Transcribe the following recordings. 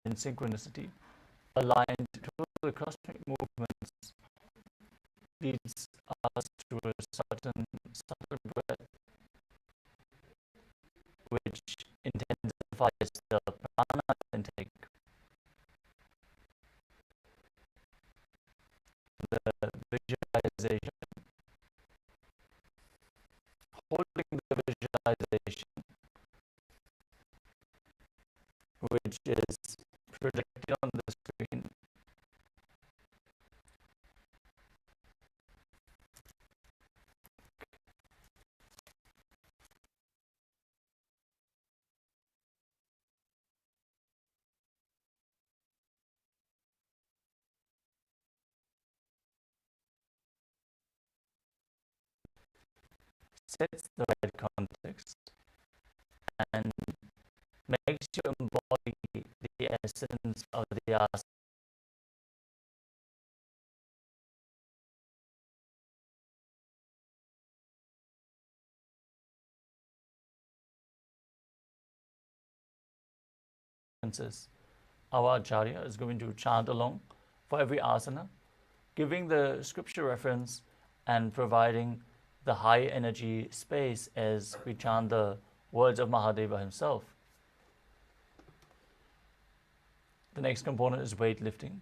in synchronicity, aligned to the cosmic movements, leads us to a certain subtle breath which intensifies the prana intake. The visualization, holding the visualization, which is projected on the screen. Sets the right context and makes you embody the essence of the asana. Our acharya is going to chant along for every asana, giving the scripture reference and providing the high energy space as we chant the words of Mahadeva himself. The next component is weightlifting,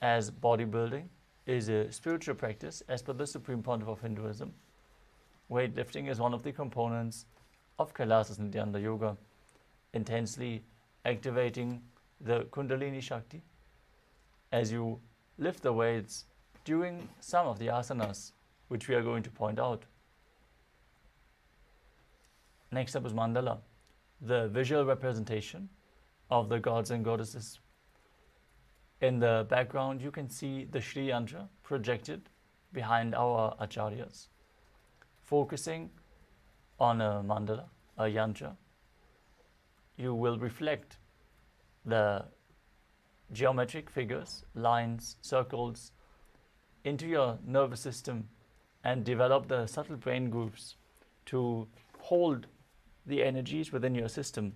as bodybuilding is a spiritual practice as per the Supreme Pontiff of Hinduism. Weightlifting is one of the components of Kailasa's Nithyananda Yoga, intensely activating the Kundalini Shakti as you lift the weights during some of the asanas, which we are going to point out. Next up is mandala, the visual representation of the gods and goddesses. In the background, you can see the Shri Yantra projected behind our acharyas, focusing on a mandala, a yantra. You will reflect the geometric figures, lines, circles into your nervous system and develop the subtle brain grooves to hold the energies within your system,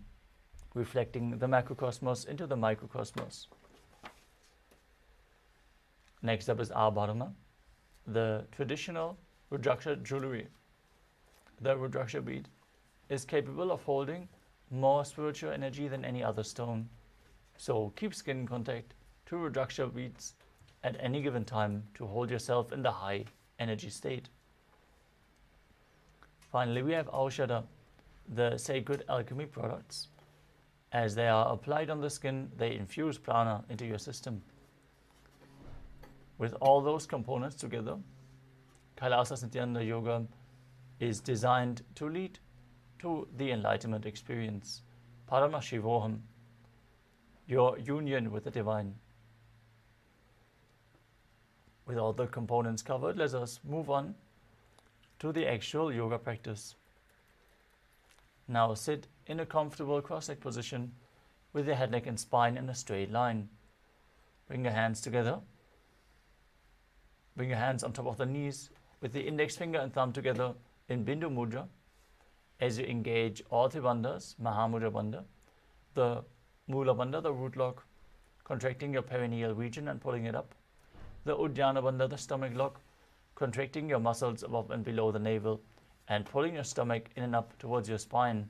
reflecting the macrocosmos into the microcosmos. Next up is Abharana, the traditional Rudraksha jewelry. The Rudraksha bead is capable of holding more spiritual energy than any other stone. So keep skin contact to Rudraksha beads at any given time to hold yourself in the high energy state. Finally, we have Aushadha, the sacred alchemy products. As they are applied on the skin, they infuse prana into your system. With all those components together, Kailasa's Nithyananda Yoga is designed to lead to the enlightenment experience. Paramashivoham, your union with the divine. With all the components covered, let us move on to the actual yoga practice. Now sit in a comfortable cross-legged position with your head, neck and spine in a straight line. Bring your hands together. Bring your hands on top of the knees with the index finger and thumb together in Bindu Mudra as you engage all three bandhas, Mahamudra Bandha, the Mula Bandha, the root lock, contracting your perineal region and pulling it up, the Uddiyana Bandha, the stomach lock, contracting your muscles above and below the navel and pulling your stomach in and up towards your spine,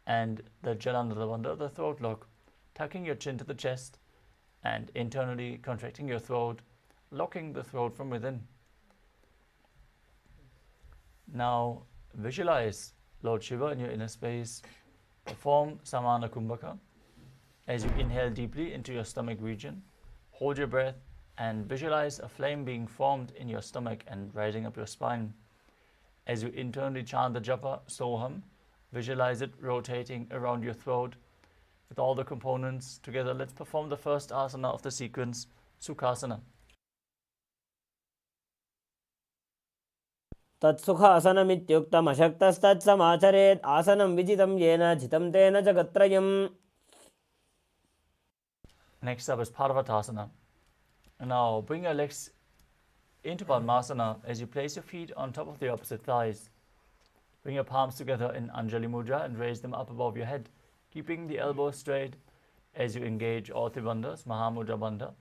and the Jalandhara Bandha, the throat lock, tucking your chin to the chest and internally contracting your throat, locking the throat from within. Now visualize Lord Shiva in your inner space. Perform Samana Kumbhaka as you inhale deeply into your stomach region. Hold your breath and visualize a flame being formed in your stomach and rising up your spine. As you internally chant the japa Soham, visualize it rotating around your throat. With all the components together, let's perform the first asana of the sequence, Sukhasana. तत्सुखासनमित्युक्तमशक्तस्तत्समाचरेत् आसनं विजितं येन जितं तेन जगत्त्रयम्. Next up is Parvatasana. Now bring your legs into Padmasana as you place your feet on top of the opposite thighs. Bring your palms together in Anjali Mudra and raise them up above your head, keeping the elbows straight, As you engage all three bandhas, Mahamudra Bandha,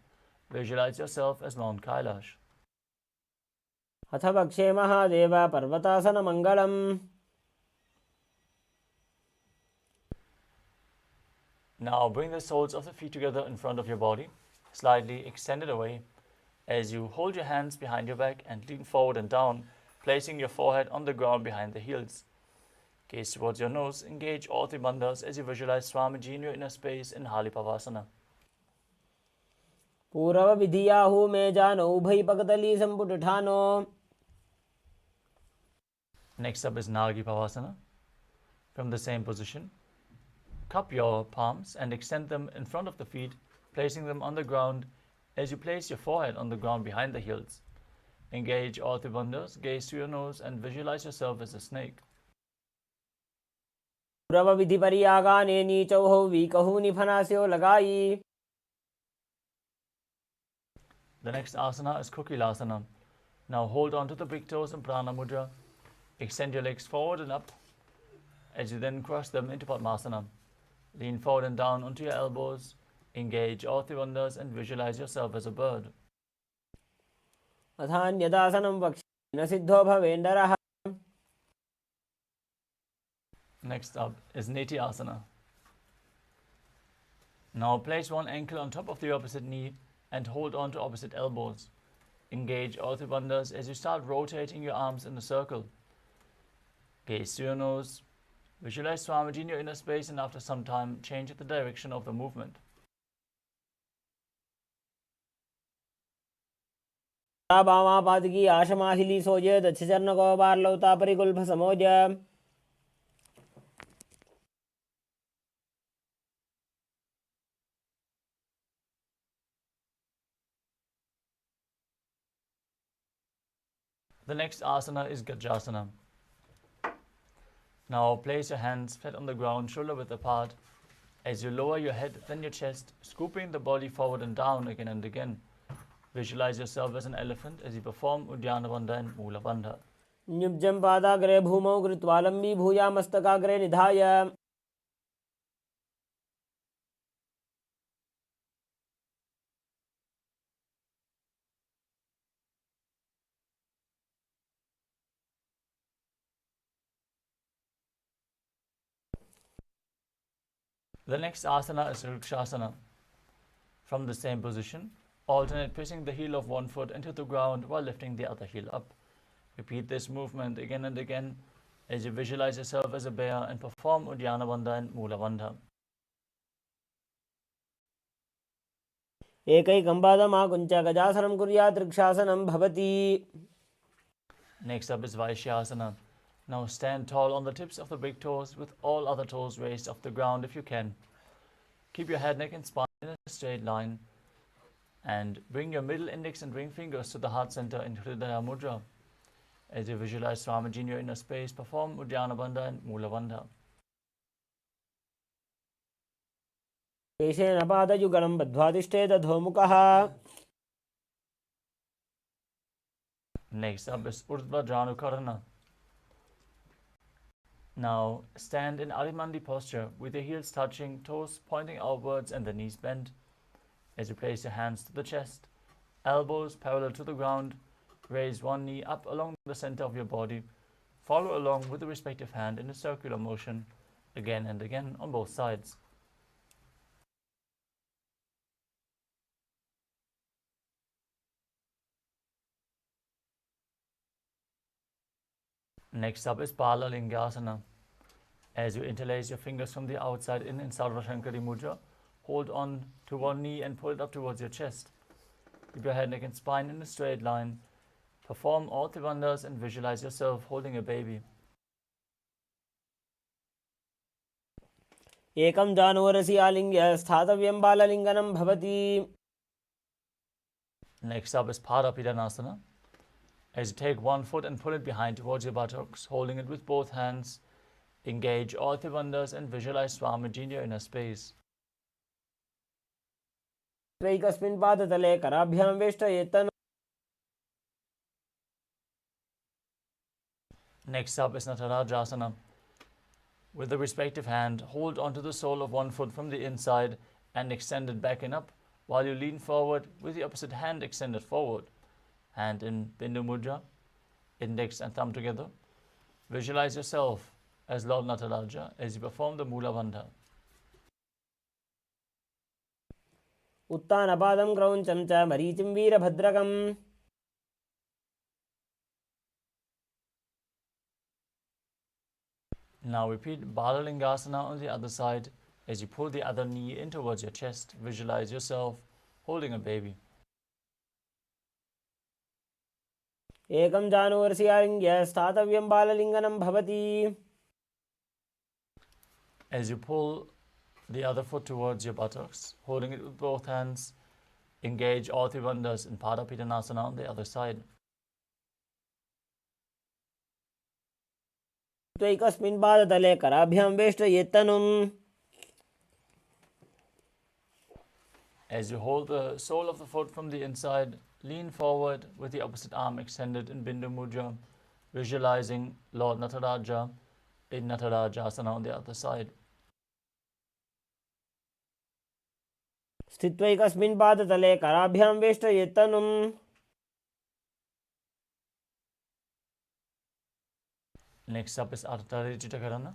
visualize yourself as Mount Kailash. अथ वक्षे Mahadev पर्वतासनमङ्गलम्. Now bring the soles of the feet together in front of your body, slightly extended away, as you hold your hands behind your back and lean forward and down, placing your forehead on the ground behind the heels. Gaze towards your nose, engage all three bandhas as you visualize Swamiji in your inner space in Halipavasana. पूर्वविधियाहु मे जानो उभयपकदली सम्पुटठानो. Next up is Nagi Pavasana. From the same position, cup your palms and extend them in front of the feet, placing them on the ground as you place your forehead on the ground behind the heels. Engage all three bandhas, gaze to your nose and visualize yourself as a snake. पूर्वविधिपर्यागाने नीचौहौ वीकहु निफनास्यो लगाई. The next asana is Kukilasana. Now hold on to the big toes in Prana Mudra. Extend your legs forward and up as you then cross them into Padmasana. Lean forward and down onto your elbows. Engage all three bandhas and visualize yourself as a bird. अथान्यदासनं वक्षे न सिद्धो भवेन्दरः. Next up is Neti Asana. Now place one ankle on top of the opposite knee and hold on to opposite elbows. Engage all three bandhas as you start rotating your arms in a circle. Gaze to your nose. Visualize Swamiji in your inner space and after some time change the direction of the movement. वामापादकी आशमाहिली सोजे दक्षचरण गोबार लौता परिकुल्भ समोज. The next asana is Gajasana. Now place your hands flat on the ground, shoulder width apart. As you lower your head, then your chest, scooping the body forward and down again and again. Visualize yourself as an elephant as you perform Udyana Bandha and Mula Bandha. न्युब्जं पादाग्रे भूमौ कृत्वा लम्बी भूया मस्तकाग्रे निधाय. The next asana is Rikshasana. From the same position, alternate pressing the heel of one foot into the ground while lifting the other heel up. Repeat this movement again and again as you visualize yourself as a bear and perform Udyana Bandha and Mula Bandha. एकैकं पादमाकुञ्च गजासनं कुर्यात् वृक्षासनं भवति. Next up is Vaishyasana. Now stand tall on the tips of the big toes with all other toes raised off the ground if you can. Keep your head, neck and spine in a straight line and bring your middle index and ring fingers to the heart center in Hridaya Mudra. As you visualize Swamiji in your inner space, perform Udyana Bandha and Mula Bandha. केशेन पादयुगलं बद्ध्वा तिष्ठेत् अधोमुखः. Next up is Urdhva Dhanukarana. Now stand in Arimandi posture with your heels touching, toes pointing outwards and the knees bent. As you place your hands to the chest, elbows parallel to the ground, raise one knee up along the center of your body. Follow along with the respective hand in a circular motion, again and again on both sides. Next up is Pala Lingasana. As you interlace your fingers from the outside in Sarva Shankari Mudra, hold on to one knee and pull it up towards your chest. Keep your head, neck and spine in a straight line. Perform all three bandhas and visualize yourself holding a baby. एकं जानोरसि आलिङ्ग्य स्थातव्यं बाललिङ्गनं भवति. Next up is Parapidanasana. As you take one foot and pull it behind towards your buttocks, holding it with both hands, engage all three bandhas and visualize Swamiji in your inner space. एकस्मिन् पादतले कराभ्यां वेष्टयेत्. Next up is Natarajasana. With the respective hand, hold onto the sole of one foot from the inside and extended back and up, while you lean forward with the opposite hand extended forward. Hand in Bindu Mudra, index and thumb together. Visualize yourself as Lord Nataraja as you perform the Mula Bandha. उत्तानपादं क्रौञ्चं च मरीचिं वीरभद्रकम् Now repeat Balalingasana on the other side as you pull the other knee in towards your chest. Visualize yourself holding a baby. एकं जानुवर्षियालिङ्ग्य स्थातव्यं बाललिङ्गनं भवति. As you pull the other foot towards your buttocks, holding it with both hands, engage all three bandhas in Pada Pitanasana on the other side. त्वैकस्मिन् पादतले कराभ्यां वेष्टयेत्तनुम्. As you hold the sole of the foot from the inside, lean forward with the opposite arm extended in Bindu Mudra, visualizing Lord Nataraja in Natarajasana on the other side. स्थित्वैकस्मिन् पादतले कराभ्यां वेष्टयेत्तनुम्. Next up is Ardha Chakarana.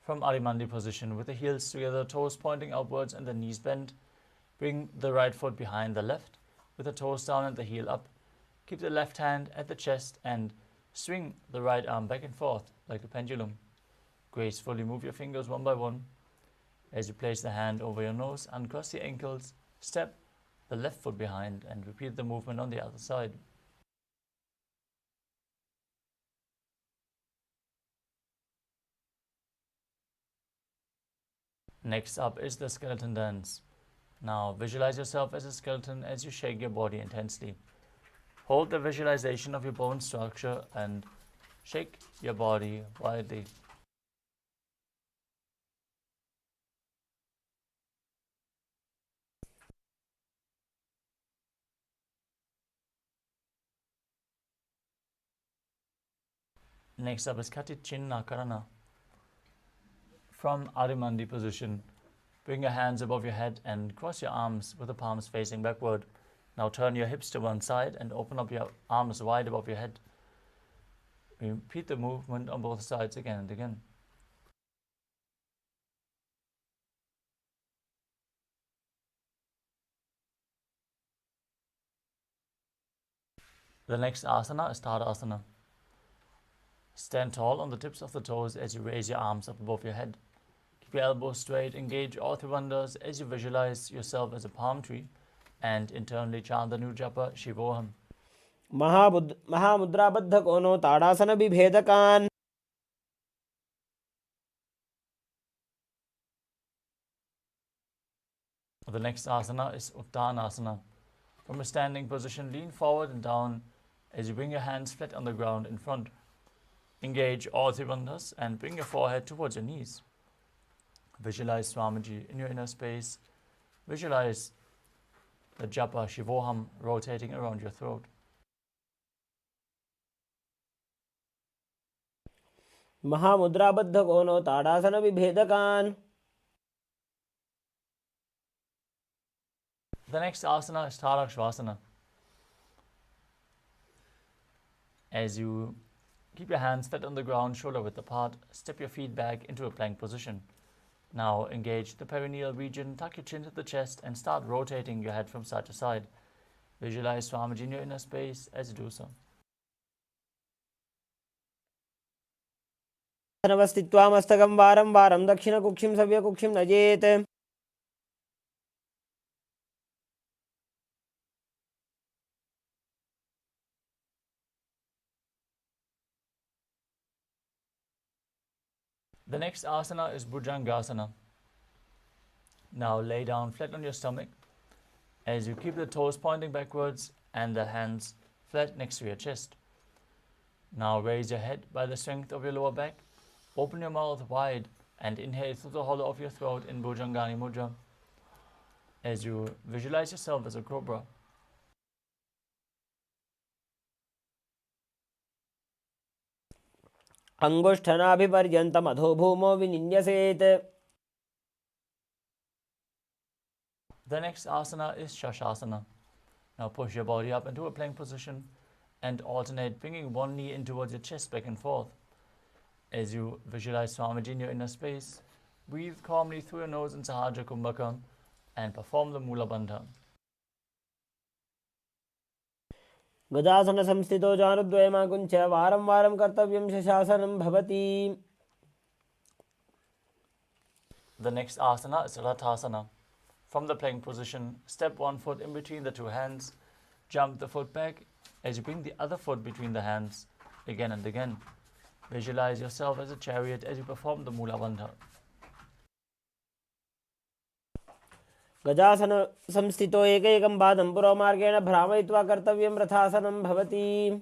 From Arimandi position with the heels together, toes pointing upwards and the knees bent. Bring the right foot behind the left with the toes down and the heel up. Keep the left hand at the chest and swing the right arm back and forth like a pendulum. Gracefully move your fingers one by one. As you place the hand over your nose, uncross the ankles, step the left foot behind and repeat the movement on the other side. Next up is the skeleton dance. Now visualize yourself as a skeleton as you shake your body intensely. Hold the visualization of your bone structure and shake your body widely. Next up is Katichinna Karana. From Arimandi position, bring your hands above your head and cross your arms with the palms facing backward. Now turn your hips to one side and open up your arms wide above your head. Repeat the movement on both sides again and again. The next asana is Tadasana. Stand tall on the tips of the toes as you raise your arms up above your head. Keep your elbows straight, engage all three bandhas as you visualize yourself as a palm tree and internally chant the new japa Shivoham. महामुद्राबद्धकोनो ताडासनविभेदकान्. The next asana is Uttanasana. From a standing position, lean forward and down as you bring your hands flat on the ground in front. Engage all three bandhas and bring your forehead towards your knees. Visualize Swamiji in your inner space. Visualize the japa Shivoham rotating around your throat. महामुद्राबद्धकोनो ताडासनविभेदकान्. The next asana is Tarakshvasana. As you keep your hands flat on the ground, shoulder width apart, step your feet back into a plank position. Now engage the perineal region, tuck your chin to the chest and start rotating your head from side to side. Visualize Swamiji in your inner space as you do so. नवस्थित्वा मस्तकं वारं वारं दक्षिणकुक्षिं सव्यकुक्षिं नजेत्. The next asana is Bhujangasana. Now lay down flat on your stomach as you keep the toes pointing backwards and the hands flat next to your chest. Now raise your head by the strength of your lower back. Open your mouth wide and inhale through the hollow of your throat in Bhujangani Mudra as you visualize yourself as a cobra. अङ्गुष्ठनाभिपर्यन्तम् अधोभूमो विनिन्यसेत्. The next asana is Shashasana. Now push your body up into a plank position and alternate, bringing one knee in towards your chest back and forth. As you visualize Swamiji in your inner space, breathe calmly through your nose in Sahaja Kumbhaka and perform the Mula Bandha. गजासन संस्थितो जानुद्वयमाकुञ्च वारं वारं कर्तव्यं शशासनं भवति. The next asana is Rathasana. From the plank position, step one foot in between the two hands, jump the foot back as you bring the other foot between the hands again and again. Visualize yourself as a chariot as you perform the Mula Bandha. गजासन संस्थितो एकैकं पादं पुरोमार्गेण भ्रामयित्वा कर्तव्यं रथासनं भवति.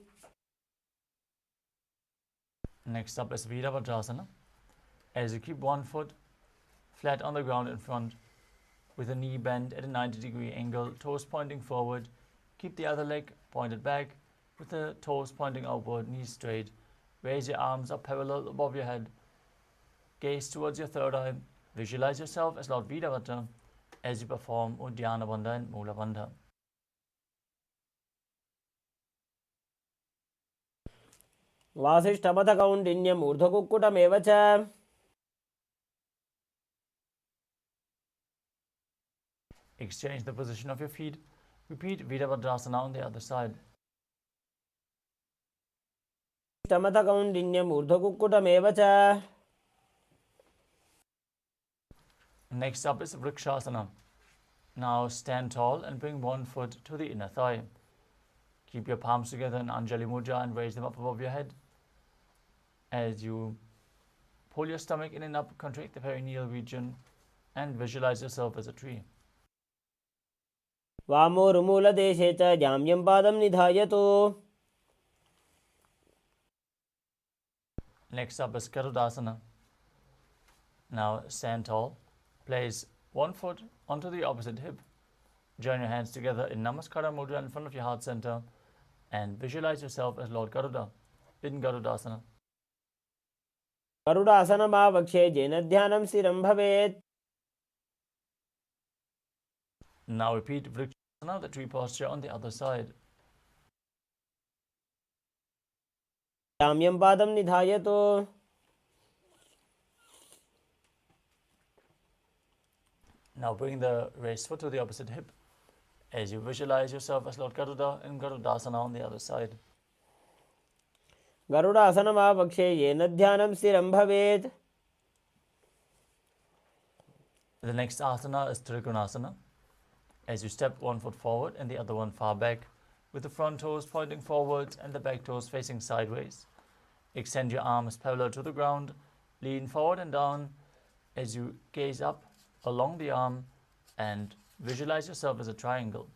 Next up is Virabhadrasana. As you keep one foot flat on the ground in front, with the knee bent at a 90-degree angle, toes pointing forward, keep the other leg pointed back, with the toes pointing outward, knees straight. Raise your arms up parallel above your head. Gaze towards your third eye. Visualize yourself as Lord Virabhadra as you perform Uddiyana Bandha and Mula Bandha. वासिष्ठमथ कौण्डिन्यम् ऊर्ध्वकुक्कुटमेव च. Exchange the position of your feet. Repeat Virabhadrasana on the other side. वासिष्ठमथ कौण्डिन्यम् ऊर्ध्वकुक्कुटमेव च. Next up is Vrikshasana. Now stand tall and bring one foot to the inner thigh. Keep your palms together in Anjali Mudra and raise them up above your head. As you pull your stomach in and up, contract the perineal region and visualize yourself as a tree. वामोरुमूलदेशे च जाम्यं पादं निधायतु. Next up is Garudasana. Now stand tall. Place one foot onto the opposite hip. Join your hands together in Namaskara Mudra in front of your heart center and visualize yourself as Lord Garuda in Garudasana. गरुडासनमावक्षे येन ध्यानं स्थिरं भवेत्. Now repeat Vrikshasana, the tree posture on the other side. जाम्यं पादं निधायतु. Now bring the raised foot to the opposite hip as you visualize yourself as Lord Garuda in Garudasana on the other side. गरुडासनमावक्षे येन ध्यानं स्थिरं भवेत्. The next asana is Trikonasana. As you step one foot forward and the other one far back, with the front toes pointing forwards and the back toes facing sideways. Extend your arms parallel to the ground, lean forward and down as you gaze up along the arm and visualize yourself as a triangle.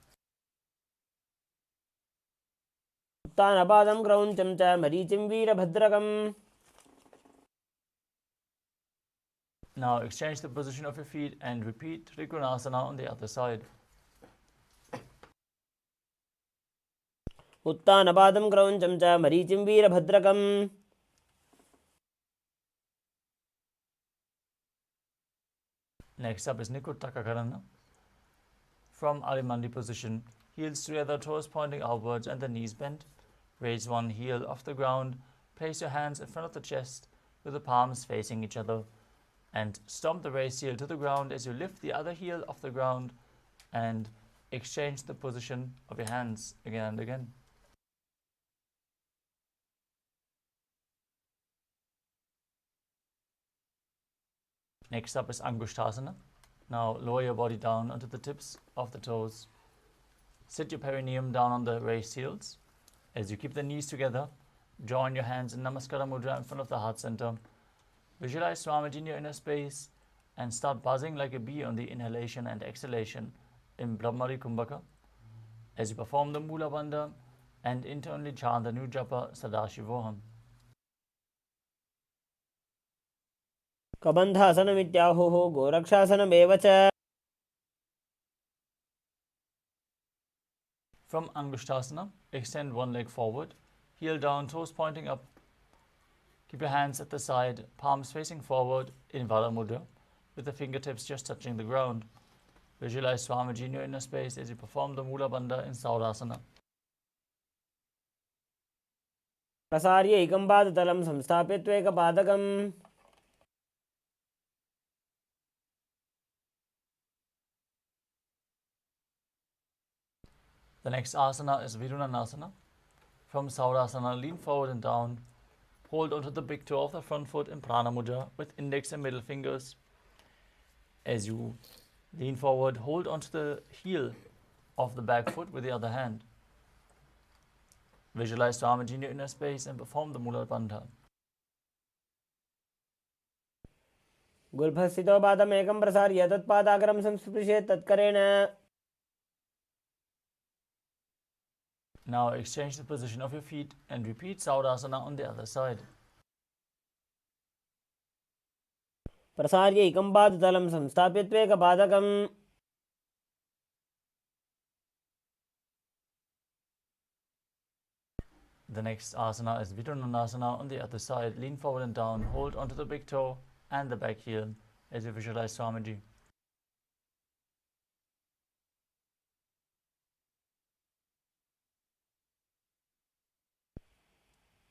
उत्तानपादं क्रौञ्चं च मरीचिं वीरभद्रकम्. Now exchange the position of your feet and repeat Trikonasana on the other side. उत्तानपादं क्रौञ्चं च मरीचिं वीरभद्रकम्. Next up is Nikuttakakarana. From Arimandi position, heels together, toes pointing outwards and the knees bent. Raise one heel off the ground. Place your hands in front of the chest with the palms facing each other. And stomp the raised heel to the ground as you lift the other heel off the ground and exchange the position of your hands again and again. Next up is Angushtasana. Now lower your body down onto the tips of the toes. Sit your perineum down on the raised heels. As you keep the knees together, join your hands in Namaskara Mudra in front of the heart center. Visualize Swamiji in your inner space and start buzzing like a bee on the inhalation and exhalation in Brahmari Kumbhaka. As you perform the Mula Bandha and internally chant the new japa Sadashivoham. कबन्धासनमित्याहुः गोरक्षासनमेव च. From Angushtasana, extend one leg forward, heel down, toes pointing up. Keep your hands at the side, palms facing forward in Vara Mudra, with the fingertips just touching the ground. Visualize Swamiji in your inner space as you perform the Mula Bandha in Saurasana. प्रसार्य एकं पादतलं संस्थाप्य त्वेकपादकम् The next asana is Virunanasana. From Saurasana, lean forward and down. Hold onto the big toe of the front foot in Prana Mudra with index and middle fingers. As you lean forward, hold onto the heel of the back foot with the other hand. Visualize Swamiji in your inner space and perform the Mula Bandha. गुल्फस्थितो पादमेकं प्रसार्य तत्पादाग्रं संस्पृशेत् तत्करेण. Now exchange the position of your feet and repeat Saurasana on the other side. प्रसार्य एकं पादतलं संस्थाप्य त्वेकपादकम् The next asana is Virunanasana on the other side. Lean forward and down. Hold onto the big toe and the back heel as you visualize Swamiji.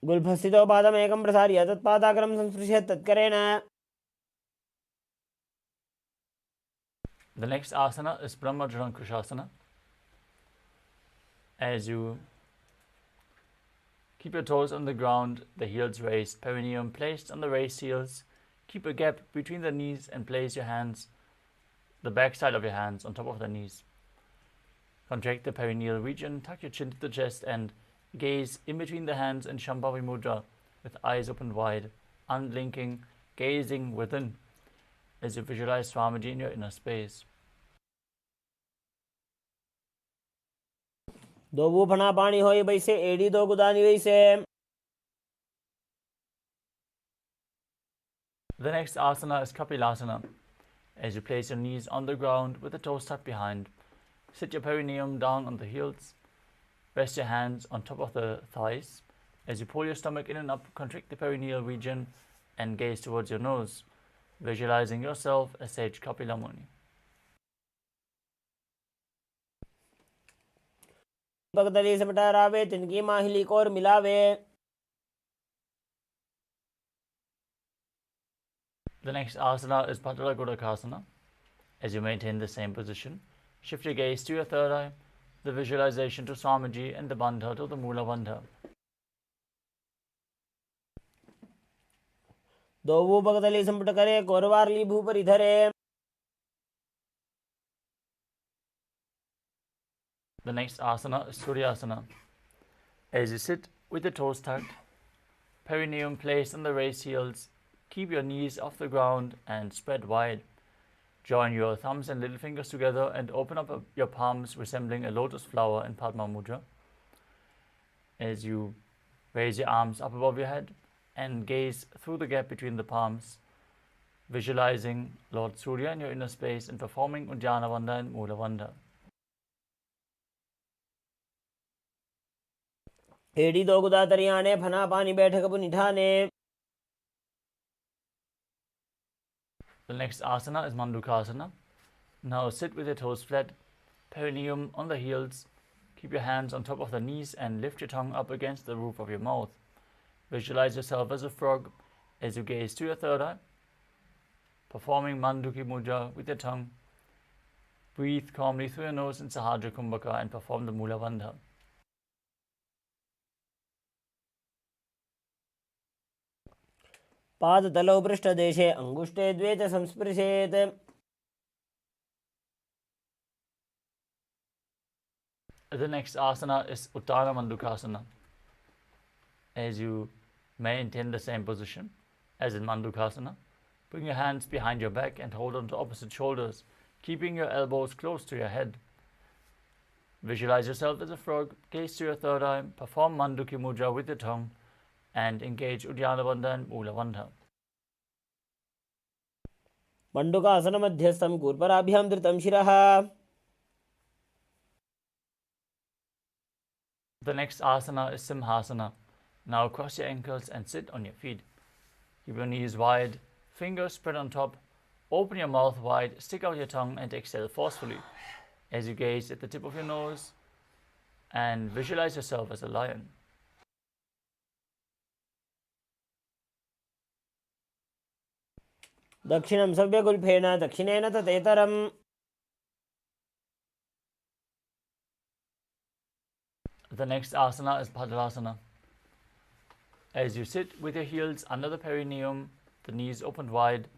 गुल्फस्थितो पादमेकं प्रसार्य तत्पादाग्रं संस्पृशेत् तत्करेण. The next asana is Brahmajalankushasana. As you keep your toes on the ground, the heels raised, perineum placed on the raised heels. Keep a gap between the knees and place your hands, the back side of your hands, on top of the knees. Contract the perineal region, tuck your chin to the chest and gaze in between the hands in Shambhavi Mudra with eyes open wide, unblinking, gazing within as you visualize Swamiji in your inner space. दो फणा पानी होई बैसे एड़ी दो गुदानी वैसे. The next asana is Kapilasana. As you place your knees on the ground with the toes tucked behind, sit your perineum down on the heels. Rest your hands on top of the thighs. As you pull your stomach in and up, contract the perineal region and gaze towards your nose, visualizing yourself as Sage Kapila Muni. पगतली से पटारावे तिनकी माहिली को और मिलावे. The next asana is Patala Godakasana. As you maintain the same position, shift your gaze to your third eye, the visualization to Swamiji and the Bandha to the Mula Bandha. दो पगतली संपट करे कोरवारली भूपरि धरे. The next asana is Suryasana. As you sit with the toes tucked, perineum placed on the raised heels, keep your knees off the ground and spread wide. Join your thumbs and little fingers together and open up your palms resembling a lotus flower in Padma Mudra. As you raise your arms up above your head and gaze through the gap between the palms, visualizing Lord Surya in your inner space and performing Uddiyana Bandha and Mula Bandha. एड़ी दो गुदा तरियाने फना पानी बैठक पुनिठाने. The next asana is Mandukasana. Now sit with your toes flat, perineum on the heels. Keep your hands on top of the knees and lift your tongue up against the roof of your mouth. Visualize yourself as a frog as you gaze to your third eye, performing Manduki Mudra with your tongue. Breathe calmly through your nose in Sahadra Kumbhaka and perform the Mula Bandha. पादतलौ पृष्ठदेशे अंगुष्ठे द्वे च संस्पृशेत्. The next asana is Uttara Mandukasana. As you maintain the same position as in Mandukasana, bring your hands behind your back and hold on to opposite shoulders, keeping your elbows close to your head. Visualize yourself as a frog, gaze to your third eye, perform Manduki Mudra with your tongue, and engage Uddiyana Bandha and Mula Bandha. मंडुकासन मध्यस्थं कूर्पराभ्यां धृतं शिरः. The next asana is Simhasana. Now cross your ankles and sit on your feet. Keep your knees wide, fingers spread on top, Open your mouth wide, stick out your tongue, and exhale forcefully as you gaze at the tip of your nose and visualize yourself as a lion. दक्षिणं सव्यगुल्फेन दक्षिणेन ततेतरम्. The next asana is Bhadrasana. As you sit with your heels under the perineum, the knees opened wide,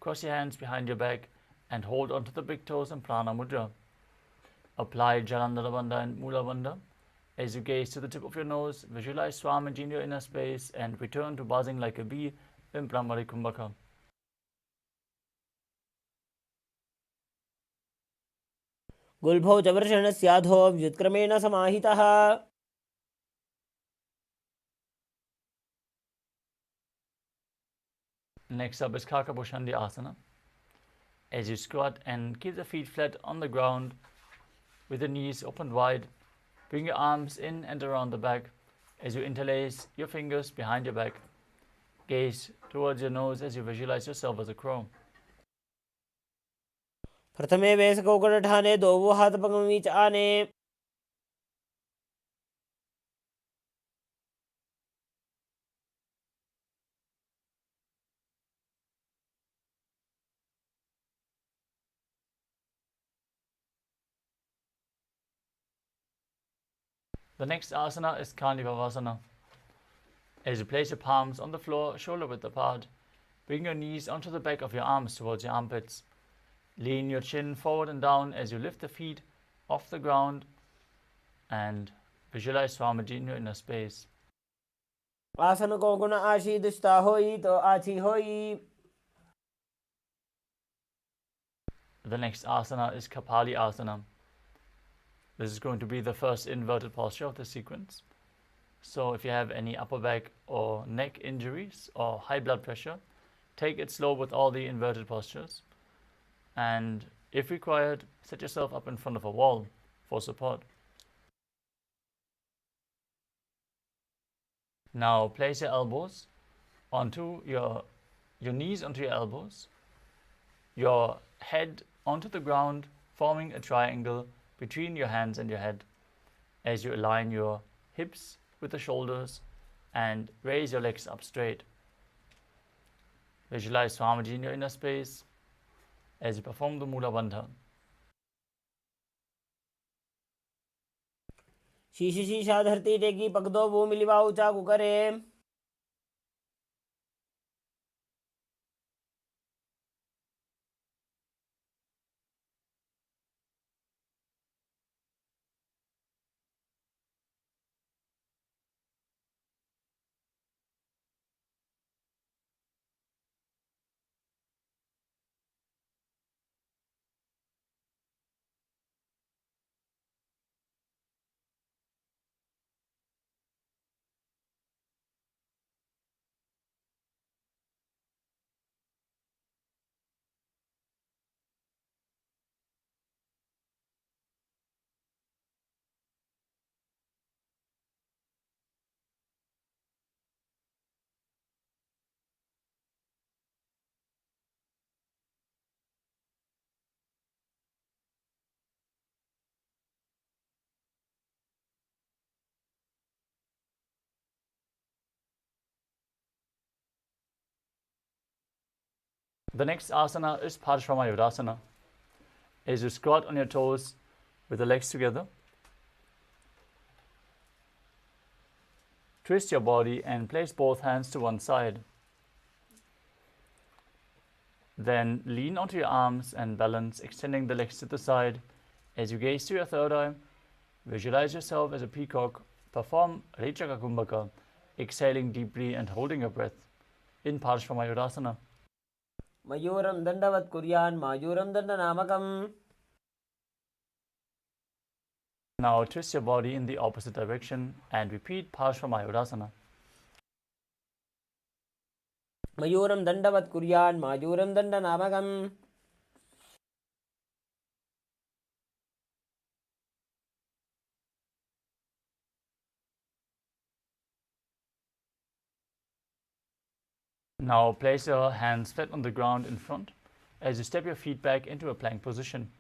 cross your hands behind your back and hold onto the big toes in Prana Mudra. Apply Jalandhara Bandha and Mula Bandha. As you gaze to the tip of your nose, visualize Swamiji in your inner space and return to buzzing like a bee in Brahmari Kumbhaka. गुल्फौ च वृषणस्याधो व्युत्क्रमेण समाहितः. Next up is Kakabhushandi Asana. As you squat and keep the feet flat on the ground with the knees opened wide, bring your arms in and around the back as you interlace your fingers behind your back. Gaze towards your nose as you visualize yourself as a crow. प्रथमे वेसकौकटठाने दोवो हाथ पगम बीच आने. The next asana is Karnivavasana. As you place your palms on the floor, shoulder width apart, bring your knees onto the back of your arms towards your armpits. Lean your chin forward and down as you lift the feet off the ground and visualize Swamiji in your inner space. आसन को गुण आशी दुष्टा होई तो आछी होई. The next asana is Kapali Asana. This is going to be the first inverted posture of the sequence. So if you have any upper back or neck injuries or high blood pressure, take it slow with all the inverted postures. And if required, set yourself up in front of a wall for support. Now place your elbows onto your knees onto your elbows, your head onto the ground, forming a triangle between your hands and your head as you align your hips with the shoulders and raise your legs up straight. Visualize Swamiji in your inner space as you perform the Mula Bandha. शीश शीशा धरती टेकी पग दो वो मिलिवा ऊंचा कुकरे. The next asana is Paramashivoham. As you squat on your toes with the legs together, twist your body and place both hands to one side. Then lean onto your arms and balance, extending the legs to the side. As you gaze to your third eye, visualize yourself as a peacock. Perform Rechaka Kumbhaka, exhaling deeply and holding your breath in Paramashivoham. मयूरं दण्डवत् कुर्यान् मायूरं दण्डनामकम्. Now twist your body in the opposite direction and repeat Paramashivoham. मयूरं दण्डवत् कुर्यान् मायूरं दण्डनामकम्. Now place your hands flat on the ground in front as you step your feet back into a plank position.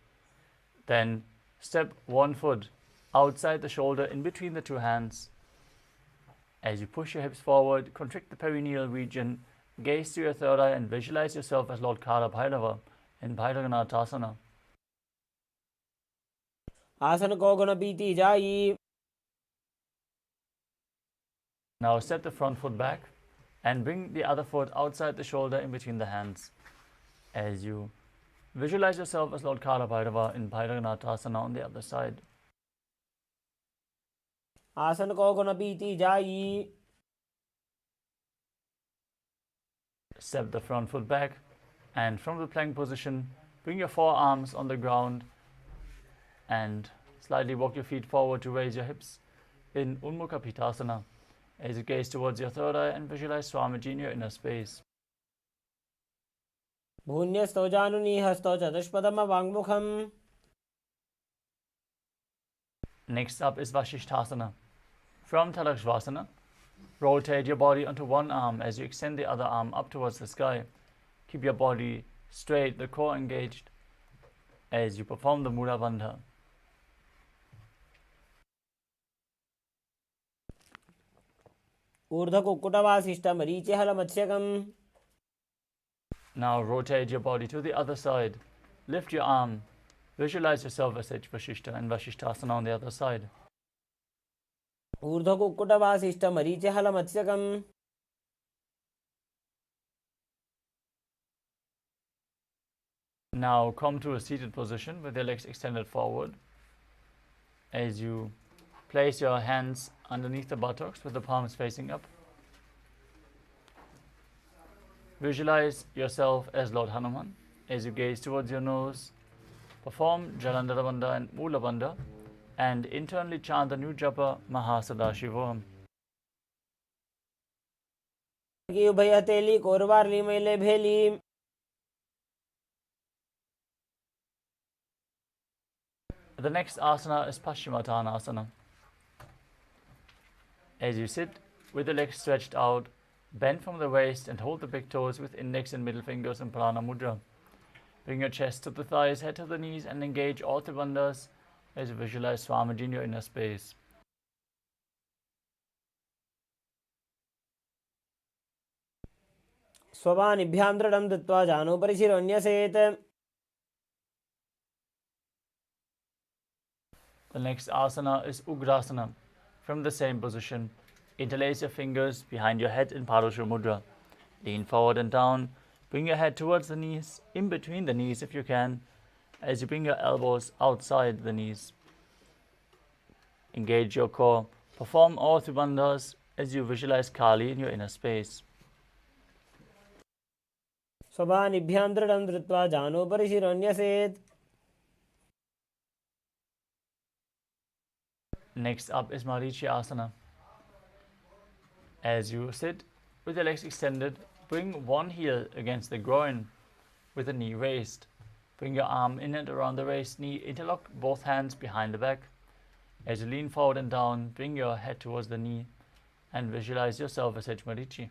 Then step one foot outside the shoulder in between the two hands. As you push your hips forward, contract the perineal region, gaze to your third eye and visualize yourself as Lord Kala Bhairava in Bhairaganathasana. आसन को गुण पीती जाई. Now step the front foot back and bring the other foot outside the shoulder in between the hands. As you visualize yourself as Lord Kala Bhairava in Bhairaganathasana on the other side. आसन को गुण पीती जाई. Step the front foot back and from the plank position, bring your forearms on the ground and slightly walk your feet forward to raise your hips in Unmukha Pitasana as you gaze towards your third eye and visualize Swamiji in your inner space. भून्यस्तो जानुनी हस्तो चतुष्पदम वाङ्मुखम्. Next up is Vashishthasana. From Tadakshvasana, rotate your body onto one arm as you extend the other arm up towards the sky. Keep your body straight, the core engaged as you perform the Mula Bandha. ऊर्ध्वकुक्कुटवासिष्ठमरीचिहलमत्स्यकम्. Now rotate your body to the other side. Lift your arm. Visualize yourself as H Vashishta and Vashishthasana on the other side. ऊर्ध्वकुक्कुटवासिष्ठमरीचिहलमत्स्यकम्. Now come to a seated position with your legs extended forward. As you place your hands underneath the buttocks with the palms facing up. Visualize yourself as Lord Hanuman as you gaze towards your nose. Perform Jalandhara Bandha and Mula Bandha and internally chant the new japa Mahasadashivoham. की उभय हथेली कोरवारली मैले भेली. The next asana is Paschimottanasana. As you sit with the legs stretched out, bend from the waist and hold the big toes with index and middle fingers in Prana Mudra. Bring your chest to the thighs, head to the knees and engage all the bandhas as you visualize Swamiji in your inner space. स्वबानिभ्यां दृढं दत्त्वा जानुपरिशिरोऽन्यसेत्. The next asana is Ugrasana. From the same position, interlace your fingers behind your head in Padusha Mudra. Lean forward and down. Bring your head towards the knees, in between the knees if you can, as you bring your elbows outside the knees. Engage your core. Perform all three bandhas as you visualize Kali in your inner space. स्वबानिभ्यां दृढं धृत्वा जानुपरिशिरोऽन्यसेत्. Next up is Marichi Asana. As you sit with your legs extended, bring one heel against the groin with the knee raised. Bring your arm in and around the raised knee, interlock both hands behind the back. As you lean forward and down, bring your head towards the knee and visualize yourself as H Marichi.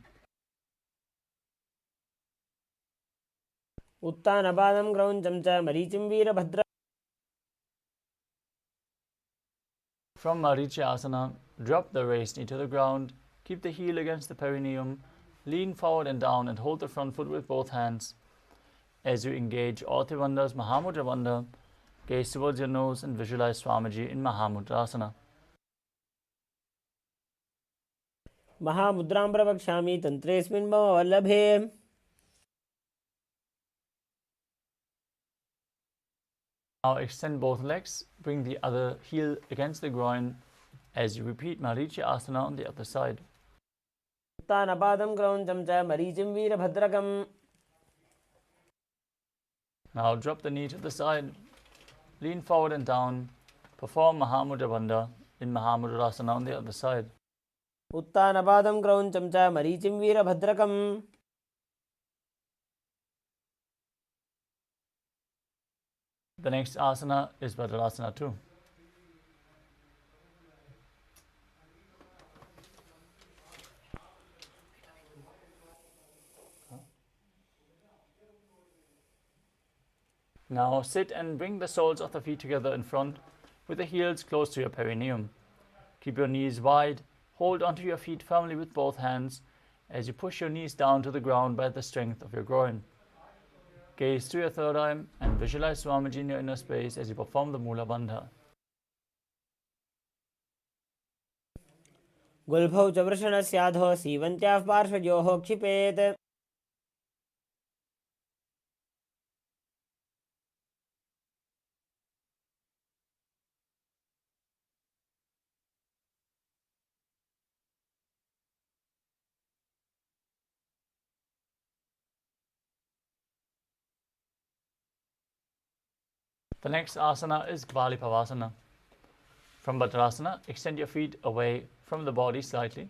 उत्तानपादं क्रौञ्चं च मरीचिं Virbhadra. From Marichi Asana, drop the raised knee to the ground, keep the heel against the perineum, lean forward and down and hold the front foot with both hands. As you engage all three bandhas, Mahamudra Bandha, gaze towards your nose and visualize Swamiji in Mahamudrasana. महामुद्रां प्रवक्ष्यामि तन्त्रेऽस्मिन् मम वल्लभे. Now extend both legs, bring the other heel against the groin as you repeat Marichi Asana on the other side. उत्तानपादं क्रौञ्चं च मरीचिं वीरभद्रकम्. Now drop the knee to the side, lean forward and down, perform Mahamudra Bandha in Mahamudrasana on the other side. उत्तानपादं क्रौञ्चं च मरीचिं वीरभद्रकम्. The next asana is Vajrasana too. Now sit and bring the soles of the feet together in front with the heels close to your perineum. Keep your knees wide. Hold onto your feet firmly with both hands as you push your knees down to the ground by the strength of your groin. Gaze to your third eye and visualize Swamiji in your inner space as you perform the Mula Bandha. गुल्फौ च वृषणस्याधो सीवन्त्याः पार्श्वयोः क्षिपेत्. The next asana is Kvali Pavasana. From Bhadrasana, extend your feet away from the body slightly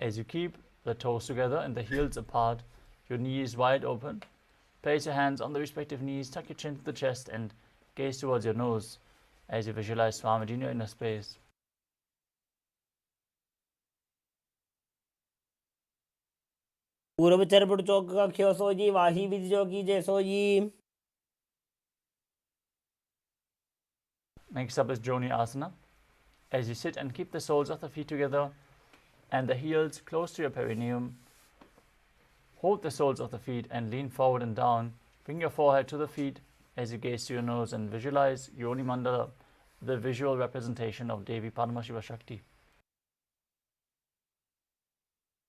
as you keep the toes together and the heels apart, your knees wide open. Place your hands on the respective knees, tuck your chin to the chest and gaze towards your nose as you visualize Swamiji in your inner space. पूर्व चरपुट चौक का ख्यो सोजी वाही विधि जो कीजे sooji. Next up is Joni Asana. As you sit and keep the soles of the feet together and the heels close to your perineum, hold the soles of the feet and lean forward and down. Bring your forehead to the feet as you gaze to your nose and visualize Yoni Mandala, the visual representation of Devi Paramashiva Shakti.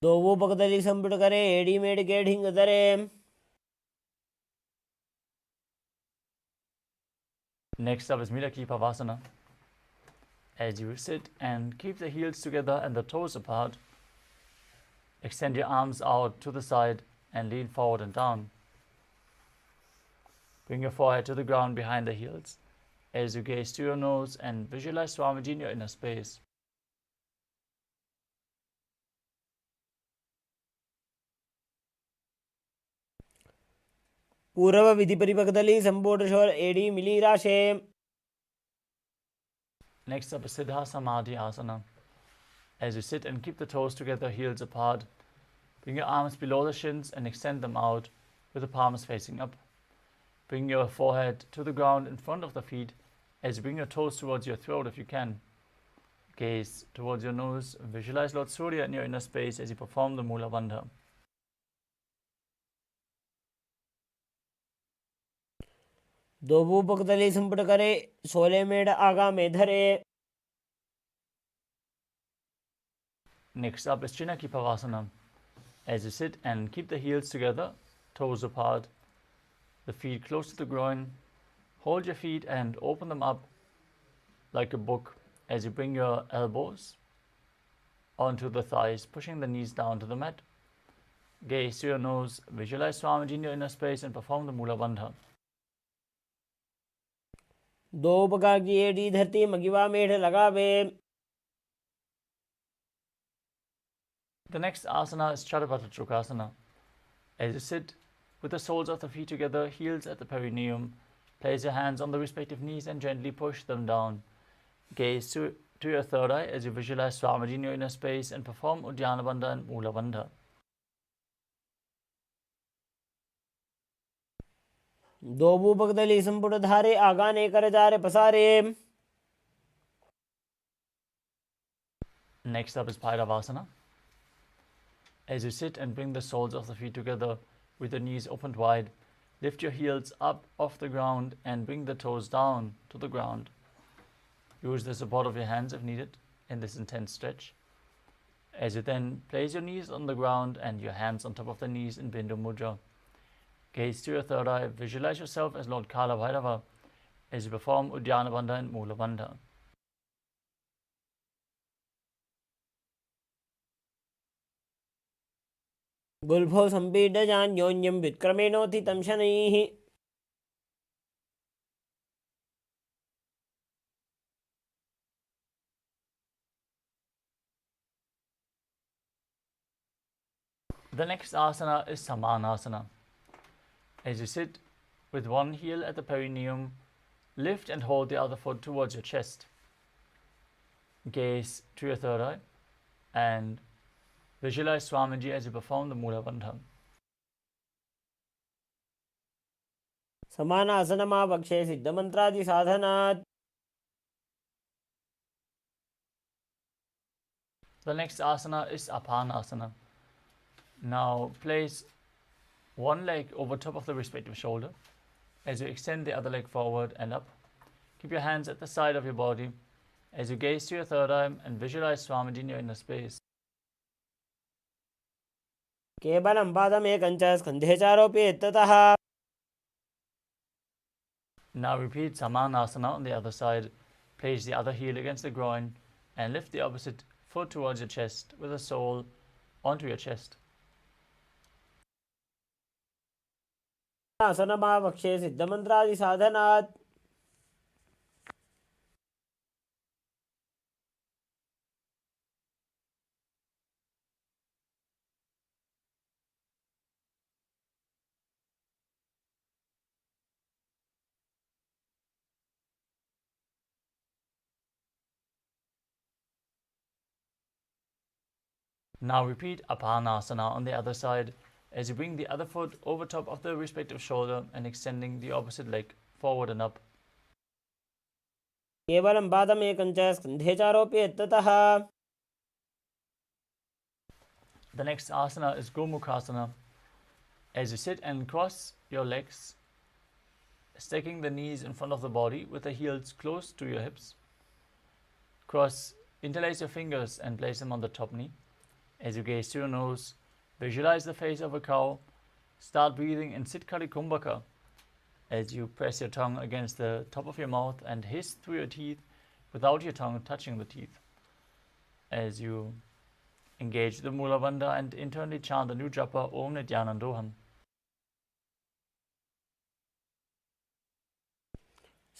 दोवो पकदली संपुट करे AD made के ढिंग दरे. Next up is Milaki Pavasana. As you sit and keep the heels together and the toes apart, extend your arms out to the side and lean forward and down. Bring your forehead to the ground behind the heels as you gaze to your nose and visualize Swamiji in your inner space. पूर्व विधि परिपकदली संपुट शोर एडी मिली राशे. Next up is Siddha Samadhi Asana. As you sit and keep the toes together, heels apart, bring your arms below the shins and extend them out with the palms facing up. Bring your forehead to the ground in front of the feet as you bring your toes towards your throat if you can. Gaze towards your nose, visualize Lord Surya in your inner space as you perform the Mula Bandha. दोवो पकदली संपुट करे 16 made आगा में धरे. Next up is Chinaki Pavasana. As you sit and keep the heels together, toes apart, the feet close to the groin, hold your feet and open them up like a book as you bring your elbows onto the thighs, pushing the knees down to the mat. Gaze to your nose, visualize Swamiji in your inner space and perform the Mula Bandha. दो पका की AD धरती मगिवा मेढ़ लगावे. The next asana is Chadapata Chukasana. As you sit with the soles of the feet together, heels at the perineum, place your hands on the respective knees and gently push them down. Gaze to your third eye as you visualize Swamiji in your inner space and perform Uddiyana Bandha and Mula Bandha. दोवो पकदली संपुट धारे आगा ने कर जा रे पसारे. Next up is Bhairavasana. As you sit and bring the soles of the feet together with the knees opened wide, lift your heels up off the ground and bring the toes down to the ground. Use the support of your hands if needed in this intense stretch. As you then place your knees on the ground and your hands on top of the knees in Bindu Mudra. Gaze to your third eye, visualize yourself as Lord Kala Bhairava as you perform Uddiyana Bandha and Mula Bandha. गुल्फो संपीड जान्योन्यं व्युत्क्रमेणोति तं शनैः. The next asana is Samanasana. As you sit with one heel at the perineum, lift and hold the other foot towards your chest. Gaze to your third eye and visualize Swamiji as you perform the Mula Bandha. समानासनमावक्षे सिद्धमन्त्रादिसाधनात्. The next asana is Apanasana. Now place one leg over top of the respective shoulder as you extend the other leg forward and up. Keep your hands at the side of your body as you gaze to your third eye and visualize Swamiji in your inner space. केवलं पादमेकं च स्कन्धे चारोप्येत् ततः. Now repeat Samanasana on the other side. Place the other heel against the groin and lift the opposite foot towards your chest with the sole onto your chest. आसनमावक्षे सिद्धमन्त्रादिसाधनात्. Now repeat Apanasana on the other side as you bring the other foot over top of the respective shoulder and extending the opposite leg forward and up. केवलं पादमेकं च स्कन्धे चारोप्येत् ततः. The next asana is Gomukhasana. As you sit and cross your legs, stacking the knees in front of the body with the heels close to your hips. Interlace your fingers and place them on the top knee. As you gaze to your nose, visualize the face of a cow. Start breathing in Siddhkari Kumbhaka as you press your tongue against the top of your mouth and hiss through your teeth without your tongue touching the teeth. As you engage the Mula Bandha and internally chant the new japa Om Nithyanandoham.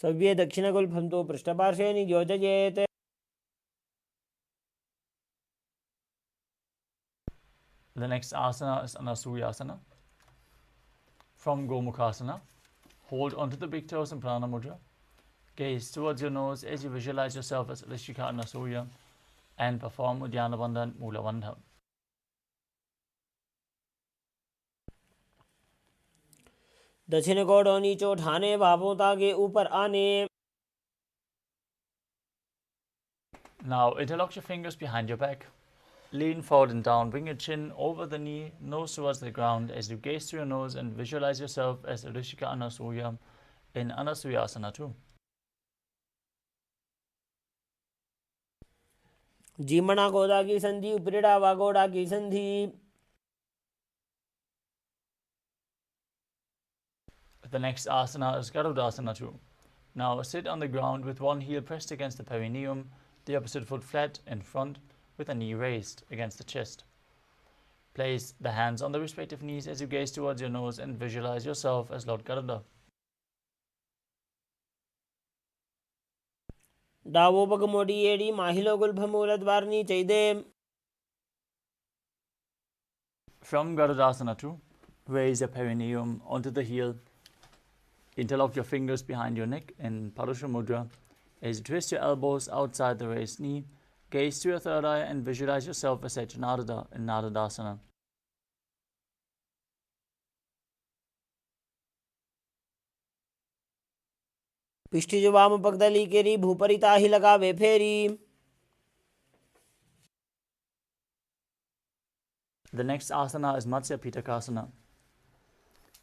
सव्ये दक्षिणगुल्फं तु पृष्ठपार्श्वे नियोजयेत्. The next asana is Anasuyasana. From Gomukhasana, hold onto the big toes in Prana Mudra. Gaze towards your nose as you visualize yourself as Rishika Anasuya and perform Uddiyana Bandha and Mula Bandha. दक्षिण कोड़ों नीचे उठाने, बाहों तागे ऊपर आने. Now interlock your fingers behind your back. Lean forward and down. Bring your chin over the knee, nose towards the ground as you gaze through your nose and visualize yourself as Rishika Anasuya in Anasuyasana too. जीमणा गोदा की संधि, उपरिड़ा वागोड़ा की संधि. The next asana is Garudasana too. Now sit on the ground with one heel pressed against the perineum, the opposite foot flat in front with a knee raised against the chest. Place the hands on the respective knees as you gaze towards your nose and visualize yourself as Lord Garuda. Davos पग मोड़ी एड़ी माहिलो गुल्भमूलद्वारनी चैदे. From Garudasana too, raise your perineum onto the heel. Interlock your fingers behind your neck in Parusha Mudra as you twist your elbows outside the raised knee. Gaze to your third eye and visualize yourself as Narada in Naradasana. पिष्टि जो वाम पगदली केरी भूपरिता ही लगावे फेरी. The next asana is Matsya Pitakasana.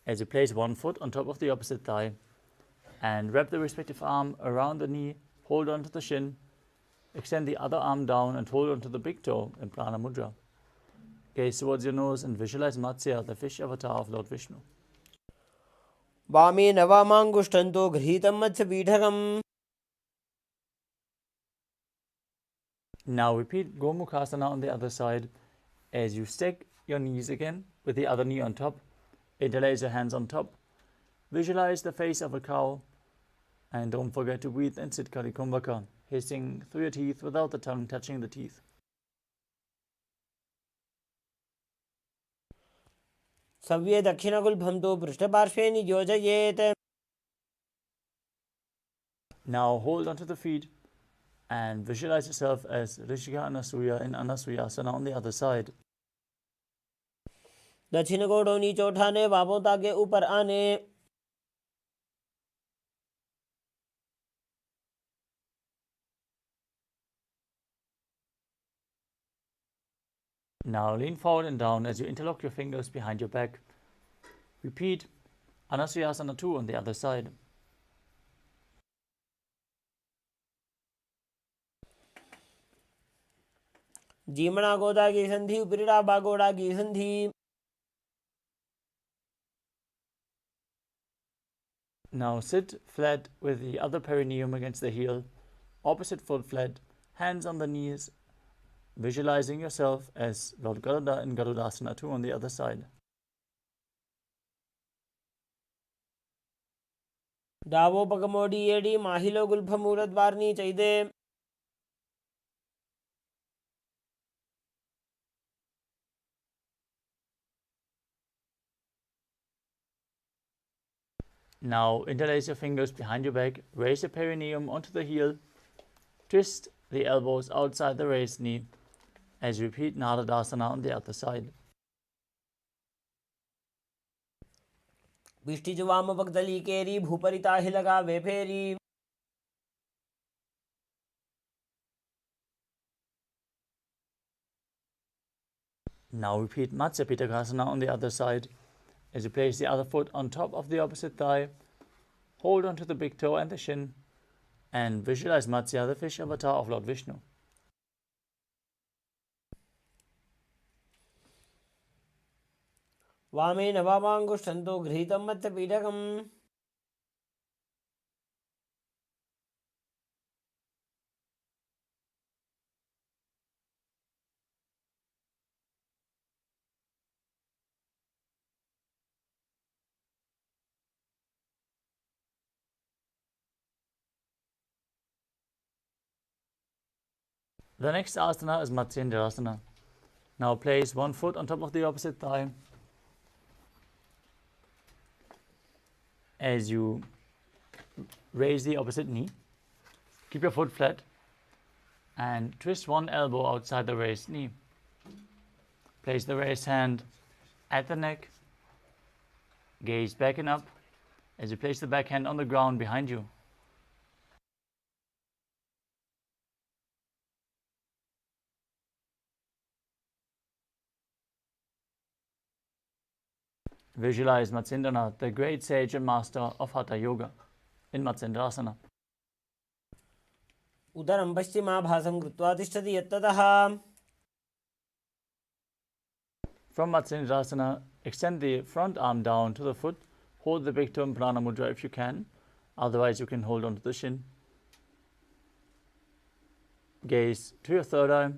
As you place one foot on top of the opposite thigh and wrap the respective arm around the knee, hold on to the shin, extend the other arm down and hold on to the big toe in Prana Mudra. Gaze towards your nose and visualize Matsya, the fish avatar of Lord Vishnu. वामे नवामांगुष्ठन्तो गृहीतं मत्स्यपीठकम्. Now repeat Gomukhasana on the other side as you stack your knees again with the other knee on top. Interlace your hands on top. Visualize the face of a cow and don't forget to breathe in Siddhkari Kumbhaka, hissing through your teeth without the tongue touching the teeth. सव्ये दक्षिणगुल्भं तु पृष्ठपार्श्वे नियोजयेत्. Now hold onto the feet and visualize yourself as Rishika Anasuya in Anasuyasana on the other side. दक्षिण कोड़ों नीचे उठाने, बाहों तागे ऊपर आने. Now lean forward and down as you interlock your fingers behind your back. Repeat Anasuyasana 2 on the other side. जीमणा गोदा की संधि उपरिड़ा बागोड़ा की संधि. Now sit flat with the other perineum against the heel, opposite foot flat, hands on the knees, visualizing yourself as Lord Garuda in Garudasana 2 on the other side. डावो पगमोडी एडी माहिलो गुल्फमूरत वारनी चैदे. Now interlace your fingers behind your back, raise your perineum onto the heel, twist the elbows outside the raised knee as you repeat Naradasana on the other side. बिष्टि जुवाम पगदली केरी भूपरिता ही लगा वे फेरी. Now repeat Matsya Pittakasana on the other side as you place the other foot on top of the opposite thigh, hold onto the big toe and the shin, and visualize Matsya, the fish avatar of Lord Vishnu. वामे नवामांगुष्ठन्तो गृहीतं मत्स्यपीठकम्. The next asana is Matsyendrasana. Now place one foot on top of the opposite thigh as you raise the opposite knee. Keep your foot flat and twist one elbow outside the raised knee. Place the raised hand at the neck, gaze back and up as you place the back hand on the ground behind you. Visualize Matsyendranath, the great sage and master of Hatha Yoga, in Matsyendrasana. उदरं पश्चिमाभासं कृत्वा तिष्ठति यत्ततः. From Matsyendrasana, extend the front arm down to the foot. Hold the big toe in Prana Mudra if you can. Otherwise, you can hold onto the shin. Gaze to your third eye.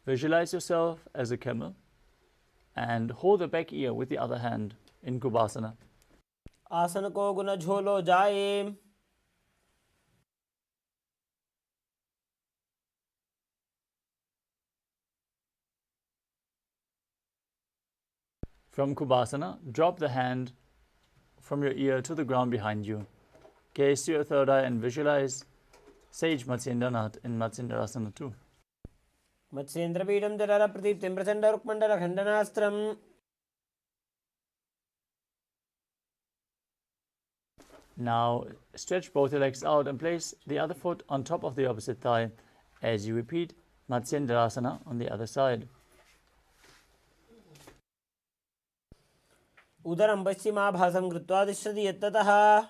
Visualize yourself as a camel. And hold the back ear with the other hand in Kubasana. आसन को गुण झोलो जाए. From Kubasana, drop the hand from your ear to the ground behind you. Gaze to your third eye and visualize Sage Matsyendranath in Matsyendrasana 2. मत्स्येन्द्रपीठं जठर प्रदीप्तिं Prachanda रुक्मण्डलखण्डनास्त्रम्. Now stretch both your legs out and place the other foot on top of the opposite thigh as you repeat Matsyendrasana on the other side. उदरं पश्चिमाभासं कृत्वा तिष्ठति यत्ततः.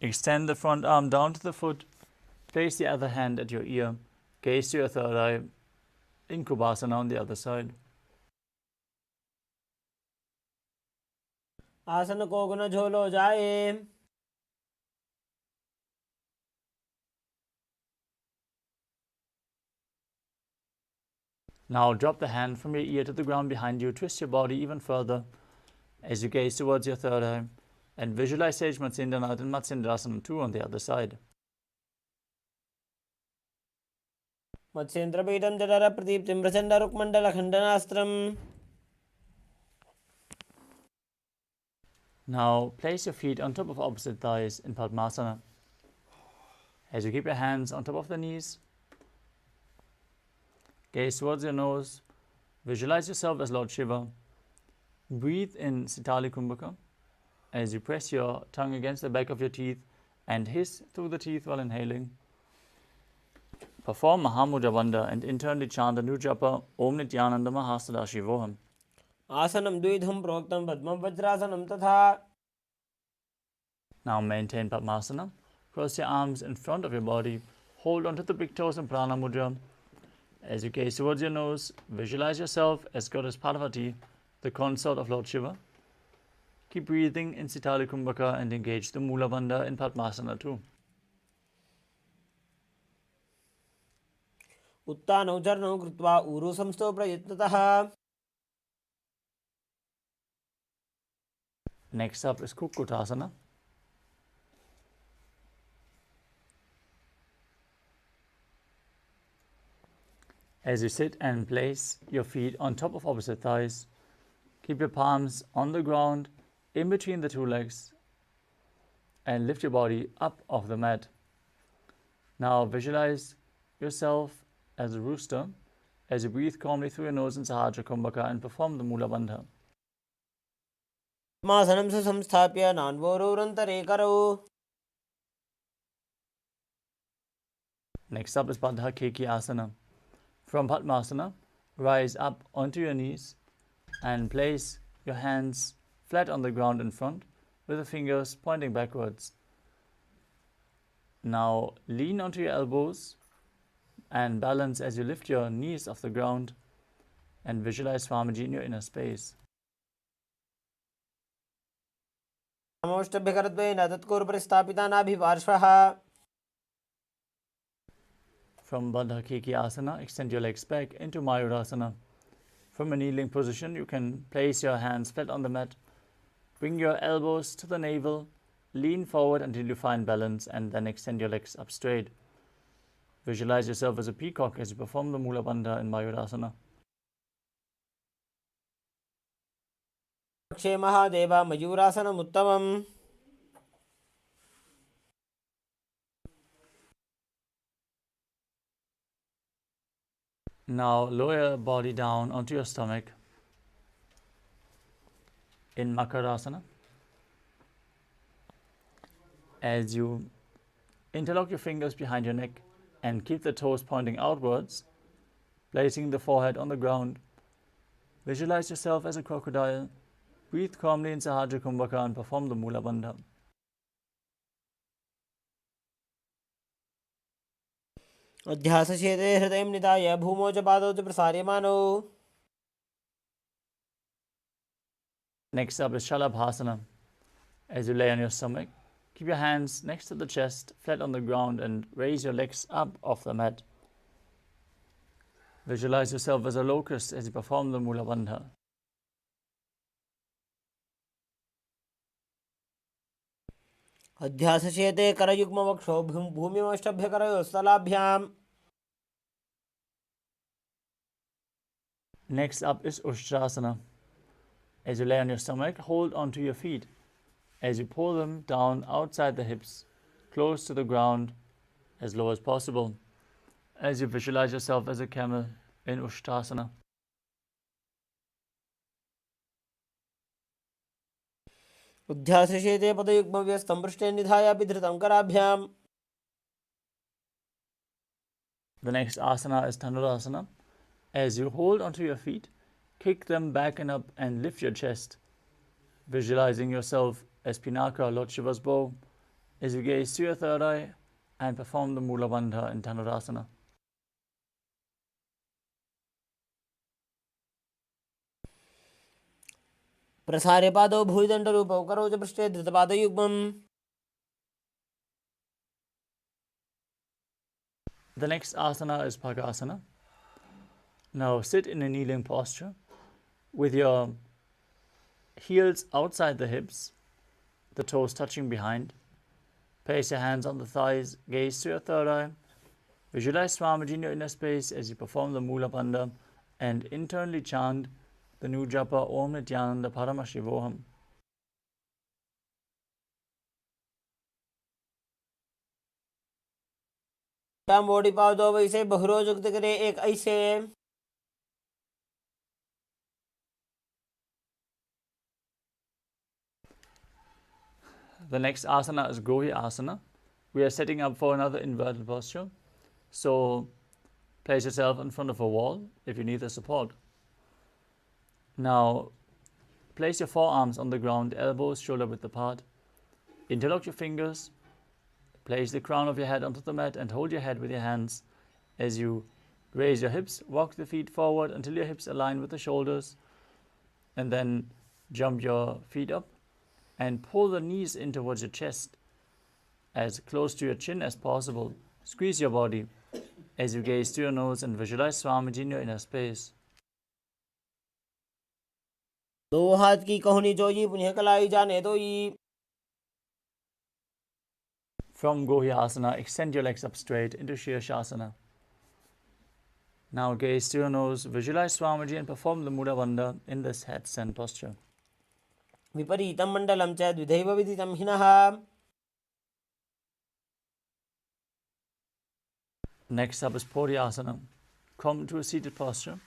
Extend the front arm down to the foot, place the other hand at your ear, gaze to your third eye in Kubasana on the other side. आसन को गुण झोलो जाए. Now drop the hand from your ear to the ground behind you, twist your body even further as you gaze towards your third eye and visualize Sage Matsyendranath and Matsyendrasana 2 on the other side. मत्स्येन्द्रपीठं जठर प्रदीप्तिं Prachanda रुक्मण्डलखण्डनास्त्रम्. Now place your feet on top of opposite thighs in Padmasana. As you keep your hands on top of the knees, gaze towards your nose, visualize yourself as Lord Shiva. Breathe in Sitali Kumbhaka as you press your tongue against the back of your teeth and hiss through the teeth while inhaling. Perform Mahamudra Bandha and internally chant the new japa Om Nithyananda Paramashivam. आसनं द्विधं प्रोक्तं पद्मं वज्रासनं तथा. Now maintain Padmasana. Cross your arms in front of your body. Hold onto the big toes in Prana Mudra. As you gaze towards your nose, visualize yourself as Goddess Parvati, the consort of Lord Shiva. Keep breathing in Sitali Kumbhaka and engage the Mula Bandha in Padmasana too. उत्तानौ चरणौ कृत्वा ऊरु संस्थौ प्रयत्नतः. Next up is Kukutasana. As you sit and place your feet on top of opposite thighs, keep your palms on the ground in between the two legs and lift your body up off the mat. Now visualize yourself as a rooster as you breathe calmly through your nose in Sahasrara Kumbhaka and perform the Mula Bandha. पद्मासनं सुसंस्थाप्य नान्वोरुरन्तरे करौ. Next up is Baddha Keki Asana. From Padmasana, rise up onto your knees and place your hands flat on the ground in front with the fingers pointing backwards. Now lean onto your elbows and balance as you lift your knees off the ground and visualize Swamiji in your inner space. नमोष्टभ्यकरद्वयेन तत्कुर्परि स्थापिता नाभिपार्श्वः. From Baddha Keki Asana, extend your legs back into Mayurasana. From a kneeling position, you can place your hands flat on the mat. Bring your elbows to the navel, lean forward until you find balance, and then extend your legs up straight. Visualize yourself as a peacock as you perform the Mula Bandha in Mayurasana. क्षे Mahadev मयूरासनमुत्तमम्. Now lower your body down onto your stomach in Makarasana. As you interlock your fingers behind your neck and keep the toes pointing outwards, placing the forehead on the ground, visualize yourself as a crocodile. Breathe calmly in Sahasrara Kumbhaka and perform the Mula Bandha. अध्यासचेते हृदयं निधाय भूमौ च पादौ च प्रसार्यमानौ. Next up is Shalabhasana. As you lay on your stomach, keep your hands next to the chest, flat on the ground, and raise your legs up off the mat. Visualize yourself as a locust as you perform the Mula Bandha. अध्यासचेते करयुग्मवक्षौ भूमिमष्टभ्यकरयोः स्थलाभ्याम्. Next up is Ushtrasana. As you lay on your stomach, hold onto your feet. As you pull them down outside the hips, close to the ground, as low as possible. As you visualize yourself as a camel in Ushtrasana. उध्यासचेते पदयुग्मव्यस्तं पृष्ठे निधाय विधृतं कराभ्याम्. The next asana is Dhanurasana. As you hold onto your feet, kick them back and up and lift your chest, visualizing yourself as Pinaka, Lord Shiva's bow, as you gaze to your third eye and perform the Mula Bandha in Dhanurasana. प्रसार्य पादौ भूरिदण्डरूपौ करौ च पृष्ठे धृतपादयुग्मम्. The next asana is Bhagasana. Now sit in a kneeling posture with your heels outside the hips, the toes touching behind. Place your hands on the thighs, gaze to your third eye. Visualize Swamiji in your inner space as you perform the Mula Bandha and internally chant the new japa Om Nithyananda Paramashivoham. मोड़ी पाव दो वैसे बहुरोज उक्त करे एक ऐसे. The next asana is Gohi asana. We are setting up for another inverted posture. So place yourself in front of a wall if you need the support. Now place your forearms on the ground, elbows shoulder width apart. Interlock your fingers. Place the crown of your head onto the mat and hold your head with your hands as you raise your hips. Walk the feet forward until your hips align with the shoulders, and then jump your feet up and pull the knees in towards your chest as close to your chin as possible. Squeeze your body as you gaze to your nose and visualize Swamiji in your inner space. दो हाथ की कहुनी जोई पुण्य कलाई जाने दोई. From Gohyasana, extend your legs up straight into Shirshasana. Now gaze to your nose, visualize Swamiji and perform the Mudra Bandha in this headstand posture. विपरीतं मण्डलं च द्विधैव विदितं हिनः. Next up is Purdyasana. Come to a seated posture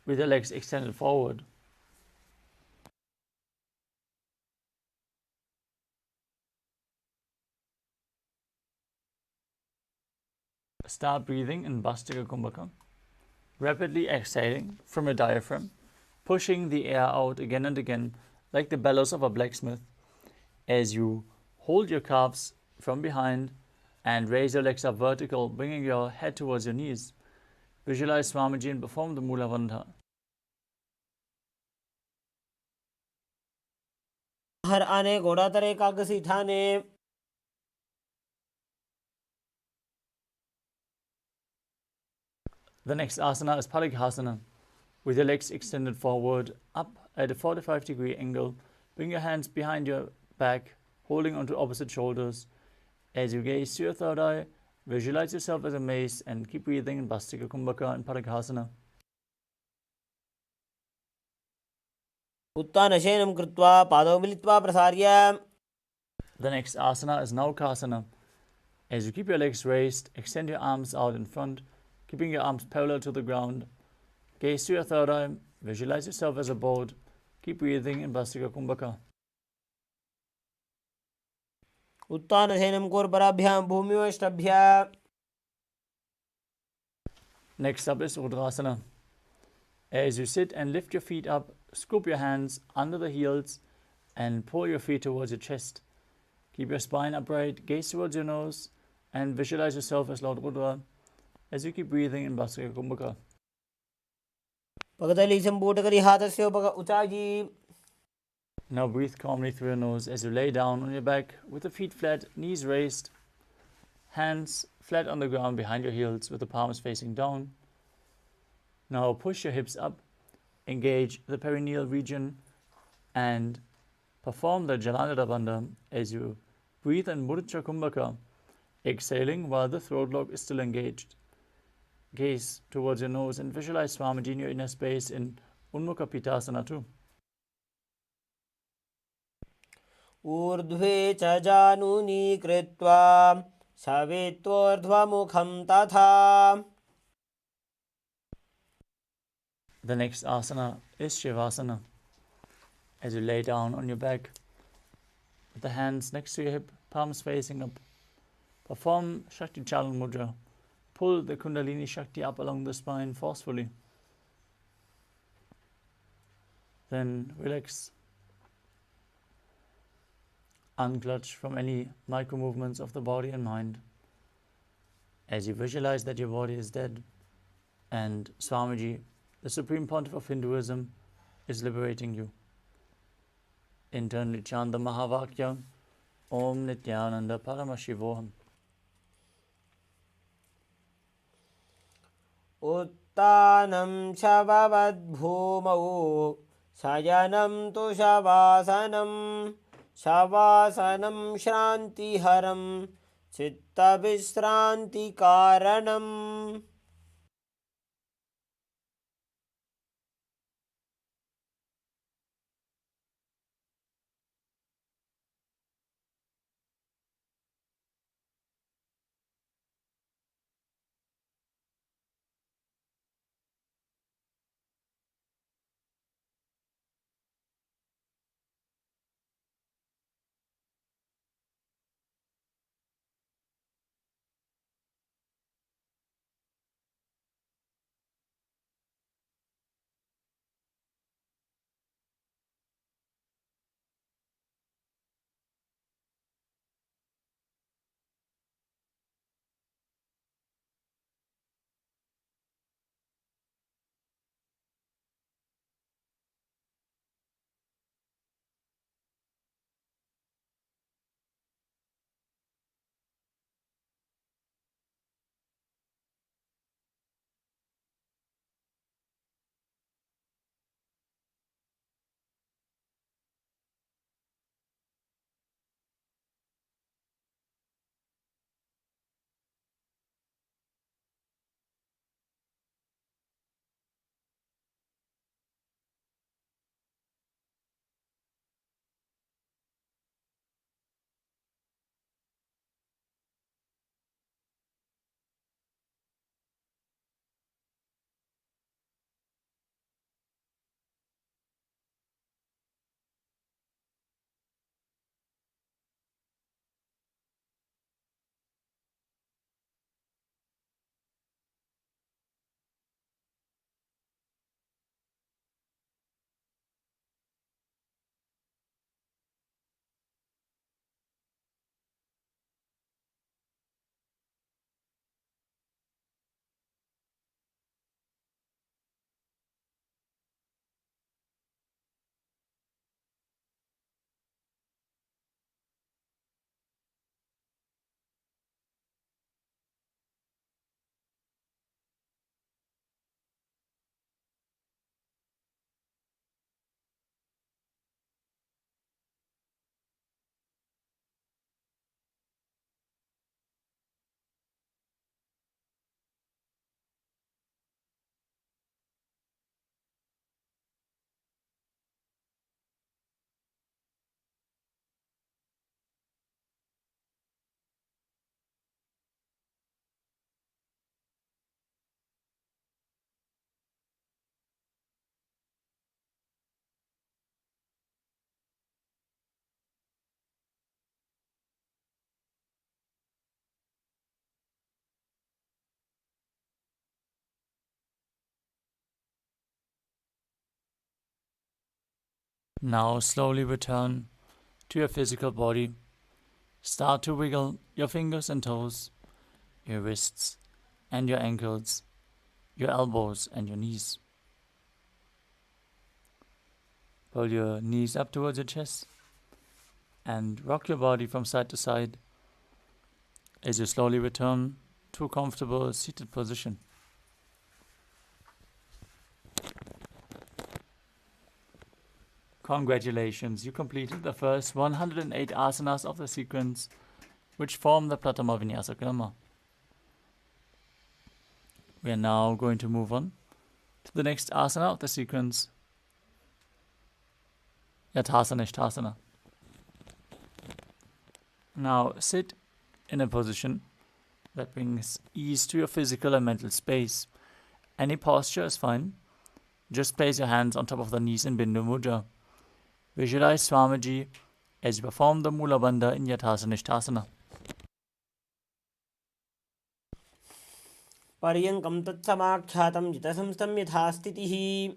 with your legs extended forward. Start breathing in Bhastika Kumbhaka, rapidly exhaling from your diaphragm, pushing the air out again and again like the bellows of a blacksmith as you hold your calves from behind and raise your legs up vertical, bringing your head towards your knees. Visualize Swamiji and perform the Mula Bandha. हर आने घोड़ा तरे कागसी ठाने. The next asana is Parighasana. With your legs extended forward, up at a 45-degree angle, bring your hands behind your back, holding onto opposite shoulders. As you gaze to your third eye, visualize yourself as a mace and keep breathing in Bhastika Kumbhaka and Parighasana. उत्तानशयनं कृत्वा पादौ मिलित्वा प्रसार्य. The next asana is Naukasana. As you keep your legs raised, extend your arms out in front, keeping your arms parallel to the ground. Gaze to your third eye, visualize yourself as a boat. Keep breathing in Bhastika Kumbhaka. उत्तानशयनं कोर्पराभ्यां भूमिवष्टभ्य. Next up is Udrasana. As you sit and lift your feet up, scoop your hands under the heels and pull your feet towards your chest. Keep your spine upright, gaze towards your nose, and visualize yourself as Lord Rudra as you keep breathing in Bhastika Kumbhaka. पगदली संपूट करी हाथस्य पग उचाई. Now breathe calmly through your nose as you lay down on your back with the feet flat, knees raised, hands flat on the ground behind your heels with the palms facing down. Now push your hips up, engage the perineal region, and perform the Jalandhara Bandha as you breathe in Mudra Kumbhaka, exhaling while the throat lock is still engaged. Gaze towards your nose and visualize Swamiji in your inner space in Unmukha Pitasana too. ऊर्ध्वे च जानुनी कृत्वा शवेत्वोर्ध्वमुखं तथा. The next asana is Shivasana. As you lay down on your back with the hands next to your hip, palms facing up, perform Shakti Chalan Mudra. Pull the Kundalini Shakti up along the spine forcefully. Then relax. Unclutch from any micro movements of the body and mind. As you visualize that your body is dead and Swamiji, the Supreme Pontiff of Hinduism, is liberating you. Internally chant the Mahavakya, Om Nithyananda Paramashivoham. उत्तानं शववद्भूमौ शयनं तु शवासनं. शवासनं श्रान्तिहरं चित्तविश्रान्तिकारणम्. Now slowly return to your physical body. Start to wiggle your fingers and toes, your wrists and your ankles, your elbows and your knees. Pull your knees up towards your chest and rock your body from side to side as you slowly return to a comfortable seated position. Congratulations, you completed the first 108 asanas of the sequence, which form the Pratama Vinyasa Krama. We are now going to move on to the next asana of the sequence, Yathasana. Now sit in a position that brings ease to your physical and mental space. Any posture is fine. Just place your hands on top of the knees in Bindu Mudra. Visualize Swamiji as you perform the Mula Bandha in Yathasana. पर्यङ्कं तत्समाख्यातं जितसंस्थं यथा स्थितिः.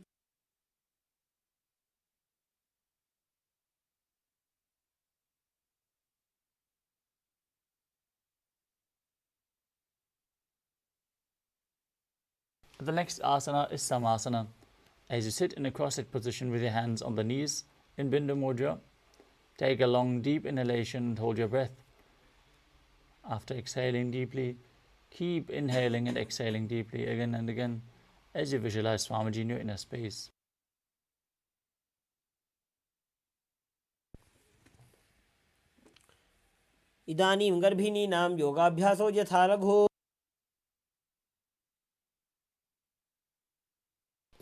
The next asana is Samasana. As you sit in a cross-legged position with your hands on the knees in Bindu Mudra, take a long deep inhalation and hold your breath. After exhaling deeply, keep inhaling and exhaling deeply again and again as you visualize Swamiji in your inner space. इदानीं गर्भिणीनां योगाभ्यासो यथा लघु.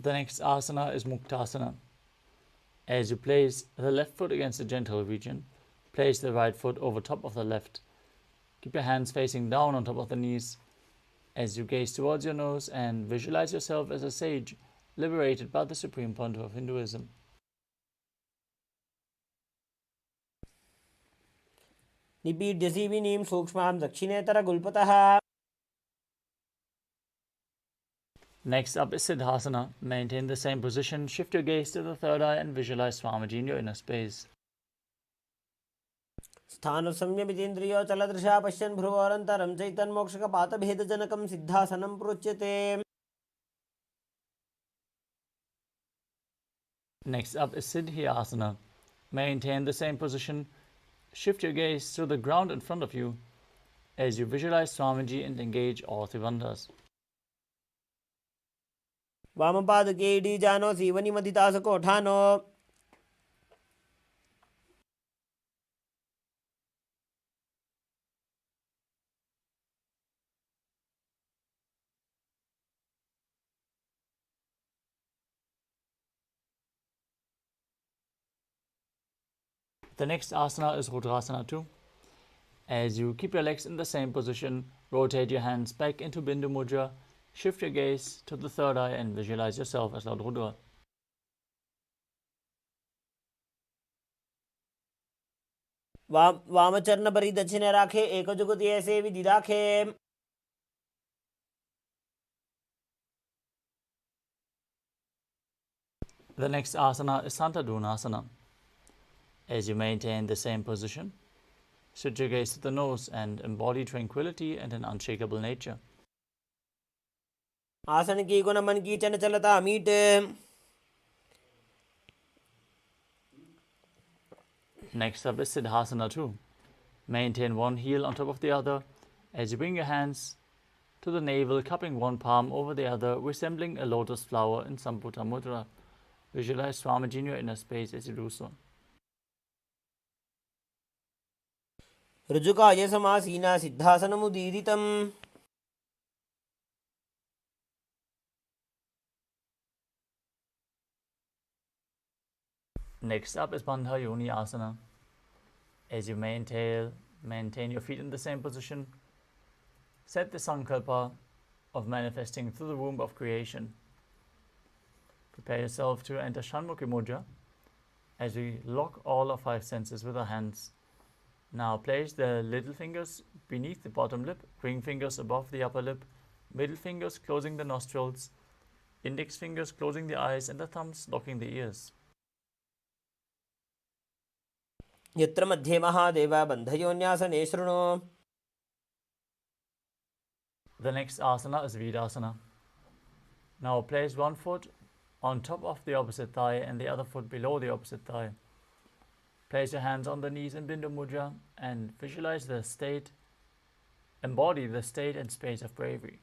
The next asana is Muktasana. As you place the left foot against the genital region, place the right foot over top of the left. Keep your hands facing down on top of the knees as you gaze towards your nose and visualize yourself as a sage liberated by the supreme pontiff of Hinduism. निपीड्य सीविनीं सूक्ष्मां दक्षिणेतरगुल्पतः. Next up is Siddhasana. Maintain the same position, shift your gaze to the third eye and visualize Swamiji in your inner space. स्थानसंयमितेन्द्रियो चलदृशा पश्यन् भ्रुवोरन्तरं चैतन्मोक्षकपातभेदजनकं सिद्धासनं प्रोच्यते. Next up is Siddhyasana. Maintain the same position, shift your gaze to the ground in front of you as you visualize Swamiji and engage all three bandhas. वामपादके इडीजानो सीवनिमधितासकोठानो. The next asana is Rudrasana 2. As you keep your legs in the same position, rotate your hands back into Bindu Mudra, shift your gaze to the third eye and visualize yourself as Lord Rudra. वामचरण बरी दक्षिण राखे एक जुगति ऐसे विधि राखे. The next asana is Santadunasana. As you maintain the same position, sit your gaze to the nose and embody tranquility and an unshakable nature. आसन की गुण मन की चंचलता meet. Next up is Siddhasana 2. Maintain one heel on top of the other as you bring your hands to the navel, cupping one palm over the other, resembling a lotus flower in Samputa Mudra. Visualize Swamiji in your inner space as you do so. ऋजुकाय समासीना सिद्धासनमुदीरितम्. Next up is Bandha Yoni Asana. As you maintain your feet in the same position, set the sankalpa of manifesting through the womb of creation. Prepare yourself to enter Shanmukhi Mudra as we lock all our five senses with our hands. Now place the little fingers beneath the bottom lip, ring fingers above the upper lip, middle fingers closing the nostrils, index fingers closing the eyes, and the thumbs locking the ears. यत्र मध्ये महादेव बन्धयोन्यासने शृणु. The next asana is Virasana. Now place one foot on top of the opposite thigh and the other foot below the opposite thigh. Place your hands on the knees in Bindu Mudra and visualize the state, embody the state and space of bravery.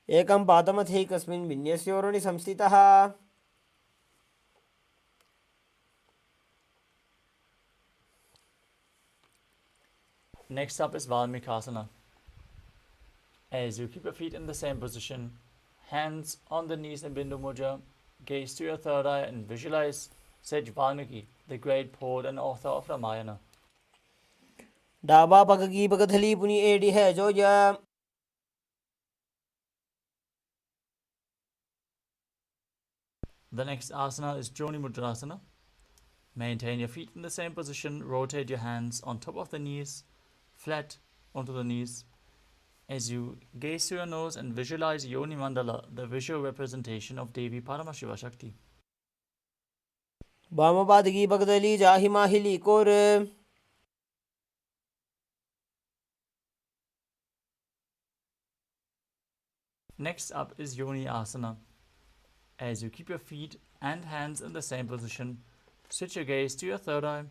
एकं पादमथैकस्मिन् विन्यस्योरुणि संस्थितः. Next up is Valmikasana. As you keep your feet in the same position, hands on the knees in Bindu Mudra, gaze to your third eye and visualize Sage Valmiki, the great poet and author of Ramayana. डाबा पग की पगथली पुनि AD है जो या. The next asana is Joni Mudrasana. Maintain your feet in the same position, rotate your hands on top of the knees, flat onto the knees. As you gaze to your nose and visualize Yoni Mandala, the visual representation of Devi Paramashiva Shakti. वामपाद की पगदली जाहि माहिली core. Next up is Yoni Asana. As you keep your feet and hands in the same position, switch your gaze to your third eye,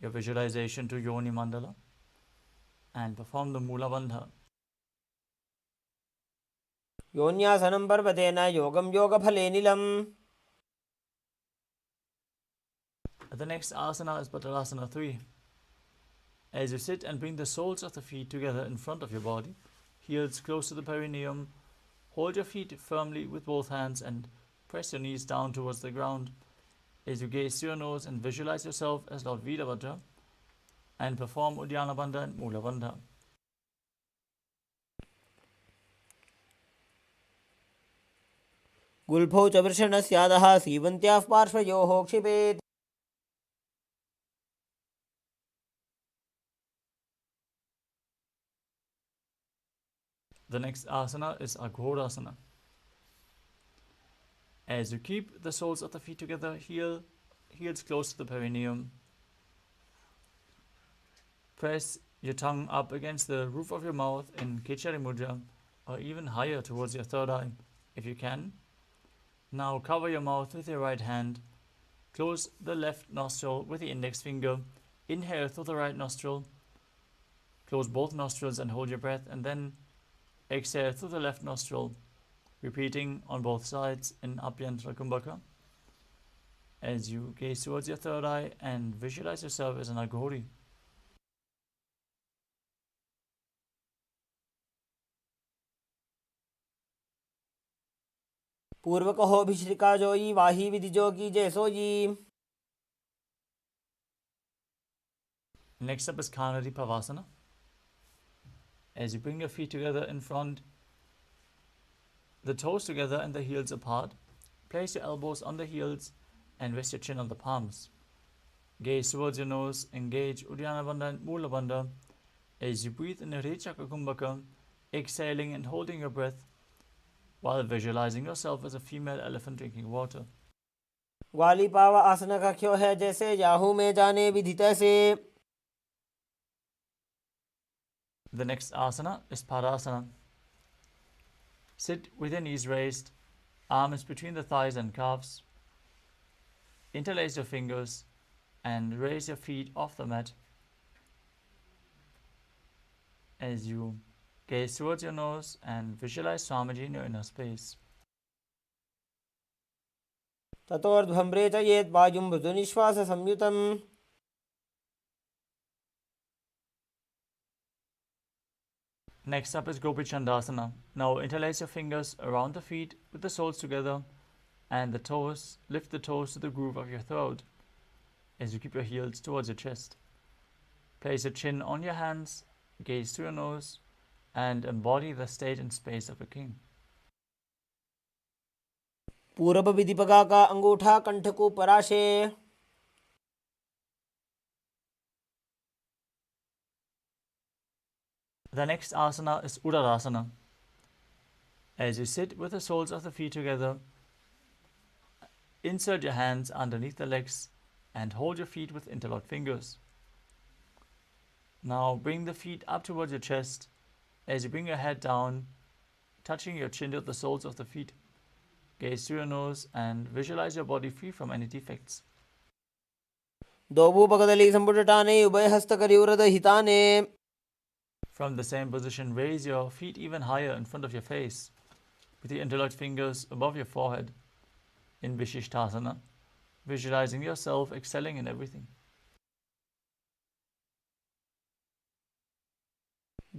your visualization to Yoni Mandala, and perform the Mula Bandha. योन्यासनं पर्वतेन योगं योगफले नीलम्. The next asana is Bhadrasana 3. As you sit and bring the soles of the feet together in front of your body, heels close to the perineum, hold your feet firmly with both hands and press your knees down towards the ground. As you gaze to your nose and visualize yourself as Lord Veerabhadra and perform Uddiyana Bandha and Mula Bandha. गुल्फौ च वृषणस्यादः सीवन्त्याः पार्श्वयोः क्षिपेत्. The next asana is Aghodasana. As you keep the soles of the feet together, heels close to the perineum, press your tongue up against the roof of your mouth in Kechari Mudra or even higher towards your third eye if you can. Now cover your mouth with your right hand, close the left nostril with the index finger, inhale through the right nostril, close both nostrils and hold your breath, and then exhale through the left nostril, repeating on both sides in Abhyantara Kumbhaka. As you gaze towards your third eye and visualize yourself as an Aghori. पूर्व कहो भिश्रिका जोई वाही विधि जो की जय सोई. Next up is Kanadi Pavasana. As you bring your feet together in front, the toes together and the heels apart, place your elbows on the heels and rest your chin on the palms. Gaze towards your nose, engage Uddiyana Bandha and Mula Bandha. As you breathe in the Rechaka Kumbhaka, exhaling and holding your breath while visualizing yourself as a female elephant drinking water. ग्वाली पावा आसन का क्यों है जैसे Yahoo में जाने विधि तैसे. The next asana is Padasana. Sit with your knees raised, arms between the thighs and calves. Interlace your fingers and raise your feet off the mat. As you gaze towards your nose and visualize Swamiji in your inner space. ततोर्ध्वम्रे च येत् वायुं मृदुनिश्वास संयुतम्. Next up is Gopi Chandasana. Now interlace your fingers around the feet with the soles together and the toes. Lift the toes to the groove of your throat as you keep your heels towards your chest. Place your chin on your hands, gaze to your nose, and embody the state and space of a king. पूरब विधिपगा का अंगूठा कंठ को पराशे. The next asana is Uddarasana. As you sit with the soles of the feet together, insert your hands underneath the legs and hold your feet with interlocked fingers. Now bring the feet up towards your chest as you bring your head down, touching your chin to the soles of the feet. Gaze through your nose and visualize your body free from any defects. ದೋಭೂಪಕದಲ್ಲಿ ಸಂಪುಟಟಾನೆ ಉಭಯ ಹಸ್ತಕರಿಯುರದ ಹಿತಾನೆ. From the same position, raise your feet even higher in front of your face, with your interlocked fingers above your forehead in Vishishtasana, visualizing yourself excelling in everything.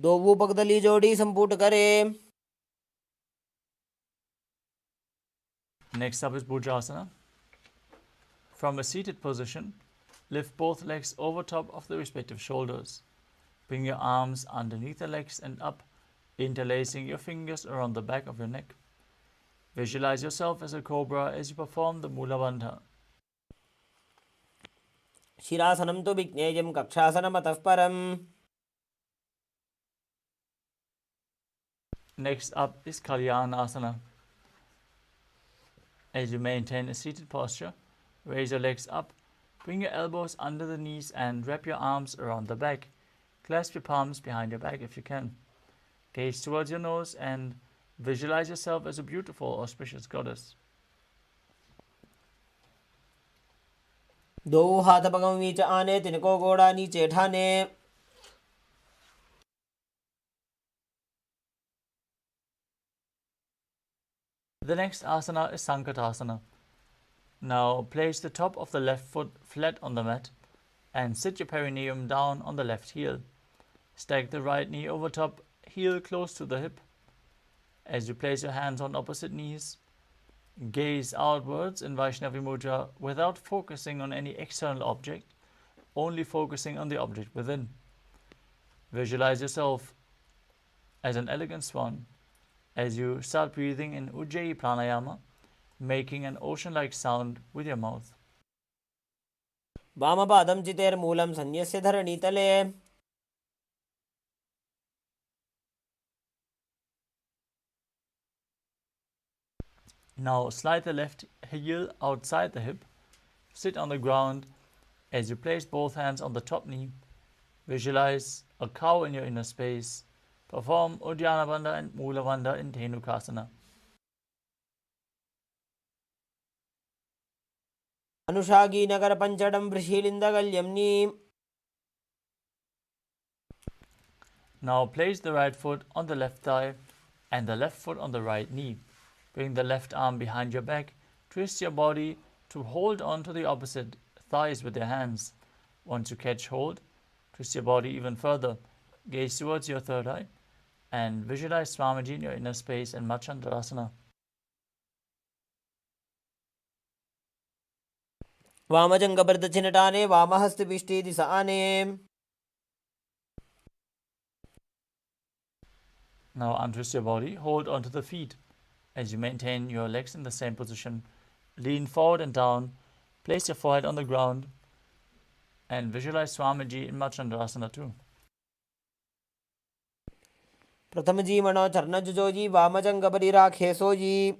ದೋಭೂಪಕದಲ್ಲಿ ಜೋಡಿ ಸಂಪುಟ ಕರೆ. Next up is Bhujasana. From a seated position, lift both legs over top of the respective shoulders. Bring your arms underneath the legs and up, interlacing your fingers around the back of your neck. Visualize yourself as a cobra as you perform the Mula Bandha. ಶಿರಾಸನಂ ತು ವಿಜ್ಞೇಯಂ ಕಕ್ಷಾಸನಮತಃ ಪರಂ. Next up is Kalyanasana. As you maintain a seated posture, raise your legs up, bring your elbows under the knees and wrap your arms around the back. Clasp your palms behind your back if you can. Gaze towards your nose and visualize yourself as a beautiful, auspicious goddess. दो हाथ पगम नीच आने, तिनको गोड़ा नीचे ठाने. The next asana is Sankatasana. Now place the top of the left foot flat on the mat and sit your perineum down on the left heel. Stack the right knee over top, heel close to the hip. As you place your hands on opposite knees, gaze outwards in Vaishnavi Mudra without focusing on any external object, only focusing on the object within. Visualize yourself as an elegant swan as you start breathing in Ujjayi Pranayama, making an ocean-like sound with your mouth. वामपादं चितेर्मूलं सन्यस्य धरणीतले. Now slide the left heel outside the hip. Sit on the ground as you place both hands on the top knee. Visualize a cow in your inner space. Perform Uddiyana Bandha and Mula Bandha in Dhenukasana. अनुषागी Nagar पंचडं वृषीलिन्दगल्यम्नी. Now place the right foot on the left thigh and the left foot on the right knee. Bring the left arm behind your back. Twist your body to hold on to the opposite thighs with your hands. Once you catch hold, twist your body even further. Gaze towards your third eye and visualize Swamiji in your inner space and Machandrasana. वामजङ्गप्रदक्षिणटाने वामहस्तपिष्टे दिशाने. Now untwist your body, hold onto the feet. As you maintain your legs in the same position, lean forward and down, place your forehead on the ground and visualize Swamiji in Machandrasana too. प्रथमजी मनो चरणजुजोजी वामजङ्गपरिराखेसोजी.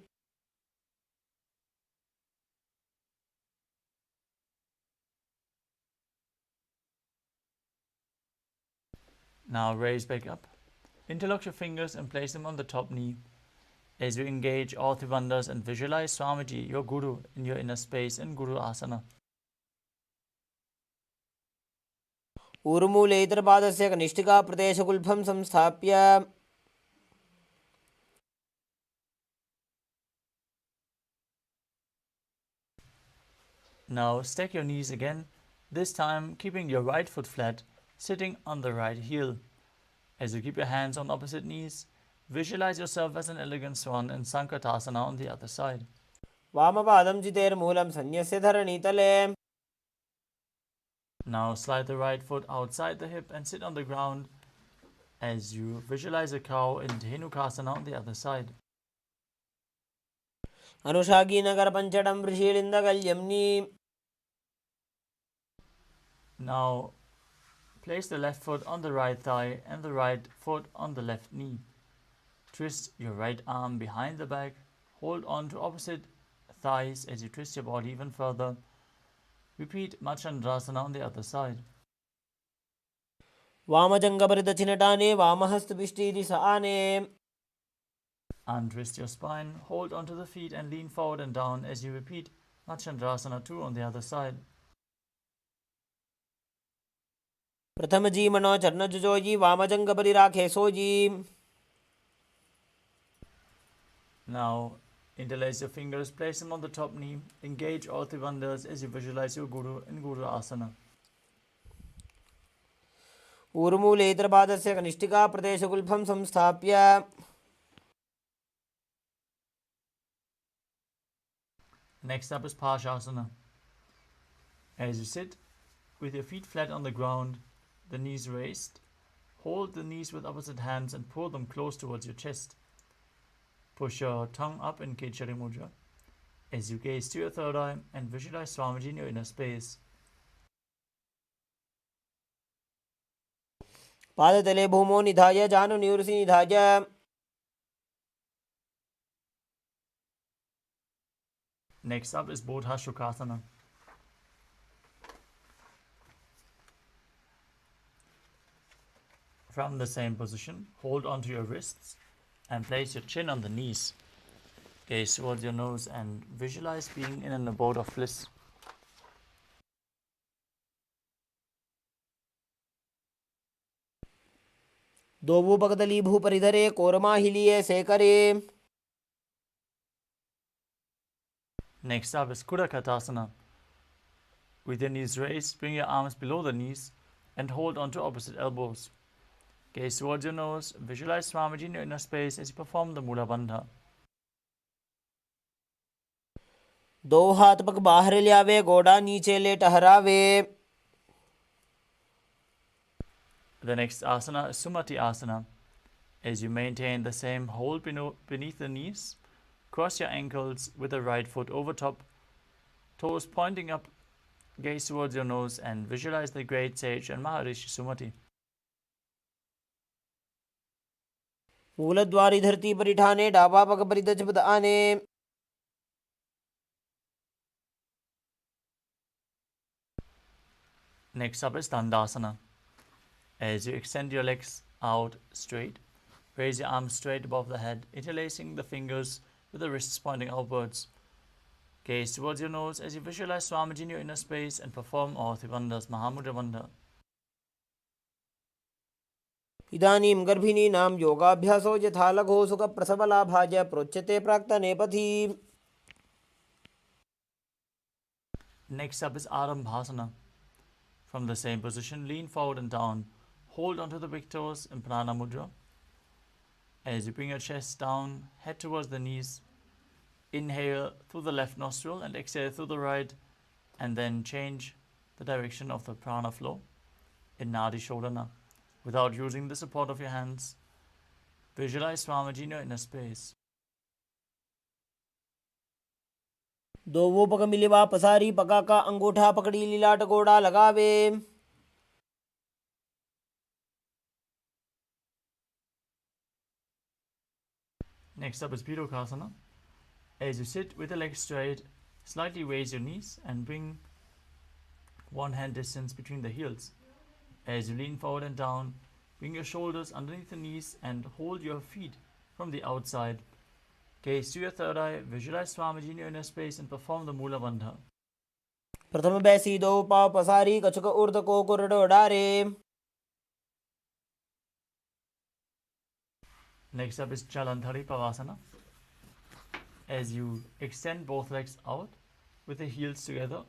Now raise back up. Interlock your fingers and place them on the top knee. As you engage all three bandhas and visualize Swamiji, your Guru, in your inner space in Guru Asana. ऊर्मूले इतरपादस्य कनिष्ठिका प्रदेशकुल्भं संस्थाप्य. Now stack your knees again, this time keeping your right foot flat, sitting on the right heel. As you keep your hands on opposite knees, visualize yourself as an elegant swan in Sankatasana on the other side. वामपादं चितेर्मूलं सन्यस्य धरणीतले. Now slide the right foot outside the hip and sit on the ground as you visualize a cow in Dhenukasana on the other side. अनुषागी Nagar पंचडं वृषीलिन्दगल्यम्नी. Now place the left foot on the right thigh and the right foot on the left knee. Twist your right arm behind the back. Hold on to opposite thighs as you twist your body even further. Repeat Machandrasana on the other side. वामजङ्गपरिदक्षिणटाने वामहस्तपिष्टीति स आने. Untwist your spine, hold onto the feet and lean forward and down as you repeat Machandrasana 2 on the other side. प्रथमजी मनो चरणजुजोजी वामजङ्गपरिराखे sooji. Now interlace your fingers, place them on the top knee, engage all three bandhas as you visualize your Guru in Guru Asana. ऊर्मूलेतरपादस्य कनिष्ठिकाप्रदेशगुल्फं संस्थाप्य. Next up is Parshasana. As you sit with your feet flat on the ground, the knees raised, hold the knees with opposite hands and pull them close towards your chest. Push your tongue up in Kechari Mudra as you gaze to your third eye and visualize Swamiji in your inner space. पादतले भूमो निधाय जानुनिवृसि निधाय. Next up is Bodha Shukasana. From the same position, hold onto your wrists and place your chin on the knees. Gaze towards your nose and visualize being in an abode of bliss. दोभूपकदली भूपरिधरे कोरमाहिलिये सेकरे. Next up is Kudakatasana. With your knees raised, bring your arms below the knees and hold onto opposite elbows. Gaze towards your nose, visualize Swamiji in your inner space as you perform the Mula Bandha. दो हाथ पग बाहर लियावे गोड़ा नीचे ले टहरावे. The next asana is Sumati Asana. As you maintain the same hold beneath the knees, cross your ankles with the right foot over top, toes pointing up, gaze towards your nose and visualize the great sage and Maharishi Sumati. मूलद्वारी धरती परिठाने डाबा पग परिदच पद आने. Next up is Dandasana. As you extend your legs out straight, raise your arms straight above the head, interlacing the fingers with the wrists pointing outwards. Gaze towards your nose as you visualize Swamiji in your inner space and perform all three bandhas, Mahamudra Bandha. इदानीं गर्भिणीनां योगाभ्यासो यथा लघो सुखप्रसवलाभाय प्रोच्यते प्राक्तनेपथि. Next up is Arambhasana. From the same position, lean forward and down. Hold onto the big toes in Prana Mudra. As you bring your chest down, head towards the knees. Inhale through the left nostril and exhale through the right, and then change the direction of the prana flow in Nadi Shodhana. Without using the support of your hands, visualize Swamiji in your inner space. दोवो पग मिलिवा पसारी पका का अंगूठा पकड़ी लीलाट गोड़ा लगावे. Next up is Pirokasana. As you sit with the legs straight, slightly raise your knees and bring one hand distance between the heels. As you lean forward and down, bring your shoulders underneath the knees and hold your feet from the outside. Gaze to your third eye, visualize Swamiji in your inner space and perform the Mula Bandha. प्रथम बैसी दो पाव पसारी कछुक ऊर्ध को कुरडो डारे. Next up is Jalandhari Pavasana. As you extend both legs out with the heels together,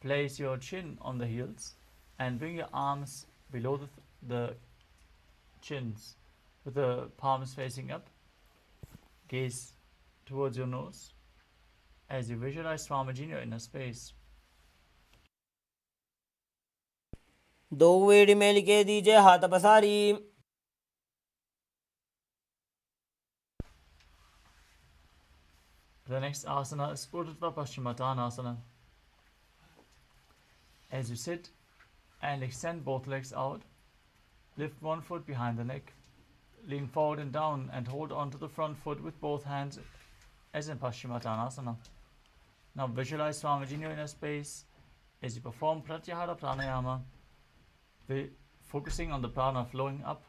place your chin on the heels and bring your arms below the chins with the palms facing up. Gaze towards your nose as you visualize Swamiji in your inner space. दो वेड़ी में लिखे दीजिए हाथ पसारी. The next asana is Urdhva Paschimottanasana. As you sit and extend both legs out, lift one foot behind the neck, lean forward and down and hold on to the front foot with both hands as in Paschimottanasana. Now visualize Swamiji in your inner space as you perform Pratyahara Pranayama, focusing on the prana flowing up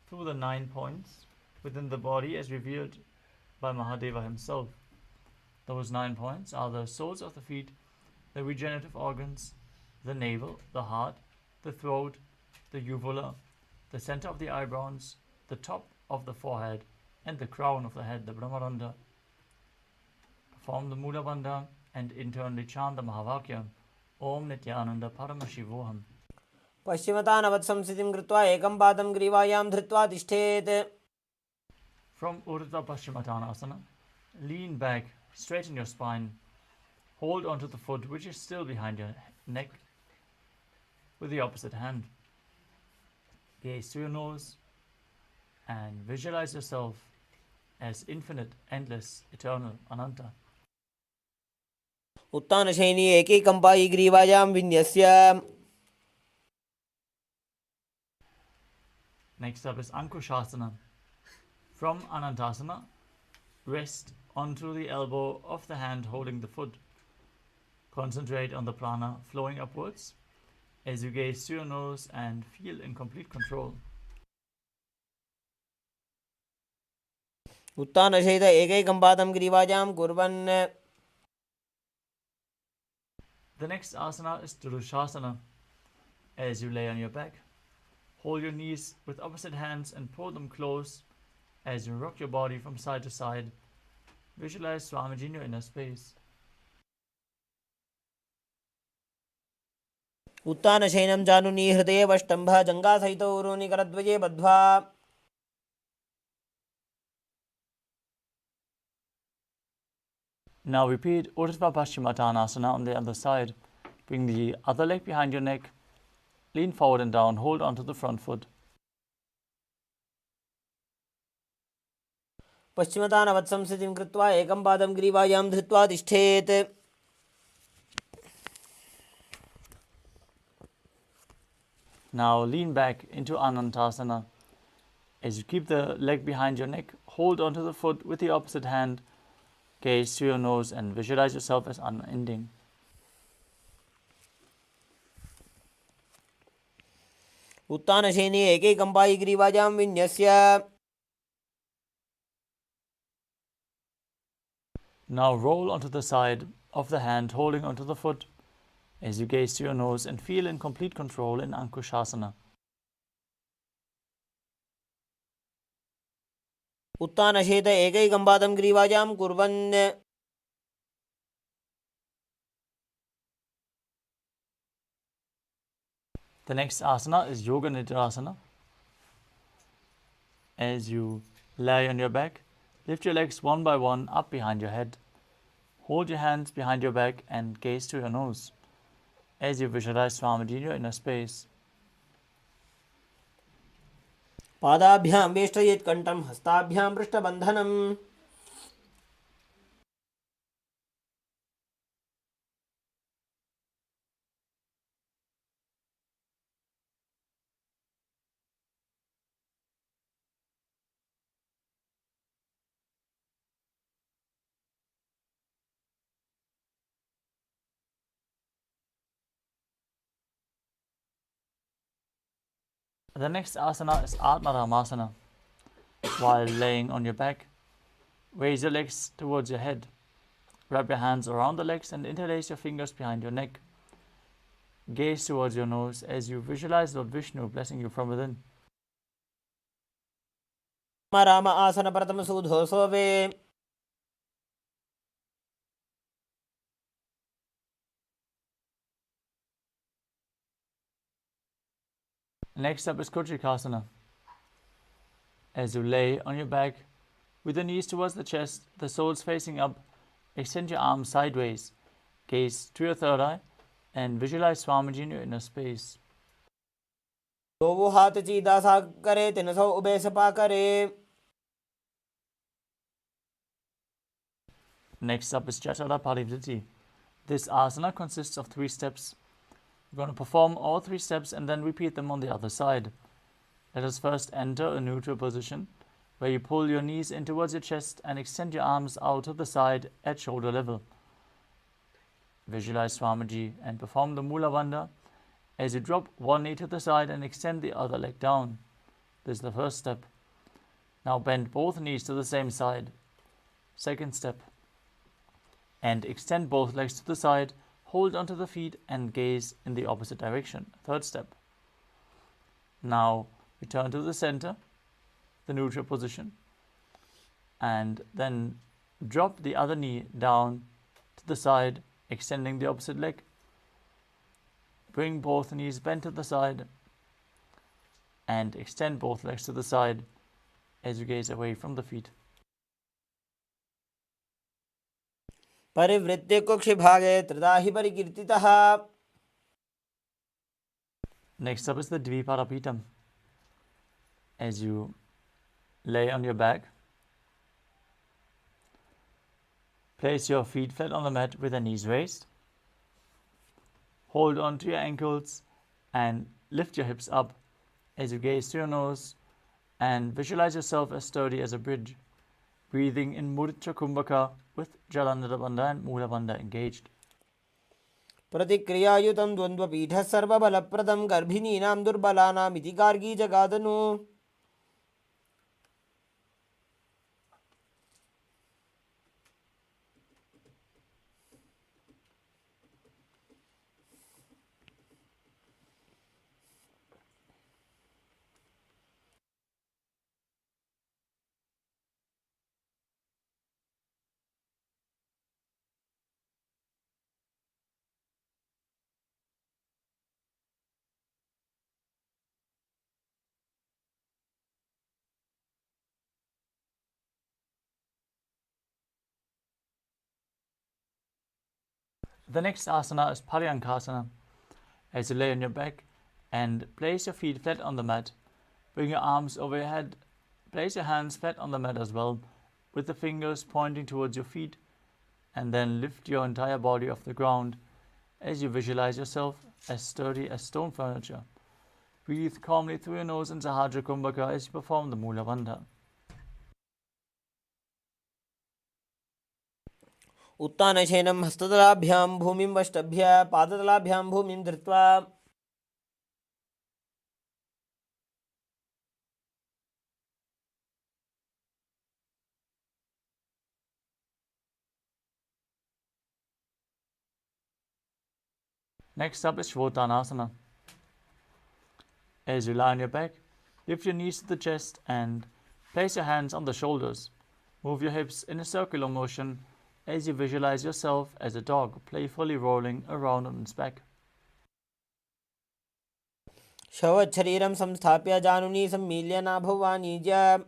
through the 9 points within the body as revealed by Mahadeva himself. Those 9 points are the soles of the feet, the regenerative organs, the navel, the heart, the throat, the uvula, the center of the eyebrows, the top of the forehead, and the crown of the head, the Brahmarandha. Perform the Mula Bandha and internally chant the Mahavakya, Om Nithyananda Paramashivoham. पश्चिमतानवत् संस्थितिं कृत्वा एकं पादं ग्रीवायां धृत्वा तिष्ठेत्. From Urdhva Paschimottanasana, lean back, straighten your spine, hold onto the foot which is still behind your neck with the opposite hand. Gaze to your nose and visualize yourself as infinite, endless, eternal, Ananta. उत्तानशयनी एकैकं पायी ग्रीवायां विन्यस्य. Next up is Ankushasana. From Anantasana, rest onto the elbow of the hand holding the foot. Concentrate on the prana flowing upwards as you gaze to your nose and feel in complete control. उत्तानशयित एकैकं पादं ग्रीवायां कुर्वन्. The next asana is Durushasana. As you lay on your back, hold your knees with opposite hands and pull them close as you rock your body from side to side. Visualize Swamiji in your inner space. उत्तानशयनं जानुनी हृदये वष्टम्भ जङ्घासहितो उरूनि करद्वये बद्ध्वा. Now repeat Urdhva Paschimottanasana on the other side. Bring the other leg behind your neck. Lean forward and down. Hold onto the front foot. पश्चिमतानवत् संस्थितिं कृत्वा एकं पादं ग्रीवायां धृत्वा तिष्ठेत्. Now lean back into Anantasana. As you keep the leg behind your neck, hold onto the foot with the opposite hand. Gaze to your nose and visualize yourself as unending. उत्तानशयनी एकैकं पायी ग्रीवायां विन्यस्य. Now roll onto the side of the hand holding onto the foot as you gaze to your nose and feel in complete control in Ankushasana. उत्तानशयित एकैकं पादं ग्रीवायां कुर्वन्. The next asana is Yoga Nidrasana. As you lie on your back, lift your legs one by one up behind your head. Hold your hands behind your back and gaze to your nose as you visualize Swamiji in your inner space. पादाभ्यां वेष्टयेत् कण्ठं हस्ताभ्यां पृष्ठबन्धनम्. The next asana is Atmaramasana. While laying on your back, raise your legs towards your head. Wrap your hands around the legs and interlace your fingers behind your neck. Gaze towards your nose as you visualize Lord Vishnu blessing you from within. Ram आसन प्रथम सूधो सोवे. Next up is Kutrikasana. As you lay on your back, with the knees towards the chest, the soles facing up, extend your arms sideways, gaze to your third eye, and visualize Swamiji in your inner space. दोवो हाथ चीदा सा करे तिनसो ube Sapa करे. Next up is Jatara Parivritti. This asana consists of 3 steps. We're going to perform all 3 steps and then repeat them on the other side. Let us first enter a neutral position where you pull your knees in towards your chest and extend your arms out to the side at shoulder level. Visualize Swamiji and perform the Mula Bandha as you drop one knee to the side and extend the other leg down. This is the first step. Now bend both knees to the same side. Second step. And extend both legs to the side, hold onto the feet and gaze in the opposite direction. Third step. Now return to the center, the neutral position, and then drop the other knee down to the side, extending the opposite leg. Bring both knees bent to the side and extend both legs to the side as you gaze away from the feet. परिवृत्ते कुक्षिभागे त्रिदाहि परिकीर्तितः. Next up is the Dviparapitam. As you lay on your back, place your feet flat on the mat with the knees raised. Hold on to your ankles and lift your hips up as you gaze through your nose and visualize yourself as sturdy as a bridge, breathing in Mudra Kumbhaka with Jalandhara Bandha and Mula Bandha engaged. प्रतिक्रियायुतं द्वन्द्वपीठः सर्वबलप्रदं गर्भिणीनां दुर्बलानामिति Gargi जगादनु. The next asana is Paryankasana. As you lay on your back and place your feet flat on the mat, bring your arms over your head, place your hands flat on the mat as well, with the fingers pointing towards your feet, and then lift your entire body off the ground as you visualize yourself as sturdy as stone furniture. Breathe calmly through your nose in Sahajra Kumbhaka as you perform the Mula Bandha. उत्तानशयनं हस्ततलाभ्यां भूमिं वष्टभ्य पादतलाभ्यां भूमिं धृत्वा. Next up is Shvotanasana. As you lie on your back, lift your knees to the chest and place your hands on the shoulders. Move your hips in a circular motion as you visualize yourself as a dog playfully rolling around on its back. शवच्छरीरं संस्थाप्य जानुनी सम्मील्य नाभौ वाणिज्य.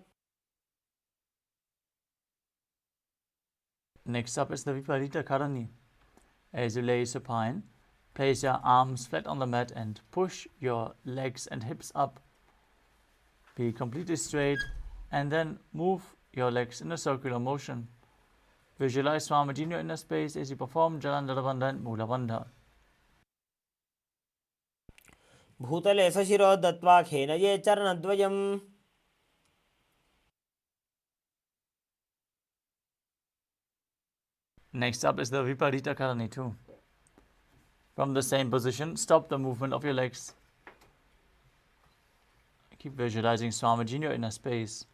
Next up is the Viparita Karani. As you lay supine, place your arms flat on the mat and push your legs and hips up. Be completely straight and then move your legs in a circular motion. Visualize Swamiji in your inner space as you perform Jalandhara Bandha and Mula Bandha. भूतले सशिरो दत्वा खेनये चरणद्वयम्. Next up is the Viparita Karani too. From the same position, stop the movement of your legs. Keep visualizing Swamiji in your inner space.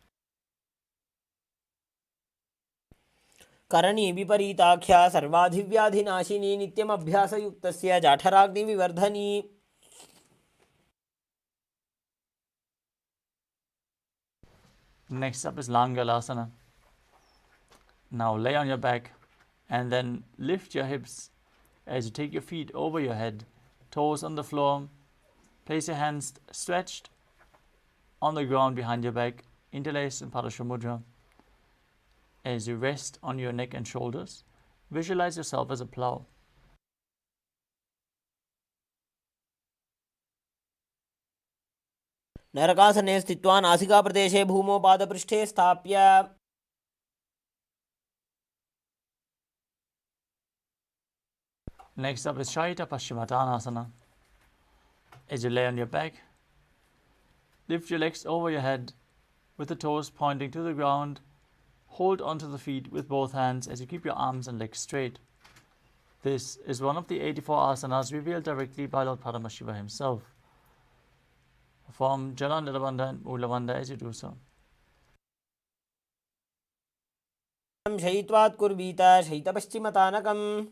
Karni विपरीताख्या सर्वाधिव्याधिनाशिनी नित्यमभ्यासयुक्तस्य जाठराग्निविवर्धनी. Next up is Langalasana. Now lay on your back and then lift your hips as you take your feet over your head, toes on the floor. Place your hands stretched on the ground behind your back, interlaced in Padashamudra. As you rest on your neck and shoulders, visualize yourself as a plow. नरकासने स्थित्वा नासिकाप्रदेशे भूमौ पादपृष्ठे स्थाप्य. Next up is Shaita Paschimottanasana. As you lay on your back, lift your legs over your head with the toes pointing to the ground. Hold onto the feet with both hands as you keep your arms and legs straight. This is one of the 84 asanas revealed directly by Lord Paramashiva himself. Perform Jala Nirabandha and Moolavandha as you do so. शयित्वात् कुर्वीत शयितपश्चिमतानकम्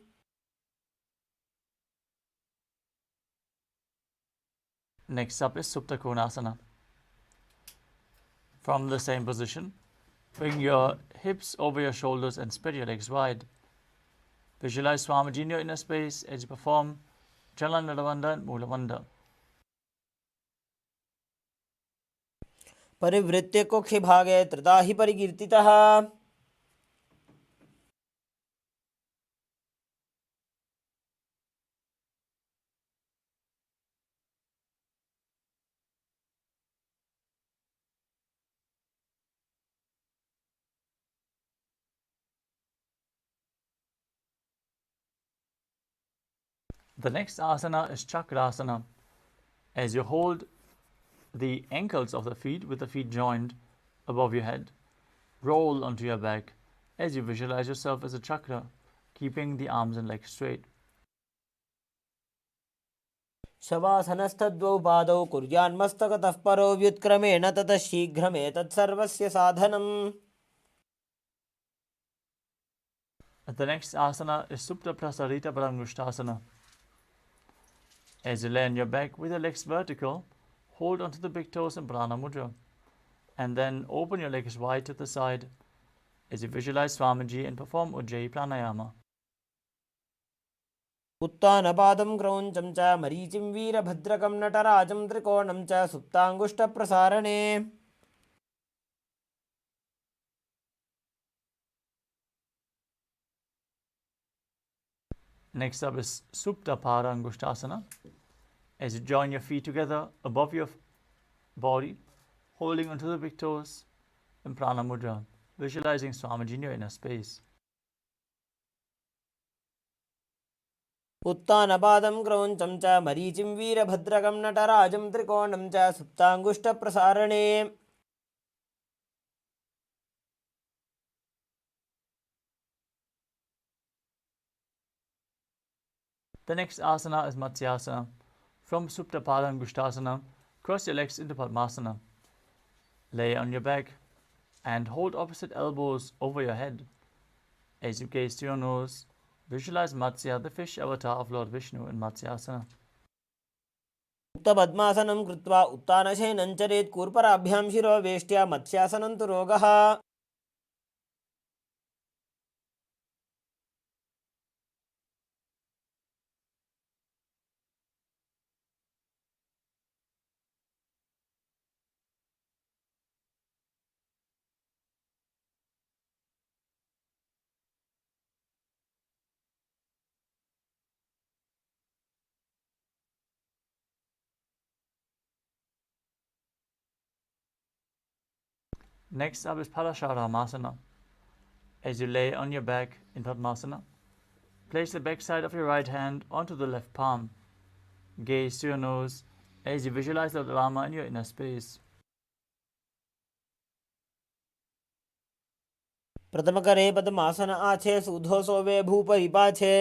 Next up is Supta Konasana. From the same position, bring your hips over your shoulders and spread your legs wide. Visualize Swamiji in your inner space as you perform Jala Nirabandha and Moolavandha. परिवृत्य कुक्षिभागे त्रिधा हि परिकीर्तितः The next asana is Chakrasana. As you hold the ankles of the feet with the feet joined above your head, roll onto your back as you visualize yourself as a chakra, keeping the arms and legs straight. शवासनस्थद्वौ पादौ कुर्यान्मस्तकतः परो व्युत्क्रमेण ततः शीघ्रमेतत्सर्वस्य साधनम् The next asana is Supta Prasarita Parangushtasana. As you lay on your back with your legs vertical, hold onto the big toes in Prana Mudra, and then open your legs wide to the side as you visualize Swamiji and perform Ujjayi Pranayama. उत्तानपादं क्रौञ्चं च मरीचिं वीरभद्रकं नटराजं त्रिकोणं च सुप्ताङ्गुष्ठप्रसारणे Next up is Supta Parangushtasana. As you join your feet together above your body, holding onto the big toes in Prana Mudra, visualizing Swamiji in your inner space. उत्तानपादं क्रौञ्चं च मरीचिं वीरभद्रकं नटराजं त्रिकोणं च सुप्ताङ्गुष्ठप्रसारणे The next asana is Matsyasana. From Supta Parangushtasana, cross your legs into Padmasana. Lay on your back and hold opposite elbows over your head. As you gaze to your nose, visualize Matsya, the fish avatar of Lord Vishnu in Matsyasana. मुक्तपद्मासनं कृत्वा उत्तानशयनं चरेत् कूर्पराभ्यां शिरो वेष्ट्या मत्स्यासनं तु रोगः Next up is Parasharamasana. As you lay on your back in Padmasana, place the back side of your right hand onto the left palm. Gaze to your nose as you visualize Lord Rama in your inner space. प्रथमकरे पद्मासन आछे सूधो सोवे भूपरिपाछे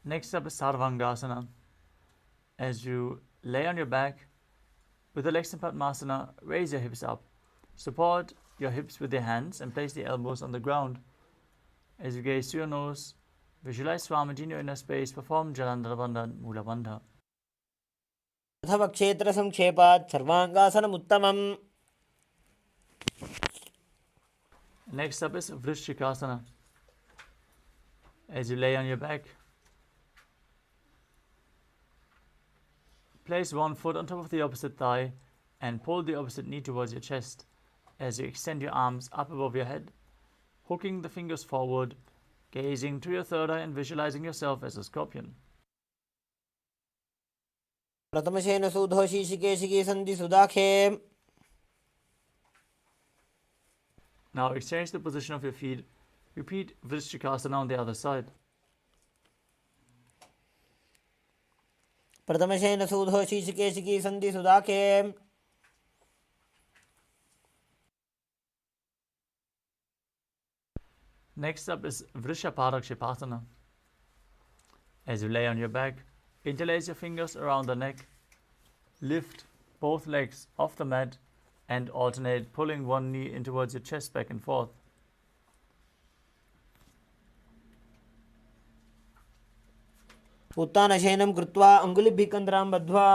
Next up is Sarvangasana. As you lay on your back with the legs in Padmasana, raise your hips up. Support your hips with your hands and place the elbows on the ground. As you gaze to your nose, visualize Swamiji in your inner space, perform Jalandhara and Moolavandha. अथवा क्षेत्रसंक्षेपात् सर्वाङ्गासनमुत्तमम् Next up is Vrishikasana. As you lay on your back, place one foot on top of the opposite thigh and pull the opposite knee towards your chest as you extend your arms up above your head, hooking the fingers forward, gazing to your third eye and visualizing yourself as a scorpion. प्रथमशेन सूधो शीशिकेशिकी सन्धि सुदाखे. Now exchange the position of your feet. Repeat Vrishchikasana on the other side. प्रथमशेन सूधो शीशिकेशिकी सन्धि सुदाखे. Next up is Vrishaparakshipasana. As you lay on your back, interlace your fingers around the neck. Lift both legs off the mat and alternate pulling one knee in towards your chest back and forth. उत्तानशयनं कृत्वा अङ्गुलिभिः कन्द्रां बद्ध्वा.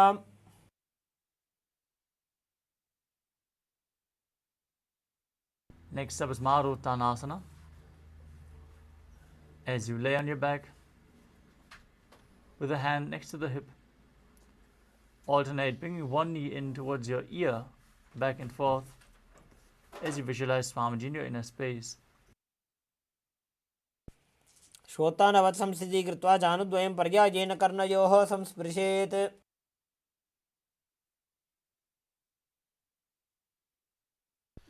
Next up is Maruttanasana. As you lay on your back with a hand next to the hip, alternate bringing one knee in towards your ear back and forth as you visualize Swamiji in your inner space. श्रोतानवत् संस्थितिः कृत्वा जानुद्वयं पर्यायेन कर्णयोः संस्पृशेत्.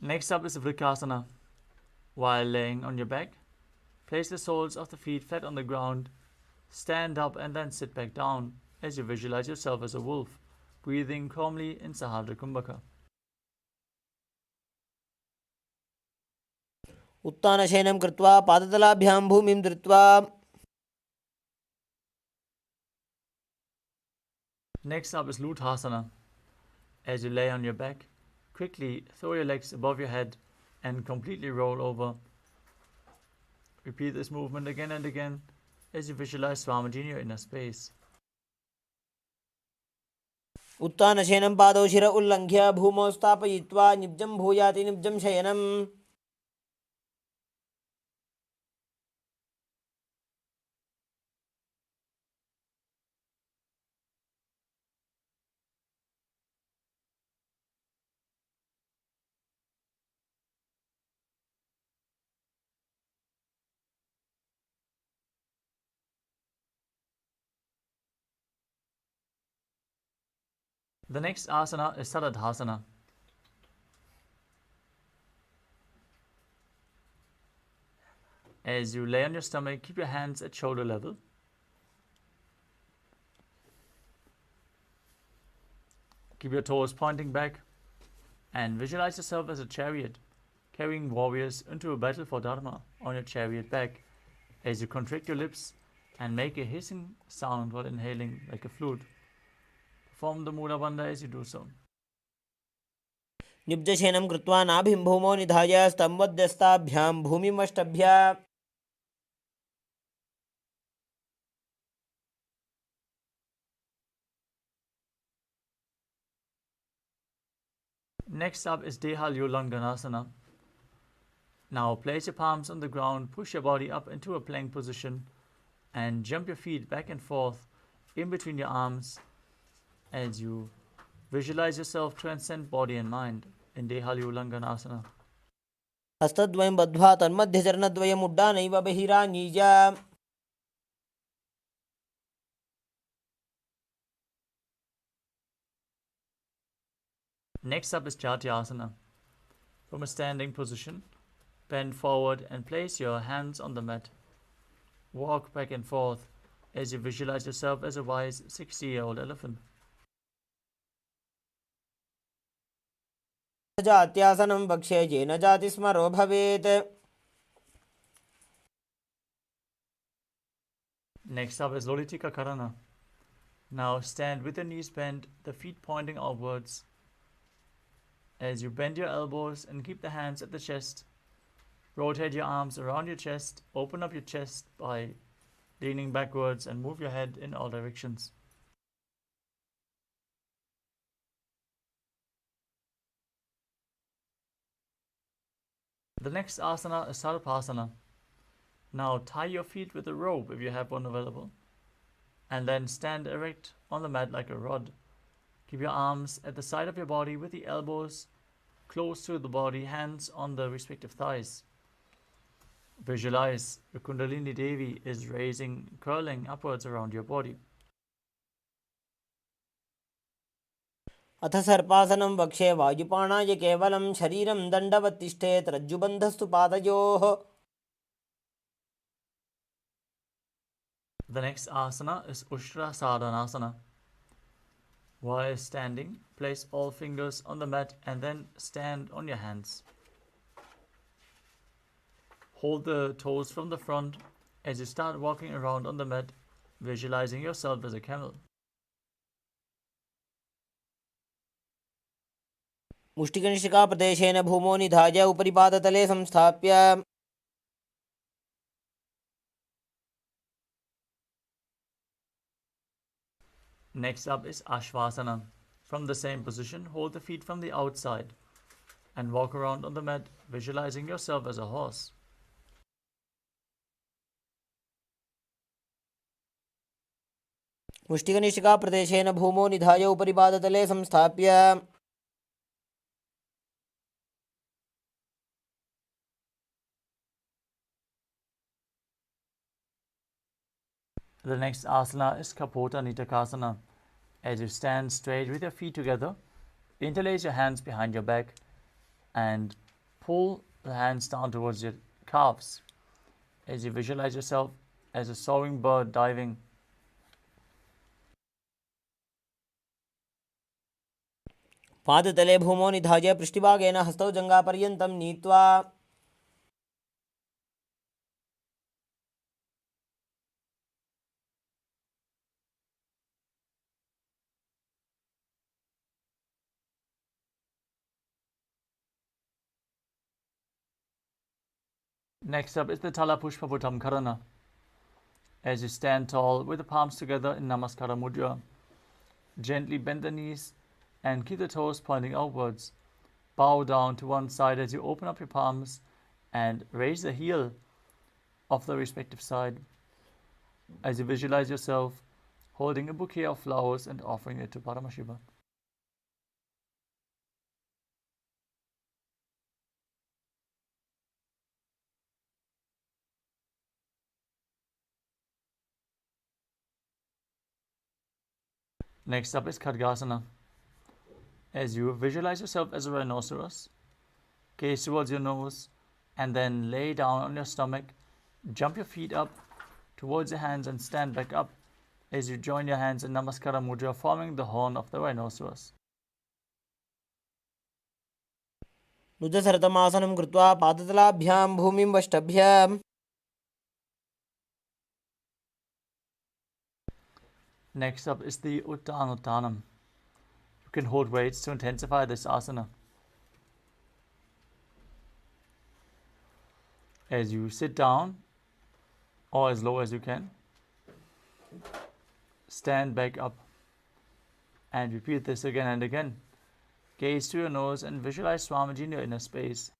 Next up is Vrikasana. While laying on your back, place the soles of the feet flat on the ground, stand up and then sit back down as you visualize yourself as a wolf, breathing calmly in Sahadra Kumbhaka. उत्तानशयनं कृत्वा पादतलाभ्यां भूमिं धृत्वा. Next up is Luthasana. As you lay on your back, quickly throw your legs above your head and completely roll over. Repeat this movement again and again as you visualize Swamiji in your inner space. उत्तानशयनं पादौ शिर उल्लङ्घ्य भूमौ स्थापयित्वा निब्जं भूयाति निब्जं शयनम्. The next asana is Saradhasana. As you lay on your stomach, keep your hands at shoulder level. Keep your toes pointing back and visualize yourself as a chariot, carrying warriors into a battle for Dharma on your chariot back as you contract your lips and make a hissing sound while inhaling like a flute. Perform the Mula Bandha as you do so. निब्जशयनं कृत्वा नाभिं भूमौ निधाय स्तम्भध्यस्ताभ्यां भूमिमष्टभ्य. Next up is Dehalyulanganasana. Now place your palms on the ground, push your body up into a plank position and jump your feet back and forth in between your arms as you visualize yourself transcend body and mind in Dehalyulanganasana. हस्तद्वयं बद्ध्वा तन्मध्यचरणद्वयम् उड्डानैव बहिरानीय. Next up is Chatyasana. From a standing position, bend forward and place your hands on the mat. Walk back and forth as you visualize yourself as a wise 60-year-old elephant. जात्यासनं वक्ष्ये येन जातिस्मरो भवेत्. Next up is Lolitika Karana. Now stand with your knees bent, the feet pointing outwards. As you bend your elbows and keep the hands at the chest, rotate your arms around your chest, open up your chest by leaning backwards and move your head in all directions. The next asana is Sarpasana. Now tie your feet with a rope if you have one available, and then stand erect on the mat like a rod. Keep your arms at the side of your body with the elbows close to the body, hands on the respective thighs. Visualize the Kundalini Devi is raising, curling upwards around your body. अथ सर्पासनं वक्षे वायुपाणाय केवलं शरीरं दण्डवत् तिष्ठेत् रज्जुबन्धस्तु पादयोः. The next asana is Ushtra Sadhanasana. While standing, place all fingers on the mat and then stand on your hands. Hold the toes from the front as you start walking around on the mat, visualizing yourself as a camel. मुष्टिकनिष्ठिकाप्रदेशेन भूमौ निधाय उपरि पादतले संस्थाप्य. Next up is Ashvasana. From the same position, hold the feet from the outside and walk around on the mat, visualizing yourself as a horse. मुष्टिकनिष्ठिकाप्रदेशेन भूमौ निधाय उपरि पादतले संस्थाप्य. The next asana is Kapota Nitakasana. As you stand straight with your feet together, interlace your hands behind your back and pull the hands down towards your calves as you visualize yourself as a soaring bird diving. पादतले भूमौ निधाय पृष्ठभागेन हस्तौ जङ्घापर्यन्तं नीत्वा. Next up is the Talapushpaputam Karana. As you stand tall with the palms together in Namaskara Mudra, gently bend the knees and keep the toes pointing outwards. Bow down to one side as you open up your palms and raise the heel of the respective side as you visualize yourself holding a bouquet of flowers and offering it to Paramashiva. Next up is Khadgasana. As you visualize yourself as a rhinoceros, gaze towards your nose and then lay down on your stomach. Jump your feet up towards your hands and stand back up as you join your hands in Namaskara Mudra, forming the horn of the rhinoceros. रुद्रसरतमासनं कृत्वा पादतलाभ्यां भूमिं वष्टभ्य. Next up is the Uttanuttanam. You can hold weights to intensify this asana. As you sit down or as low as you can, stand back up and repeat this again and again. Gaze to your nose and visualize Swamiji in your inner space.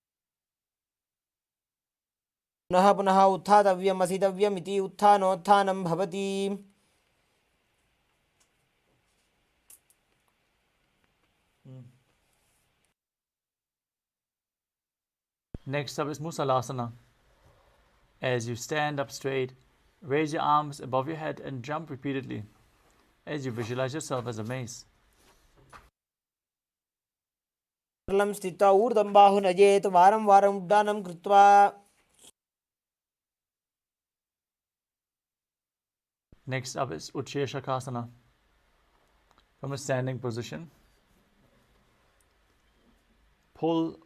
पुनः पुनः उत्थातव्यम् असितव्यम् इति उत्थानोत्थानं भवति. Next up is Musalasana. As you stand up straight, raise your arms above your head and jump repeatedly as you visualize yourself as a mace. सरलं स्थित्वा ऊर्ध्वं बाहुं नयेत् वारं वारम् उड्डानं कृत्वा. Next up is Utsheshakasana. From a standing position, pull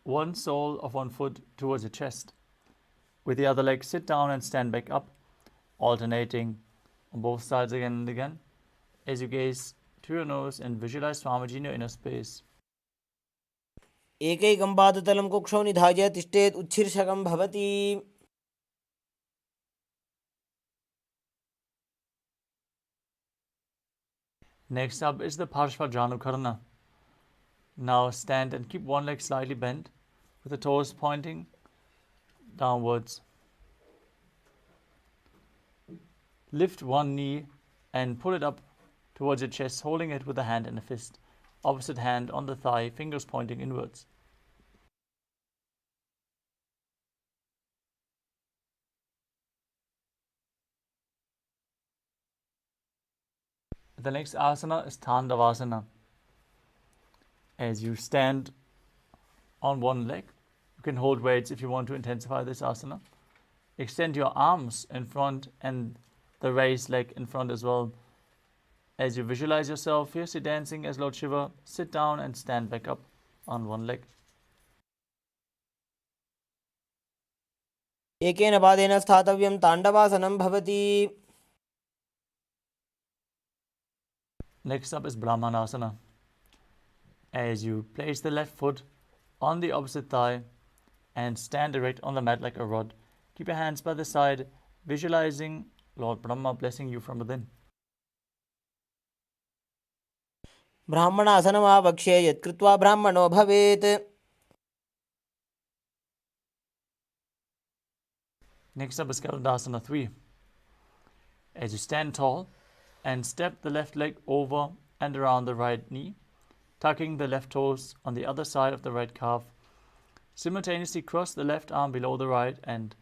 one sole of one foot towards your chest. With the other leg, sit down and stand back up, alternating on both sides again and again as you gaze to your nose and visualize Swamiji in your inner space. एकैकं पादतलं कुक्षौ निधाय तिष्ठेत् उच्छीर्षकं भवति. Next up is the Parshvajanukarana. Now stand and keep one leg slightly bent with the toes pointing downwards. Lift one knee and pull it up towards your chest, holding it with a hand and a fist. Opposite hand on the thigh, fingers pointing inwards. The next asana is Tandavasana. As you stand on one leg, you can hold weights if you want to intensify this asana. Extend your arms in front and the raised leg in front as well. As you visualize yourself fiercely dancing as Lord Shiva, sit down and stand back up on one leg. एकेन पादेन स्थातव्यं ताण्डवासनं भवति. Next up is Brahmanasana. As you place the left foot on the opposite thigh and stand erect on the mat like a rod, keep your hands by the side, visualizing Lord Brahma blessing you from within. ब्राह्मणासनमावक्ष्ये यत्कृत्वा ब्राह्मणो भवेत्. Next up is Kailasa 3. As you stand tall and step the left leg over and around the right knee, tucking the left toes on the other side of the right calf. Simultaneously cross the left arm below the right and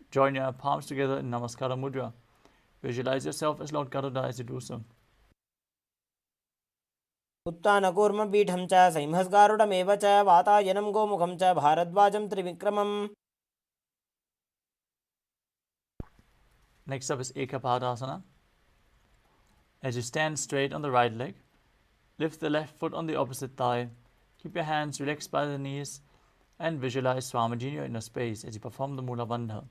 join your palms together in Namaskara Mudra. Visualize yourself as Lord Garuda as you do so. उत्तानकूर्मपीठं च संहस्गारुडमेव च वातायनं गोमुखं च भारद्वाजं त्रिविक्रमम्. Next up is Ekapadasana. As you stand straight on the right leg, lift the left foot on the opposite thigh, keep your hands relaxed by the knees, and visualize Swamiji in your inner space as you perform the Mula Bandha.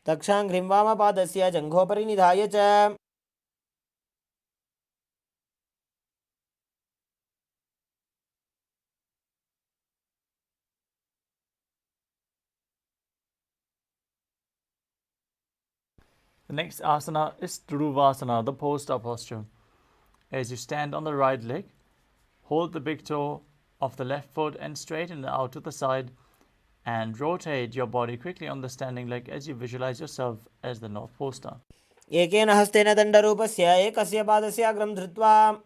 दक्षाङ्घ्रिं वामपादस्य जङ्घोपरि निधाय च. The next asana is Dhuruvasana, the pole-star posture. As you stand on the right leg, hold the big toe of the left foot and straighten it out to the side and rotate your body quickly on the standing leg as you visualize yourself as the North Pole Star. एकेन हस्तेन दण्डरूपस्य एकस्य पादस्य अग्रं धृत्वा.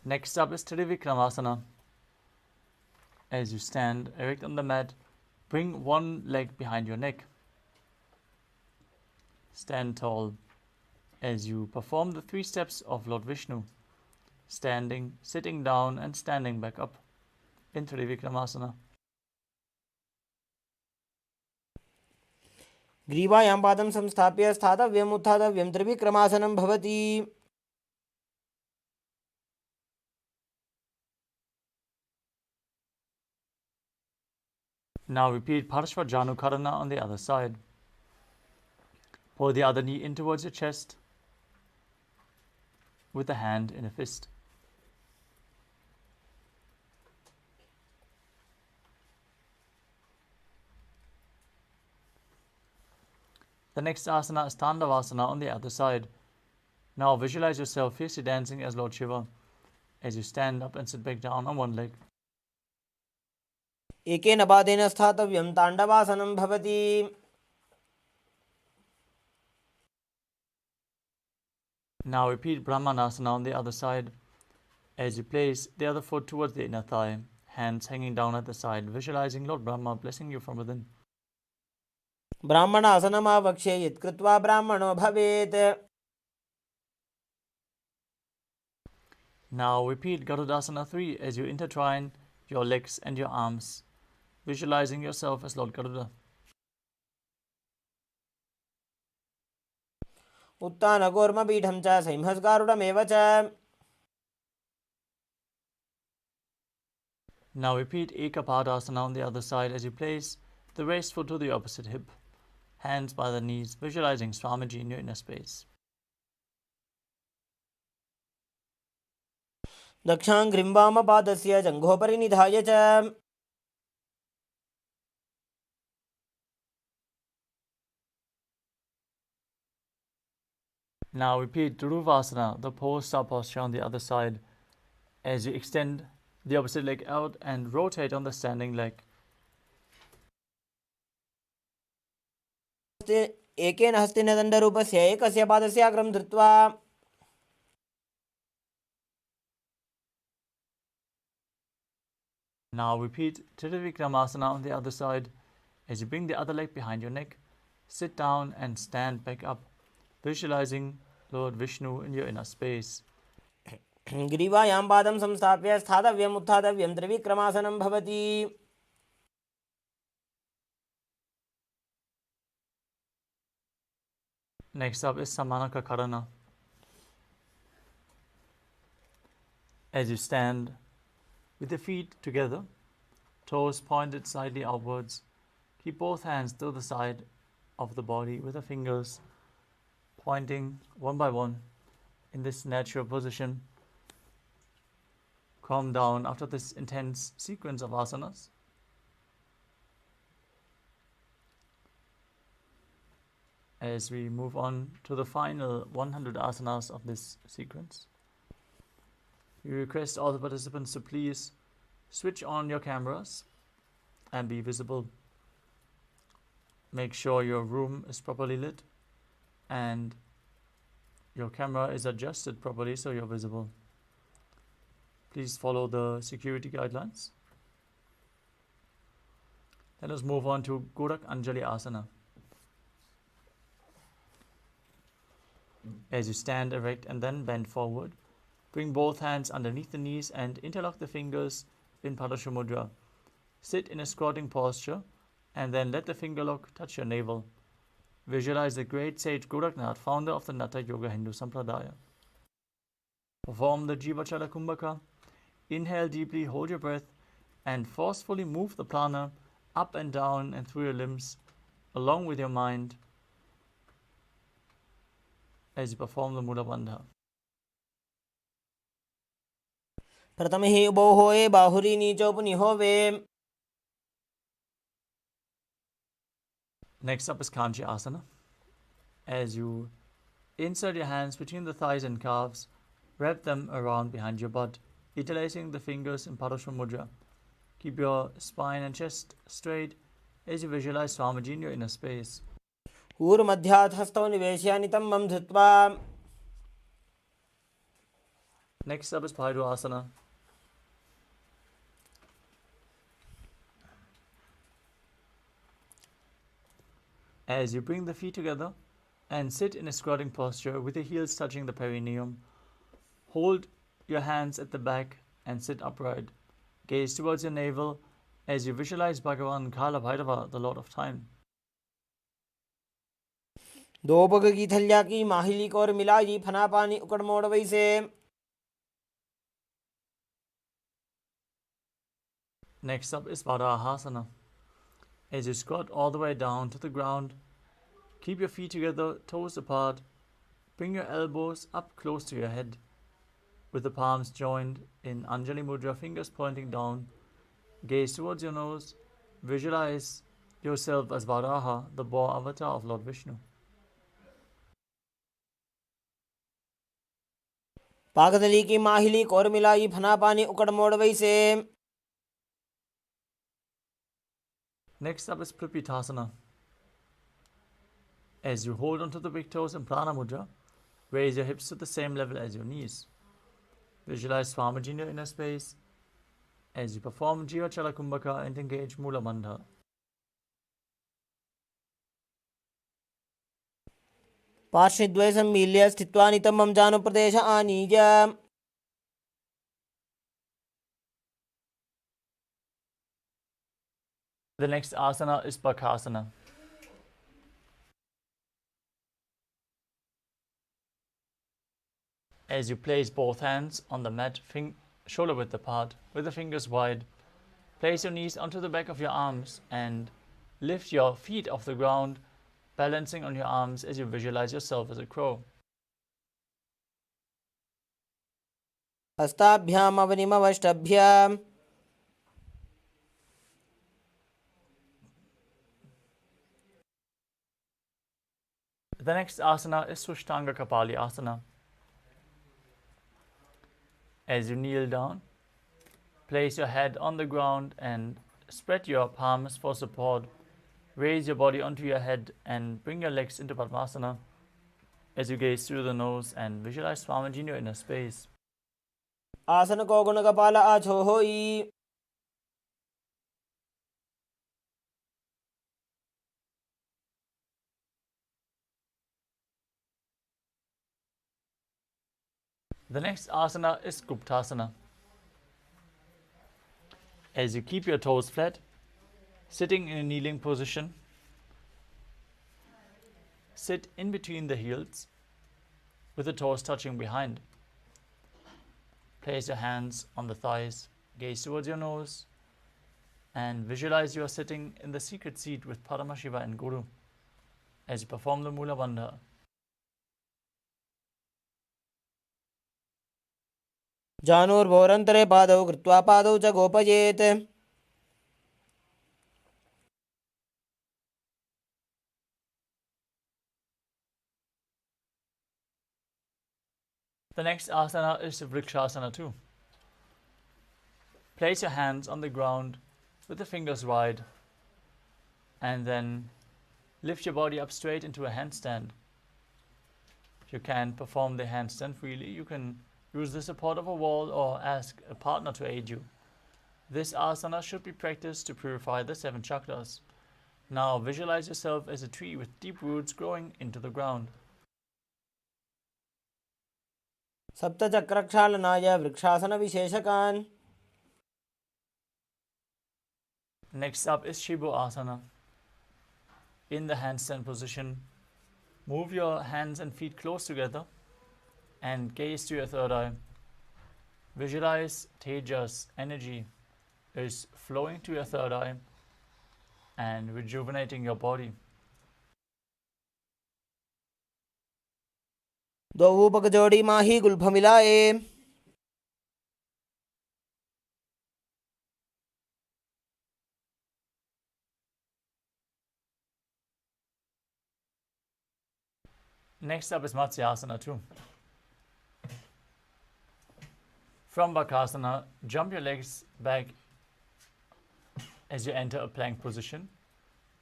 Next up is Trivikramasana. As you stand erect on the mat, bring one leg behind your neck. Stand tall as you perform the 3 steps of Lord Vishnu, standing, sitting down and standing back up in Trivikramasana. ग्रीवायां पादं संस्थाप्य स्थातव्यम् उत्थातव्यं त्रिविक्रमासनं भवति. Now repeat Parshva Janukarana on the other side. Pull the other knee in towards your chest with the hand in a fist. The next asana is Tandavasana on the other side. Now visualize yourself fiercely dancing as Lord Shiva as you stand up and sit back down on one leg. एकेन पादेन स्थातव्यं ताण्डवासनं भवति. Now repeat Brahmanasana on the other side. As you place the other foot towards the inner thigh, hands hanging down at the side, visualizing Lord Brahma blessing you from within. ब्राह्मणासनमावक्ष्ये यत्कृत्वा ब्राह्मणो भवेत्. Now repeat Garudasana 3 as you intertwine your legs and your arms, visualizing yourself as Lord Garuda. उत्तानकूर्मपीठं च संहस्गारुडमेव च. Now repeat Ekapadasana on the other side as you place the raised foot to the opposite hip, hands by the knees, visualizing Swamiji in your inner space. दक्षाङ्घ्रिं वामपादस्य जङ्घोपरि निधाय च. Now repeat Dhuruvasana, the pole-star posture on the other side, as you extend the opposite leg out and rotate on the standing leg. एकेन हस्तेन दण्डरूपस्य एकस्य पादस्य अग्रं धृत्वा. Now repeat Trivikramasana on the other side. As you bring the other leg behind your neck, sit down and stand back up, visualizing Lord Vishnu in your inner space. ग्रीवायां पादं संस्थाप्य स्थातव्यम् उत्थातव्यं त्रिविक्रमासनं भवति. Next up is Samanaka Karana. As you stand with the feet together, toes pointed slightly outwards, keep both hands to the side of the body with the fingers pointing one by one in this natural position. Calm down after this intense sequence of asanas. As we move on to the final 100 asanas of this sequence, we request all the participants to please switch on your cameras and be visible. Make sure your room is properly lit and your camera is adjusted properly so you're visible. Please follow the security guidelines. Let us move on to Gorak Anjali Asana. As you stand erect and then bend forward, bring both hands underneath the knees and interlock the fingers in Padasha Mudra. Sit in a squatting posture and then let the finger lock touch your navel. Visualize the great sage Goraknath, founder of the Natha Yoga Hindu Sampradaya. Perform the Jivachala Kumbhaka. Inhale deeply, hold your breath, and forcefully move the prana up and down and through your limbs, along with your mind, as you perform the Mula Bandha. प्रथमे उभौ होये बाहुरी नीचौ पुनिहोवे. Next up is Kanchi Asana. As you insert your hands between the thighs and calves, wrap them around behind your butt, interlacing the fingers in Padasha Mudra. Keep your spine and chest straight as you visualize Swamiji in your inner space. ऊर्मध्यात् हस्तौ निवेश्य नितम्बं धृत्वा. Next up is Bhairu Asana. As you bring the feet together and sit in a squatting posture with the heels touching the perineum, hold your hands at the back and sit upright. Gaze towards your navel as you visualize Bhagavan Kala Bhairava, the Lord of Time. दो पग की थलिया की माहिली को और मिलाई फना पानी उकड़ मोड़ वैसे. Next up is Varahasana. As you squat all the way down to the ground, keep your feet together, toes apart. Bring your elbows up close to your head, with the palms joined in Anjali Mudra, fingers pointing down. Gaze towards your nose. Visualize yourself as Varaha, the boar avatar of Lord Vishnu. पागदली की माहिली को और मिलाई फना पानी उकड़ मोड़ वैसे. Next up is Pripitasana. As you hold onto the big toes in Prana Mudra, raise your hips to the same level as your knees. Visualize Swamiji in your inner space as you perform Jivachala Kumbhaka and engage Mula Bandha. पार्श्वद्वय सम्मील्य स्थित्वा नितम्बं जानुप्रदेश आनीय. The next asana is Bakasana. As you place both hands on the mat, shoulder width apart, with the fingers wide, place your knees onto the back of your arms and lift your feet off the ground, balancing on your arms as you visualize yourself as a crow. हस्ताभ्याम अवनिमवष्टभ्याम. The next asana is Sushtanga Kapali Asana. As you kneel down, place your head on the ground and spread your palms for support. Raise your body onto your head and bring your legs into Padmasana as you gaze through the nose and visualize Swamiji in your inner space. आसन को गुण कपाल आछो होई. The next asana is Guptasana. As you keep your toes flat, sitting in a kneeling position, sit in between the heels with the toes touching behind. Place your hands on the thighs, gaze towards your nose, and visualize you are sitting in the secret seat with Paramashiva and Guru as you perform the Mula Bandha. जानुर्भोरन्तरे पादौ कृत्वा पादौ च गोपयेत् The next asana is Vrikshasana too. Place your hands on the ground with the fingers wide and then lift your body up straight into a handstand. If you can perform the handstand freely, you can use the support of a wall or ask a partner to aid you. This asana should be practiced to purify the 7 chakras. Now visualize yourself as a tree with deep roots growing into the ground. सप्तचक्रक्षालनाय वृक्षासनविशेषकान्. Next up is Shibu Asana. In the handstand position, move your hands and feet close together and gaze to your third eye. Visualize Tejas energy is flowing to your third eye and rejuvenating your body. द्वौ पकजोड़ी माही गुल्फमिलाए. Next up is Matsyasana too. From Bakasana, jump your legs back as you enter a plank position.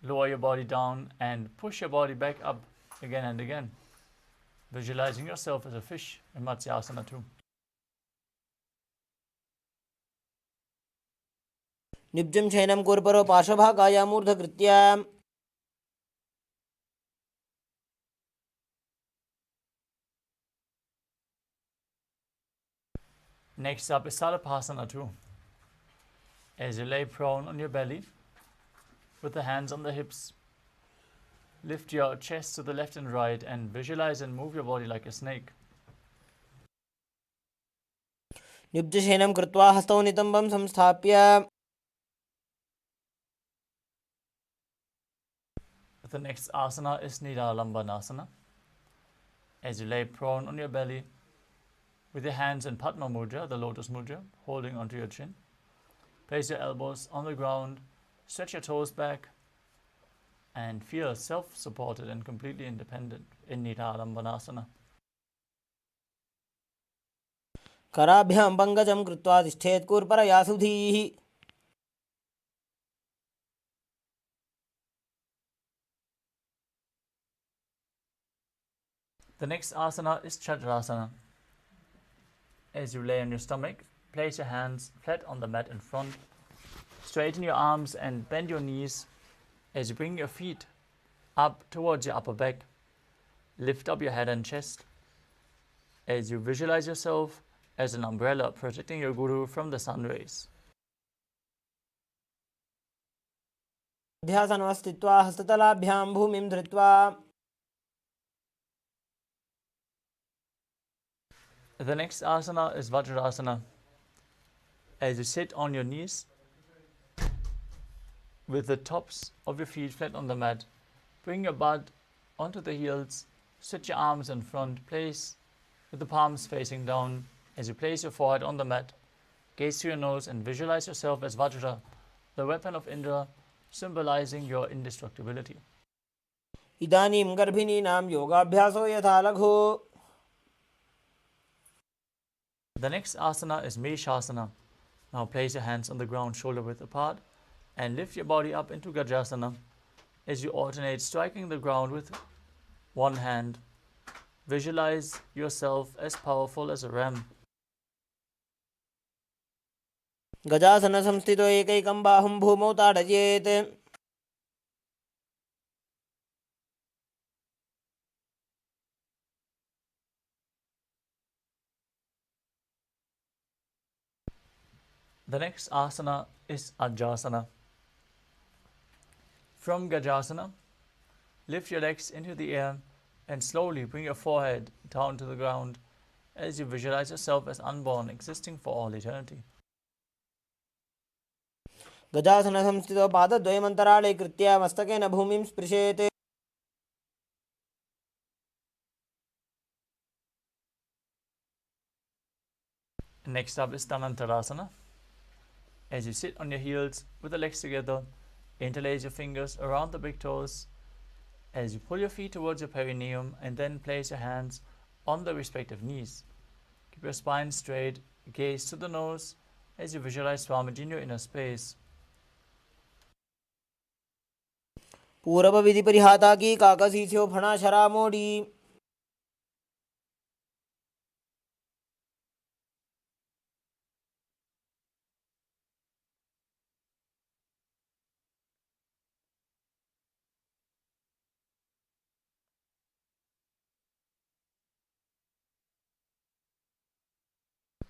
Lower your body down and push your body back up again and again, visualizing yourself as a fish in Matsyasana too. निब्जं शयनं कोर्परो पार्श्वभागायामूर्धकृत्या. Next up is Salapasana too. As you lay prone on your belly, with the hands on the hips, lift your chest to the left and right and visualize and move your body like a snake. निब्जशयनं कृत्वा हस्तौ नितम्बं संस्थाप्य. The next asana is Nidalambanasana. As you lay prone on your belly, with your hands in Padma Mudra, the lotus mudra, holding onto your chin. Place your elbows on the ground, stretch your toes back, and feel self-supported and completely independent in Nidalambanasana. कराभ्यां पङ्कजं कृत्वा तिष्ठेत् कूर्परयासुधीः. The next asana is Chakrasana. As you lay on your stomach, place your hands flat on the mat in front. Straighten your arms and bend your knees as you bring your feet up towards your upper back. Lift up your head and chest as you visualize yourself as an umbrella protecting your guru from the sun rays. अध्यासनमस्थित्वा हस्ततलाभ्यां भूमिं धृत्वा. The next asana is Vajrasana. As you sit on your knees with the tops of your feet flat on the mat, bring your butt onto the heels, stretch your arms in front, place with the palms facing down. As you place your forehead on the mat, gaze to your nose and visualize yourself as Vajra, the weapon of Indra, symbolizing your indestructibility. इदानीं गर्भिणीनां योगाभ्यासो यथा लघु. The next asana is Meshasana. Now place your hands on the ground, shoulder width apart, and lift your body up into Gajasana as you alternate striking the ground with one hand. Visualize yourself as powerful as a ram. गजासनसंस्थितो एकैकं बाहुं भूमौ ताडयेत्. The next asana is Ajasana. From Gajasana, lift your legs into the air and slowly bring your forehead down to the ground as you visualize yourself as unborn, existing for all eternity. गजासन संस्थितो पादद्वयमन्तराळे कृत्य मस्तकेन भूमिं स्पृशेत्. Next up is Dhanantarasana. As you sit on your heels with the legs together, interlace your fingers around the big toes as you pull your feet towards your perineum and then place your hands on the respective knees. Keep your spine straight, gaze to the nose as you visualize Swamiji in your inner space. पूर्व विधि परिहाता की काकसीस्यो फणा शरा मोड़ी.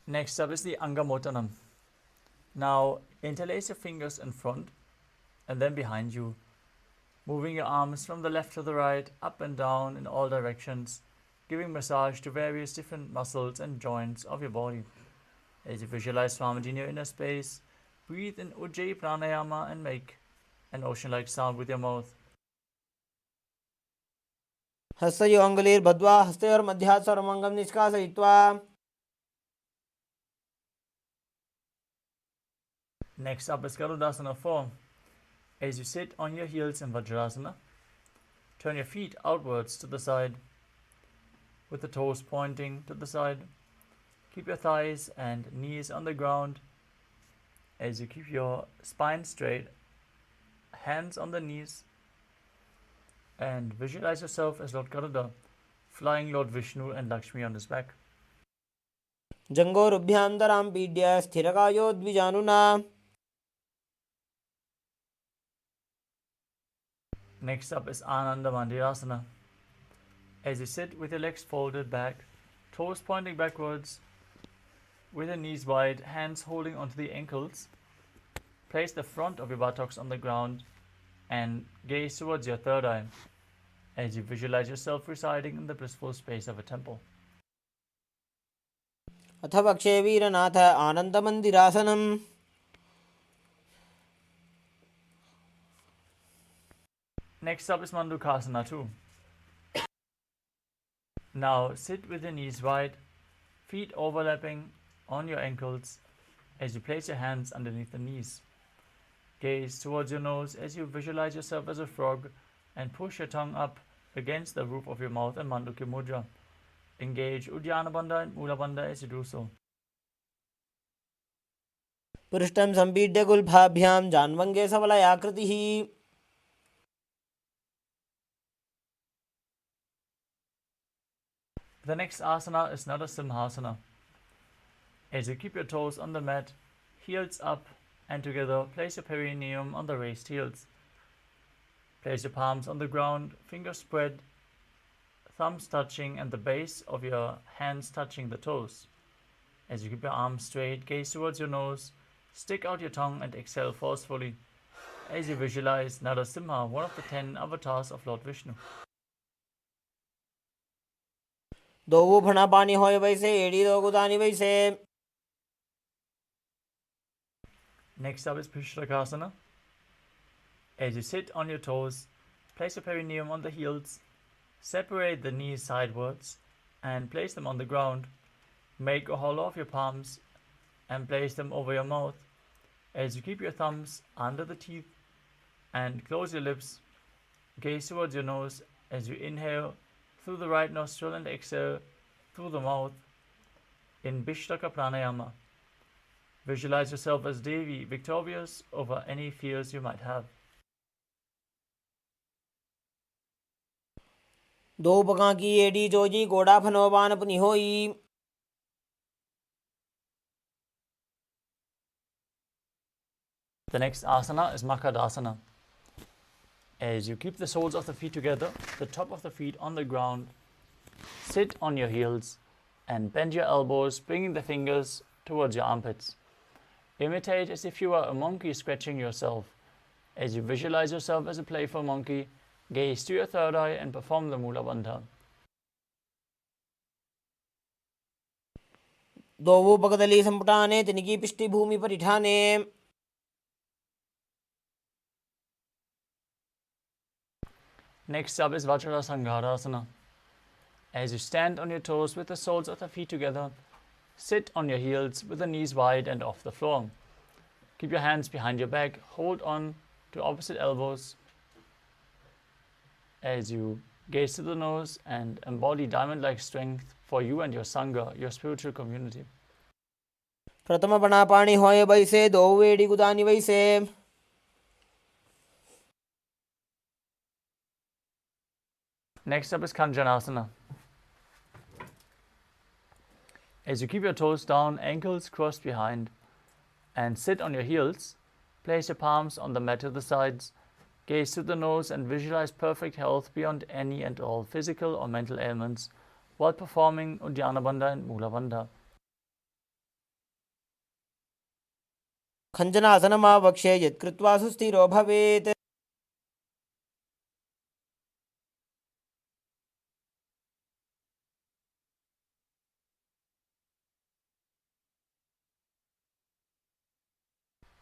Next up is the Angamotanam. Now interlace your fingers in front and then behind you, moving your arms from the left to the right, up and down in all directions, giving massage to various different muscles and joints of your body. As you visualize Swamiji in your inner space, breathe in Ujjayi Pranayama and make an ocean-like sound with your mouth. हस्तयो अङ्गुलीर्बद्ध्वा हस्तयोर्मध्यात् सर्वमङ्गं निष्कासयित्वा. Next up is Garudasana 4. As you sit on your heels in Vajrasana, turn your feet outwards to the side, with the toes pointing to the side. Keep your thighs and knees on the ground as you keep your spine straight, hands on the knees, and visualize yourself as Lord Garuda, flying Lord Vishnu and Lakshmi on his back. जङ्घोरुभ्यां दरां पीड्य स्थिरकायो द्विजानुना. Next up is Ananda Mandirasana. As you sit with your legs folded back, toes pointing backwards, with your knees wide, hands holding onto the ankles, place the front of your buttocks on the ground and gaze towards your third eye as you visualize yourself residing in the blissful space of a temple. अथ वक्षे वीरनाथ आनन्दमन्दिरासनम्. Next up is Mandukasana 2. Now sit with your knees wide, feet overlapping on your ankles as you place your hands underneath the knees. Gaze towards your nose as you visualize yourself as a frog and push your tongue up against the roof of your mouth in Mandukya Mudra. Engage Uddiyana Bandha and Mula Bandha as you do so. पृष्ठं सम्पीड्य गुल्फाभ्यां जान्वङ्गे सबलयाकृतिः. The next asana is Narasimhasana. As you keep your toes on the mat, heels up and together, place your perineum on the raised heels. Place your palms on the ground, fingers spread, thumbs touching and the base of your hands touching the toes. As you keep your arms straight, gaze towards your nose, stick out your tongue and exhale forcefully as you visualize Narasimha, one of the 10 avatars of Lord Vishnu. दो फणा पानी होय वैसे एड़ी दो गुदानी वैसे. Next up is Pishlakasana. As you sit on your toes, place your perineum on the heels, separate the knees sidewards and place them on the ground. Make a hollow of your palms and place them over your mouth as you keep your thumbs under the teeth and close your lips. Gaze towards your nose as you inhale through the right nostril and exhale through the mouth in Bishlaka Pranayama. Visualize yourself as Devi, victorious over any fears you might have. दो बगा की एड़ी जोजी गोड़ा फनोबान अपनी होई. The next asana is Makadasana. As you keep the soles of the feet together, the top of the feet on the ground, sit on your heels and bend your elbows, bringing the fingers towards your armpits. Imitate as if you are a monkey scratching yourself. As you visualize yourself as a playful monkey, gaze to your third eye and perform the Mula Bandha. दोवु पगदली संपुटाने तिनिकी पिष्टि Bhumi परिठाने. Next up is Vajrasanghadasana. As you stand on your toes with the soles of the feet together, sit on your heels with the knees wide and off the floor. Keep your hands behind your back, hold on to opposite elbows as you gaze to the nose and embody diamond-like strength for you and your Sangha, your spiritual community. प्रथम पणापाणि होय बैसे दो वेडी गुदानि वैसे. Next up is Kanjanasana. As you keep your toes down, ankles crossed behind, and sit on your heels, place your palms on the mat to the sides, gaze to the nose and visualize perfect health beyond any and all physical or mental ailments while performing Uddiyana Bandha and Mula Bandha. खञ्जनासनमावक्ष्ये यत्कृत्वा सुस्थिरो भवेत्.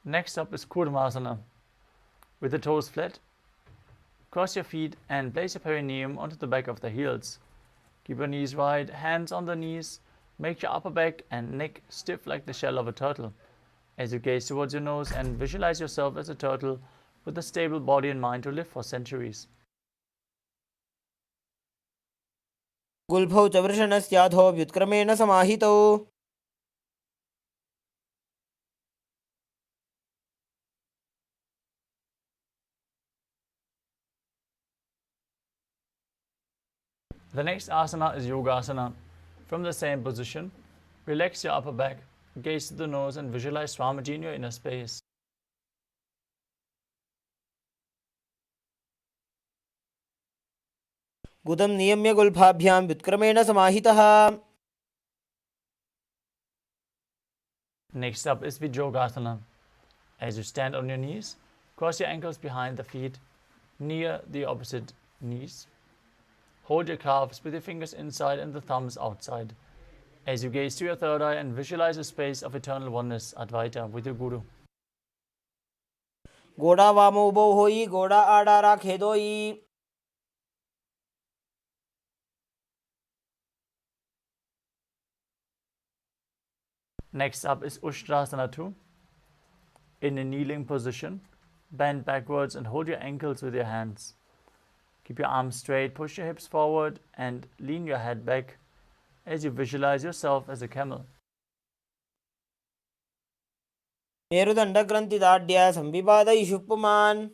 Next up is Kurmasana. With the toes flat, cross your feet and place your perineum onto the back of the heels. Keep your knees wide, hands on the knees. Make your upper back and neck stiff like the shell of a turtle. As you gaze towards your nose and visualize yourself as a turtle with a stable body and mind to live for centuries. गुल्फौ च वृषणस्याधो व्युत्क्रमेण समाहितौ. The next asana is Yogasana. From the same position, relax your upper back, gaze to the nose and visualize Swamiji in your inner space. गुदं नियम्य गुल्फाभ्यां व्युत्क्रमेण समाहितः. Next up is Vijogasana. As you stand on your knees, cross your ankles behind the feet, near the opposite knees. Hold your calves with your fingers inside and the thumbs outside. As you gaze to your third eye and visualize a space of eternal oneness, Advaita, with your Guru. गोड़ा वामो उभो होई गोड़ा आड़ा राखे दोई. Next up is Ushtrasana 2. In a kneeling position, bend backwards and hold your ankles with your hands. Keep your arms straight, push your hips forward and lean your head back as you visualize yourself as a camel. मेरुदण्डग्रन्थिदाढ्य संविपादयिषु पुमान्.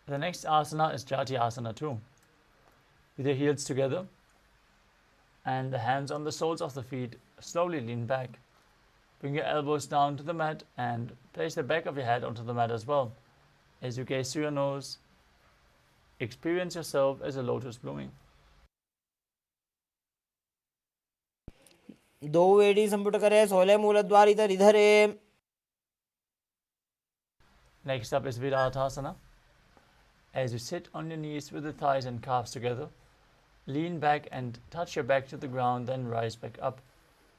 The next asana is Jati Asana 2. With your heels together and the hands on the soles of the feet, slowly lean back. Bring your elbows down to the mat and place the back of your head onto the mat as well. As you gaze through your nose, experience yourself as a lotus blooming. दो वेडी संपुट करे 16 मूलद्वार इधर इधरे. Next up is Viratasana. As you sit on your knees with the thighs and calves together, lean back and touch your back to the ground, then rise back up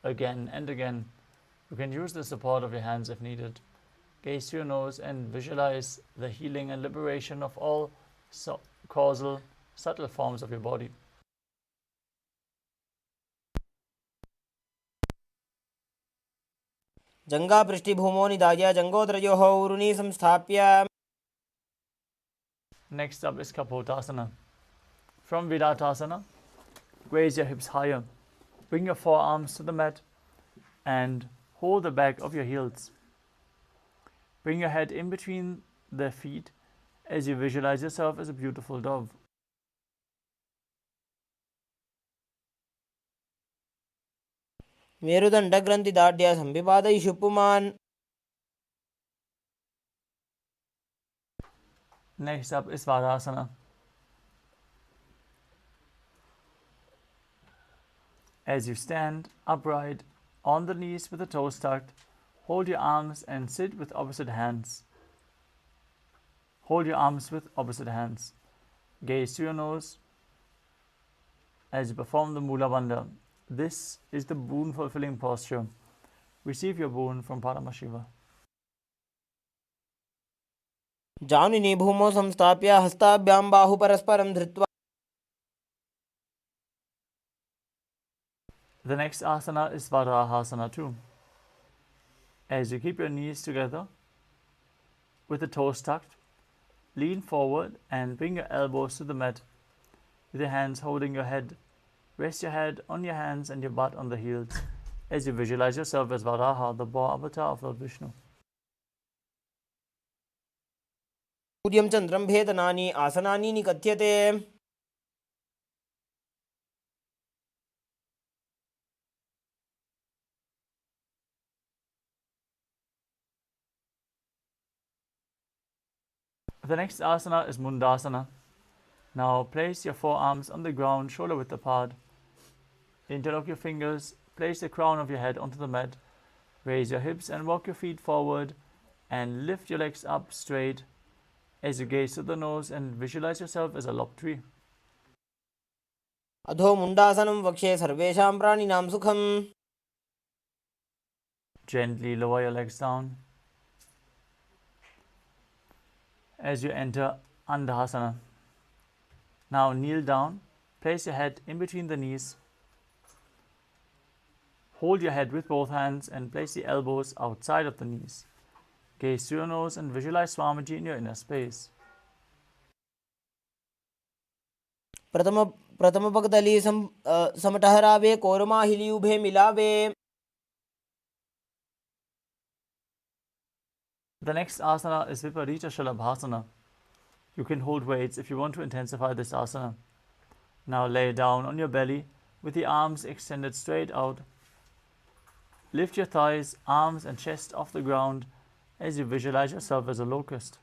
again and again. You can use the support of your hands if needed. Gaze to your nose and visualize the healing and liberation of all causal, subtle forms of your body. जंगा पृष्ठभूमो निधाय जंगोदरयोः ऊरुनी संस्थाप्य. Next up is Kapotasana. From Vidatasana, raise your hips higher. Bring your forearms to the mat and hold the back of your heels. Bring your head in between the feet as you visualize yourself as a beautiful dove. मेरुदण्डग्रन्थिदाढ्य संविपादयिषु पुमान्. Next up is Svadhasana. As you stand upright on the knees with the toes tucked, hold your arms and sit with opposite hands. Hold your arms with opposite hands. Gaze to your nose as you perform the Mula Bandha. This is the boon fulfilling posture. Receive your boon from Paramashiva. जानुनि भूमौ संस्थाप्य हस्ताभ्यां बाहुपरस्परं धृत्वा. The next asana is Svadhasana too. As you keep your knees together with the toes tucked, lean forward and bring your elbows to the mat with your hands holding your head. Rest your head on your hands and your butt on the heels as you visualize yourself as Varaha, the boar avatar of Lord Vishnu. सूर्यं चन्द्रं भेदनानि आसनानि निकथ्यते. The next asana is Mundasana. Now place your forearms on the ground, shoulder width apart. Interlock your fingers, place the crown of your head onto the mat. Raise your hips and walk your feet forward and lift your legs up straight as you gaze to the nose and visualize yourself as a lopped tree. अधो मुण्डासनं वक्षे सर्वेषां प्राणिनां सुखम्. Gently lower your legs down as you enter Andhasana. Now kneel down, place your head in between the knees. Hold your head with both hands and place the elbows outside of the knees. Gaze through your nose and visualize Swamiji in your inner space. प्रथमपगतली समटहरावे कोरमाहिली उभे मिलावे. The next asana is Viparita Shalabhasana. You can hold weights if you want to intensify this asana. Now lay down on your belly with the arms extended straight out. Lift your thighs, arms and chest off the ground as you visualize yourself as a locust.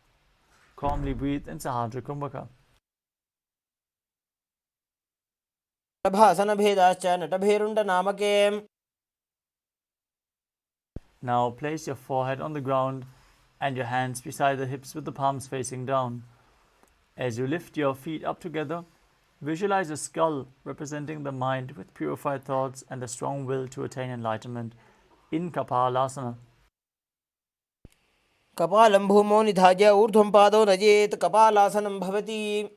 Calmly breathe in Sahadra Kumbhaka. प्रभासनभेदाश्च नटभेरुण्डनामके. Now place your forehead on the ground and your hands beside the hips with the palms facing down. As you lift your feet up together, visualize a skull representing the mind with purified thoughts and the strong will to attain enlightenment in Kapalasana. कपालं भूमौ निधाय ऊर्ध्वं पादौ नजेत् कपालासनं भवति.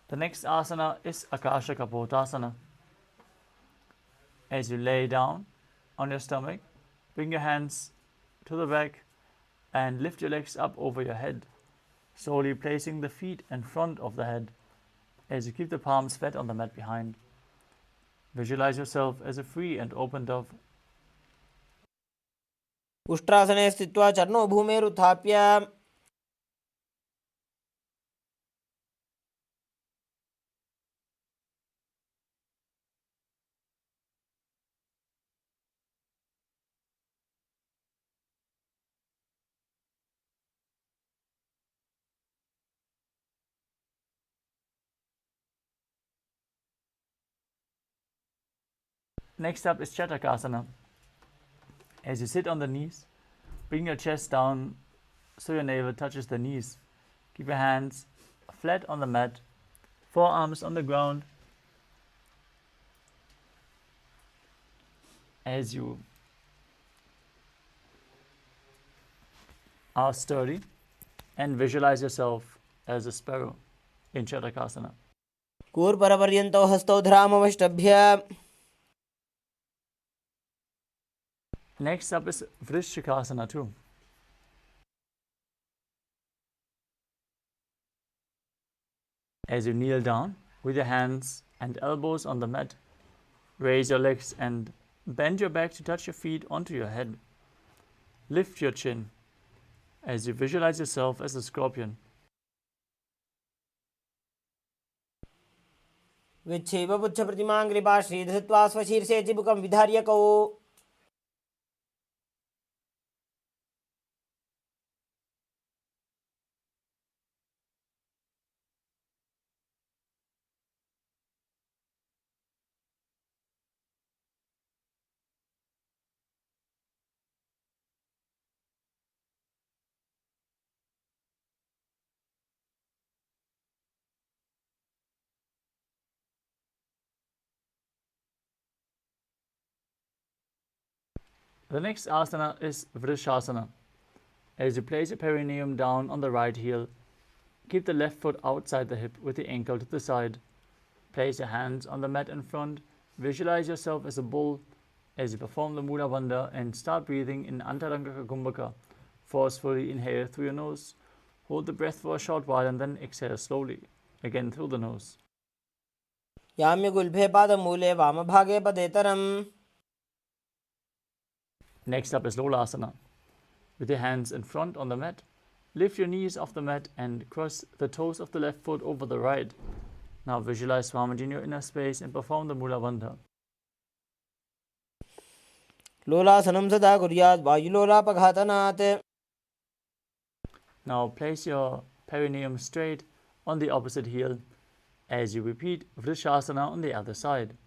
The next asana is Akasha Kapotasana. As you lay down on your stomach, bring your hands to the back and lift your legs up over your head, slowly placing the feet in front of the head as you keep the palms flat on the mat behind. Visualize yourself as a free and open dove. उष्ट्रासने स्थित्वा चरणौ भूमेरुत्थाप्य. Next up is Chatakasana. As you sit on the knees, bring your chest down so your navel touches the knees. Keep your hands flat on the mat, forearms on the ground. As you are sturdy and visualize yourself as a sparrow in Chatakasana. कूर्परपर्यन्तौ हस्तौ धरामवष्टभ्य. Next up is Vrishchikasana too. As you kneel down with your hands and elbows on the mat, raise your legs and bend your back to touch your feet onto your head. Lift your chin as you visualize yourself as a scorpion. विच्छेव पुच्छ प्रतिमाङ्ग्रिपा श्रीधृत्वा स्वशीर्षे चिबुकं विधार्य कौ The next asana is Vrishasana. As you place your perineum down on the right heel, keep the left foot outside the hip with the ankle to the side. Place your hands on the mat in front. Visualize yourself as a bull as you perform the Mula Bandha and start breathing in Antaranga Kumbhaka. Forcefully inhale through your nose. Hold the breath for a short while and then exhale slowly, again through the nose. याम्य गुल्फे पादमूले वामभागे पदेतरम् Next up is Lolasana. With your hands in front on the mat, lift your knees off the mat and cross the toes of the left foot over the right. Now visualize Swamiji in your inner space and perform the Mula Bandha. लोलासनं सदा कुर्यात् वायुलोलापघातनात् Now place your perineum straight on the opposite heel as you repeat Vrishasana on the other side.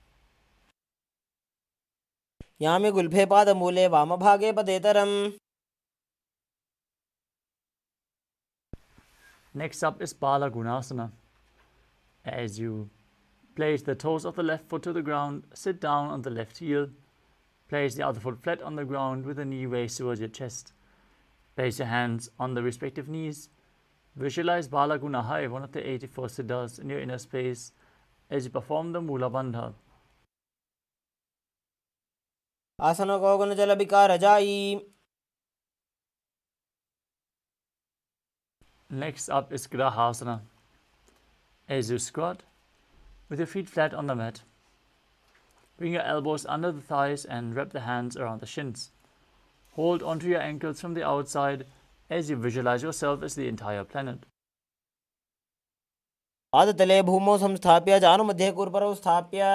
याम्य गुल्फे पादमूले वामभागे पदेतरम् Next up is Bala Gunasana. As you place the toes of the left foot to the ground, sit down on the left heel. Place the other foot flat on the ground with the knee raised towards your chest. Place your hands on the respective knees. Visualize Bala Gunahai, one of the 84 siddhas, in your inner space as you perform the Mula Bandha. आसन Gaughan जल विकार जाई Next up is Grahasana. As you squat with your feet flat on the mat, bring your elbows under the thighs and wrap the hands around the shins. Hold onto your ankles from the outside as you visualize yourself as the entire planet. पादतले भूमौ संस्थाप्य जानुमध्ये कुर्परौ स्थाप्य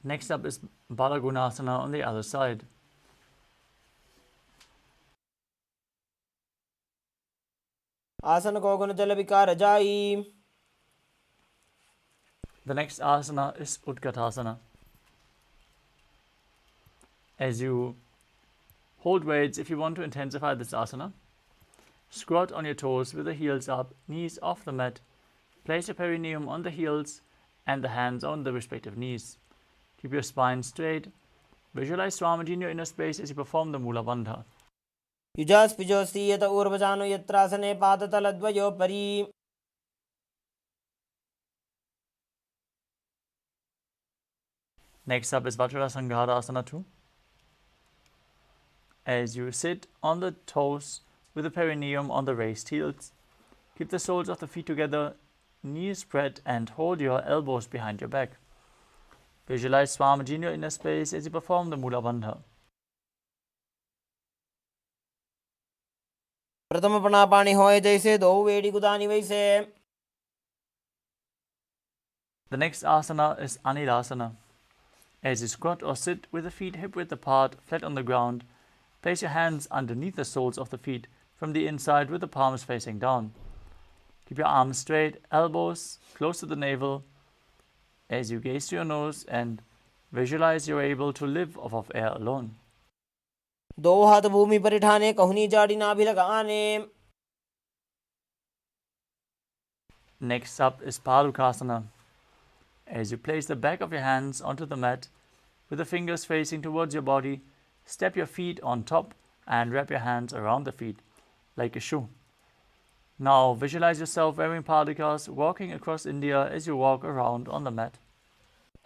Next up is Balagunasana on the other side. आसन Gaughan जल विकार जाई The next asana is Utkatasana. As you hold weights, if you want to intensify this asana, squat on your toes with the heels up, knees off the mat. Place your perineum on the heels and the hands on the respective knees. Keep your spine straight. Visualize Swamiji in your inner space as you perform the Mula Bandha. युजास्पिजोऽस्ति यत ऊर्वजानो यत्रासने पादतलद्वयोपरि Next up is Vajrasanghara 2. As you sit on the toes with the perineum on the raised heels, keep the soles of the feet together, knees spread, and hold your elbows behind your back. Visualize Swamiji in your inner space as you perform the Mula Bandha. प्रथम पणापाणि होय जैसे दो वेड़ी गुदानी वैसे The next asana is Anilasana. As you squat or sit with the feet hip-width apart, flat on the ground, place your hands underneath the soles of the feet from the inside with the palms facing down. Keep your arms straight, elbows close to the navel as you gaze to your nose and visualize you're able to live off of air alone. दो हाथ भूमि पर ठाने कहुनी जाड़ी नाभि लगाने Next up is Palukasana. As you place the back of your hands onto the mat with the fingers facing towards your body, step your feet on top and wrap your hands around the feet like a shoe. Now visualize yourself wearing palikas, walking across India as you walk around on the mat.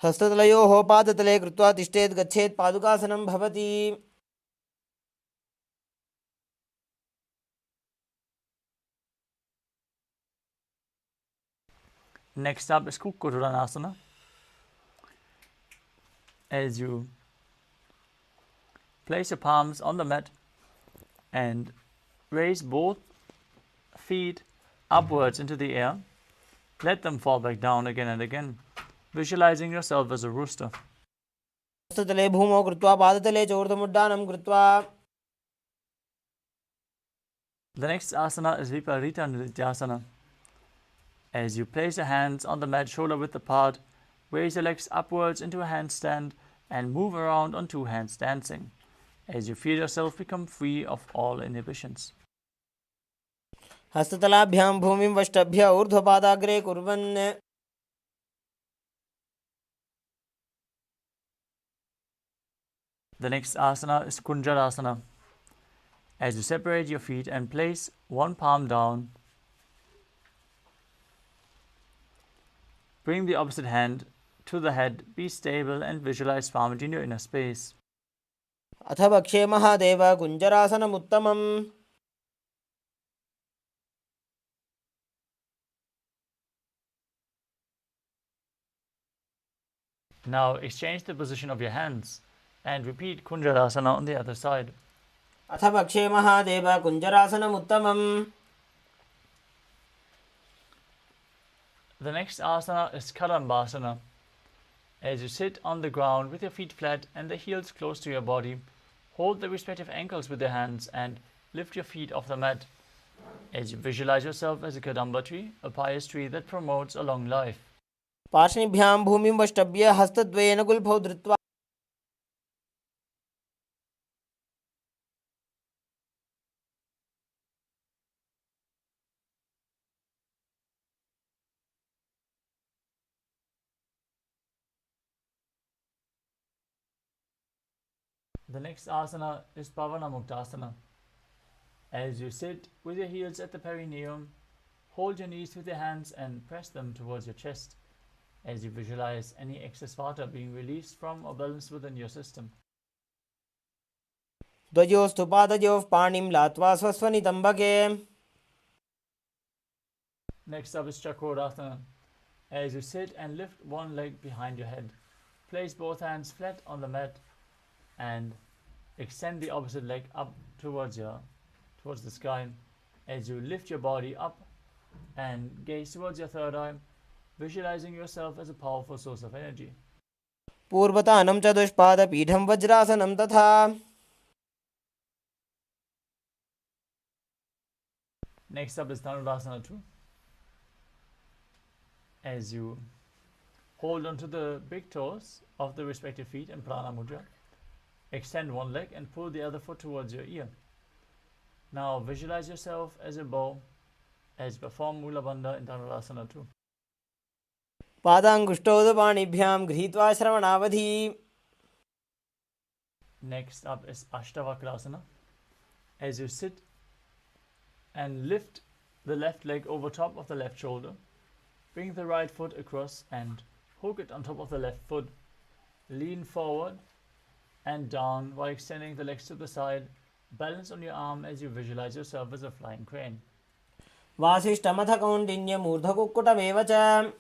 हस्ततलयोः पादतले कृत्वा तिष्ठेत् गच्छेत् पादुकासनं भवति Next up is Kukuranasana. As you place your palms on the mat and raise both feet upwards into the air, let them fall back down again and again, visualizing yourself as a rooster. हस्ततले भूमौ कृत्वा पादतले चोर्धमुड्डानं कृत्वा. The next asana is Viparita Nrityasana. As you place your hands on the mat shoulder width apart, raise your legs upwards into a handstand and move around on two hands dancing. As you feel yourself become free of all inhibitions. हस्ततलाभ्यां भूमिं वष्टभ्य ऊर्ध्वपादाग्रे कुर्वन्. The next asana is Kunjarasana. As you separate your feet and place one palm down, bring the opposite hand to the head, be stable and visualize Swamiji in your inner space. अथ वक्षे Mahadev कुञ्जरासनमुत्तमम्. Now exchange the position of your hands and repeat Kunjarasana on the other side. अथ वक्षे Mahadev कुञ्जरासनमुत्तमम्. The next asana is Karambasana. As you sit on the ground with your feet flat and the heels close to your body, hold the respective ankles with your hands and lift your feet off the mat. As you visualize yourself as a Kadamba tree, a pious tree that promotes a long life. पार्ष्णिभ्यां भूमिं वष्टभ्य हस्तद्वयेन गुल्फौ धृत्वा. The next asana is Pavana Muktasana. As you sit with your heels at the perineum, hold your knees with your hands and press them towards your chest as you visualize any excess vata being released from or balanced within your system. द्वयोस्तु पादयोः पाणिं लात्वा स्वस्वनितम्बके. Next up is Chakrasana. As you sit and lift one leg behind your head, place both hands flat on the mat and extend the opposite leg up towards the sky. As you lift your body up and gaze towards your third eye, visualizing yourself as a powerful source of energy. पूर्वतानं च दुष्पादपीठं वज्रासनं तथा. Next up is Dhanurasana 2. As you hold onto the big toes of the respective feet in Prana Mudra, extend one leg and pull the other foot towards your ear. Now visualize yourself as a bow as you perform Mula Bandha in Dhanurasana 2. पादाङ्गुष्ठोदपाणिभ्यां गृहीत्वा श्रवणावधि. Next up is Ashtavakrasana. As you sit and lift the left leg over top of the left shoulder, bring the right foot across and hook it on top of the left foot. Lean forward and down while extending the legs to the side. Balance on your arm as you visualize yourself as a flying crane. वासिष्ठमथ कौण्डिन्यमूर्धकुक्कुटमेव च.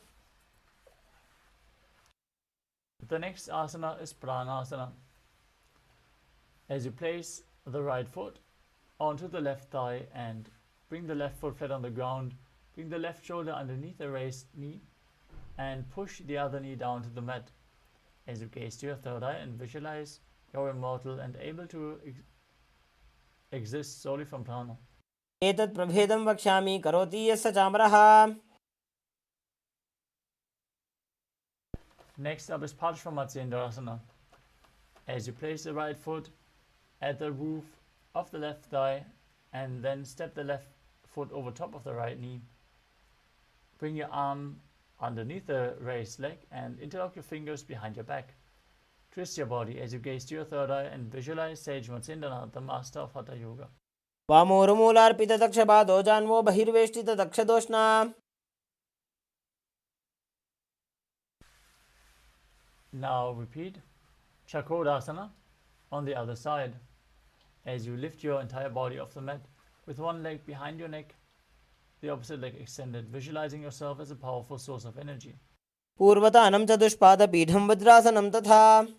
The next asana is Pranasana. As you place the right foot onto the left thigh and bring the left foot flat on the ground, bring the left shoulder underneath the raised knee and push the other knee down to the mat. As you gaze to your third eye and visualize you're immortal and able to exist solely from prana. एतत् प्रभेदं वक्ष्यामि करोति यस्य चामरः. Next up is Parshvamatsendrasana. As you place the right foot at the roof of the left thigh and then step the left foot over top of the right knee. Bring your arm underneath the raised leg and interlock your fingers behind your back. Twist your body as you gaze to your third eye and visualize Sage Matsyendranath, the master of Hatha Yoga. वामोरुमूलार्पितदक्षपादो जान्वो बहिर्वेष्टितदक्षदोष्णा. Now repeat Chakrasana on the other side as you lift your entire body off the mat with one leg behind your neck the opposite leg extended, visualizing yourself as a powerful source of energy. पूर्वतानं चतुष्पादपीठं वज्रासनं तथा.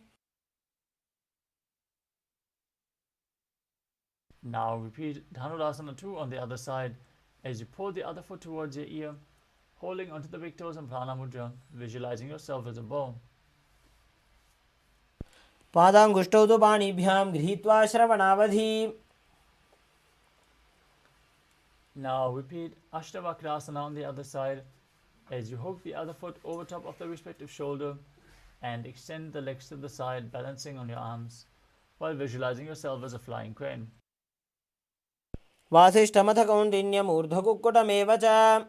Now repeat Dhanurasana 2 on the other side as you pull the other foot towards your ear, holding onto the big toes and prana mudra, visualizing yourself as a bow. पादाङ्गुष्ठौ तु पाणिभ्यां गृहीत्वा श्रवणावधि. Now repeat Ashtavakrasana on the other side as you hook the other foot over top of the respective shoulder and extend the legs to the side, balancing on your arms while visualizing yourself as a flying crane. वासिष्ठमथ कौण्डिन्यम् ऊर्ध्वकुक्कुटमेव च.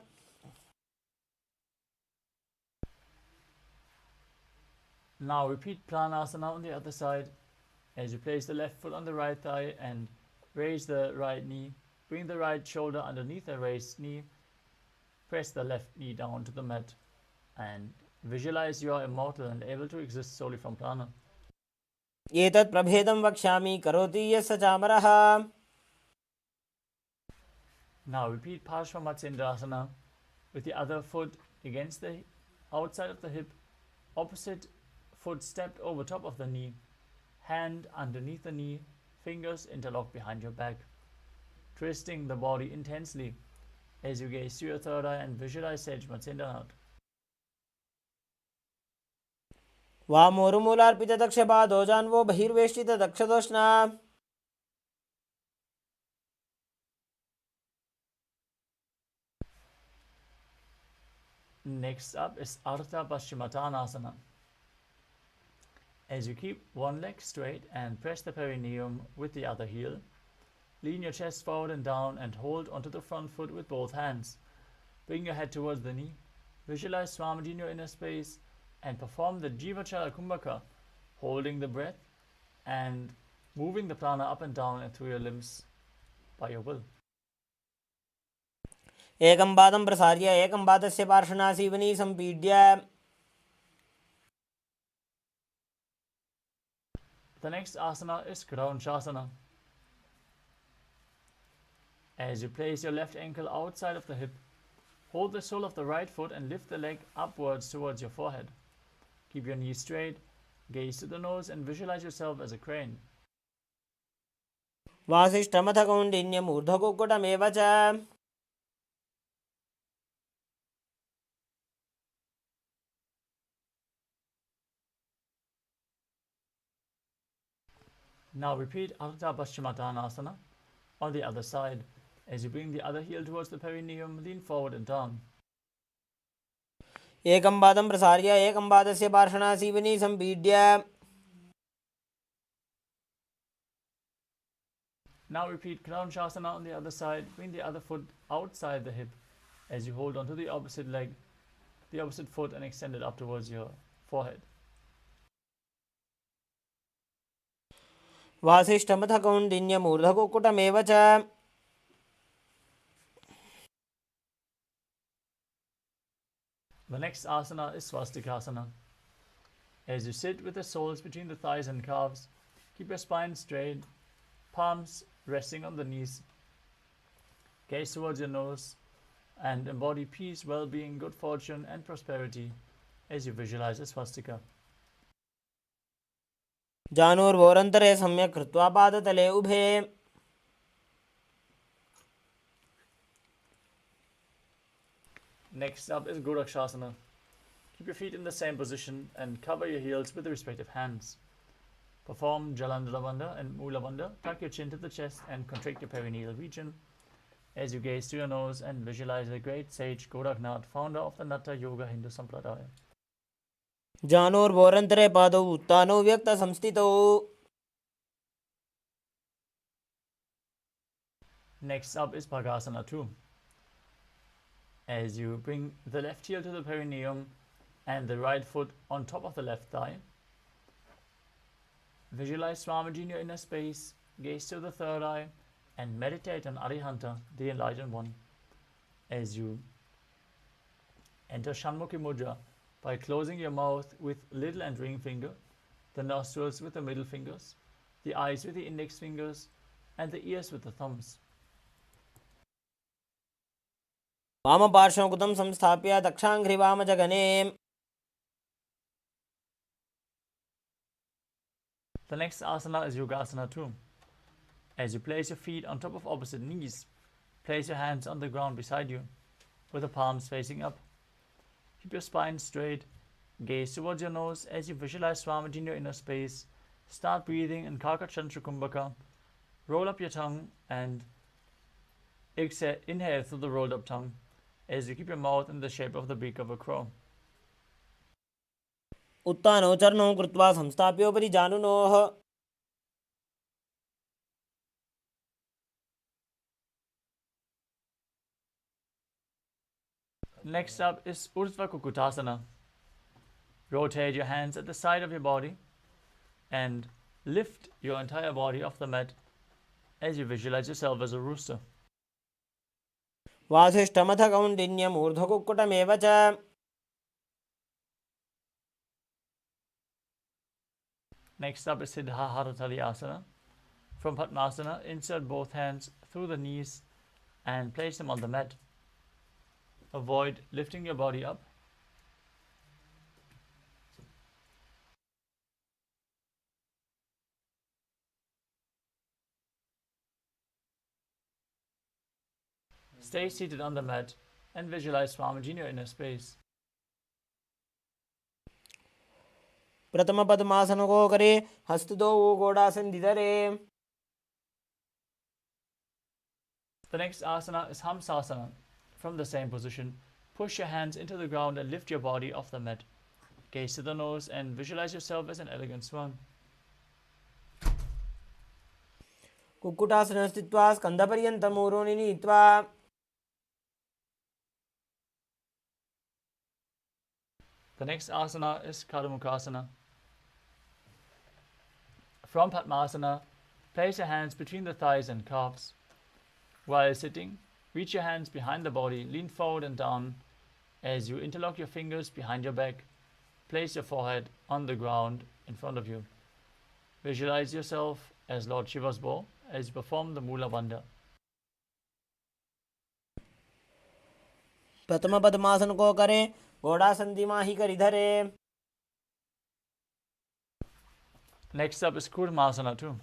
Now repeat Pranasana on the other side as you place the left foot on the right thigh and raise the right knee. Bring the right shoulder underneath the raised knee. Press the left knee down to the mat and visualize you are immortal and able to exist solely from prana. एतत् प्रभेदं वक्ष्यामि करोति यः स चामरः. Now repeat Parshvamatsendrasana with the other foot against the outside of the hip, opposite foot stepped over top of the knee, hand underneath the knee, fingers interlocked behind your back, twisting the body intensely as you gaze to your third eye and visualize Sage Matsendranath. वामोरुमूलार्पितदक्षपादो जान्वो बहिर्वेष्टितदक्षदोष्णा. Next up is Ardha Paschimottanasana. As you keep one leg straight and press the perineum with the other heel, lean your chest forward and down and hold onto the front foot with both hands. Bring your head towards the knee. Visualize Swamiji in your inner space and perform the Jivachala Kumbhaka, holding the breath and moving the prana up and down and through your limbs by your will. एकं पादं प्रसार्य एकं पादस्य पार्श्वनासीवनी सम्पीड्य. The next asana is Kraunchasana. As you place your left ankle outside of the hip, hold the sole of the right foot and lift the leg upwards towards your forehead. Keep your knees straight, gaze to the nose and visualize yourself as a crane. वासिष्ठमथ कौण्डिन्यम् ऊर्ध्वकुक्कुटमेव च. Now repeat Ardha Paschimottanasana on the other side. As you bring the other heel towards the perineum, lean forward and down. एकं पादं प्रसार्य एकं पादस्य पार्श्वनासीवनी सम्पीड्य. Now repeat Kraunchasana on the other side. Bring the other foot outside the hip as you hold onto the opposite leg, the opposite foot, and extend it up towards your forehead. वासिष्ठमथ कौण्डिन्यम् ऊर्ध्वकुक्कुटमेव च. The next asana is Swastikasana. As you sit with the soles between the thighs and calves, keep your spine straight, palms resting on the knees. Gaze towards your nose and embody peace, well-being, good fortune and prosperity as you visualize a swastika. जानुर्वोरन्तरे सम्यक् कृत्वा पादतले उभे. Next up is Gorakshasana. Keep your feet in the same position and cover your heels with the respective hands. Perform Jalandhara Bandha and Mula Bandha. Tuck your chin to the chest and contract your perineal region as you gaze to your nose and visualize the great sage Goraknath, founder of the Natha Yoga Hindu Sampradaya. जानुर्वोरन्तरे पादौ उत्तानौ व्यक्तसंस्थितौ. Next up is Bhagasana 2. As you bring the left heel to the perineum and the right foot on top of the left thigh, visualize Swamiji in your inner space, gaze to the third eye, and meditate on Arihanta, the enlightened one, as you enter Shanmukhi Mudra by closing your mouth with little and ring finger, the nostrils with the middle fingers, the eyes with the index fingers, and the ears with the thumbs. वामपार्श्वं कृतं संस्थाप्य दक्षाङ्घ्रिवामजगने. The next asana is Yogasana 2. As you place your feet on top of opposite knees, place your hands on the ground beside you, with the palms facing up. Keep your spine straight. Gaze towards your nose as you visualize Swamiji in your inner space. Start breathing in Karkachandra Kumbhaka. Roll up your tongue and inhale through the rolled up tongue as you keep your mouth in the shape of the beak of a crow. उत्तानौ चरणौ कृत्वा संस्थाप्योपरि जानुनोः. Next up is Urdhva Kukutasana. Rotate your hands at the side of your body and lift your entire body off the mat as you visualize yourself as a rooster. वासिष्ठमथ कौण्डिन्यम् ऊर्ध्वकुक्कुटमेव च. Next up is Siddha Haratali From Padmasana, insert both hands through the knees and place them on the mat. Avoid lifting your body up. Stay seated on the mat and visualize Swamiji in your inner space. प्रथम पद्मासन को करे, हस्त दो गोड़ासन दिधरे. The next asana is Hamsasana. From the same position, push your hands into the ground and lift your body off the mat. Gaze to the nose and visualize yourself as an elegant swan. Kukkutasana स्थित्वा स्कन्धपर्यन्तं ऊरोनि नीत्वा. The next asana is Kadamukasana. From Padmasana, place your hands between the thighs and calves. While sitting, reach your hands behind the body, lean forward and down. As you interlock your fingers behind your back, place your forehead on the ground in front of you. Visualize yourself as Lord Shiva's bow as you perform the Mula Bandha. प्रथम पद्मासन को करे, घोड़ासन दिमाही कर इधरे. Next up is Kurmasana 2.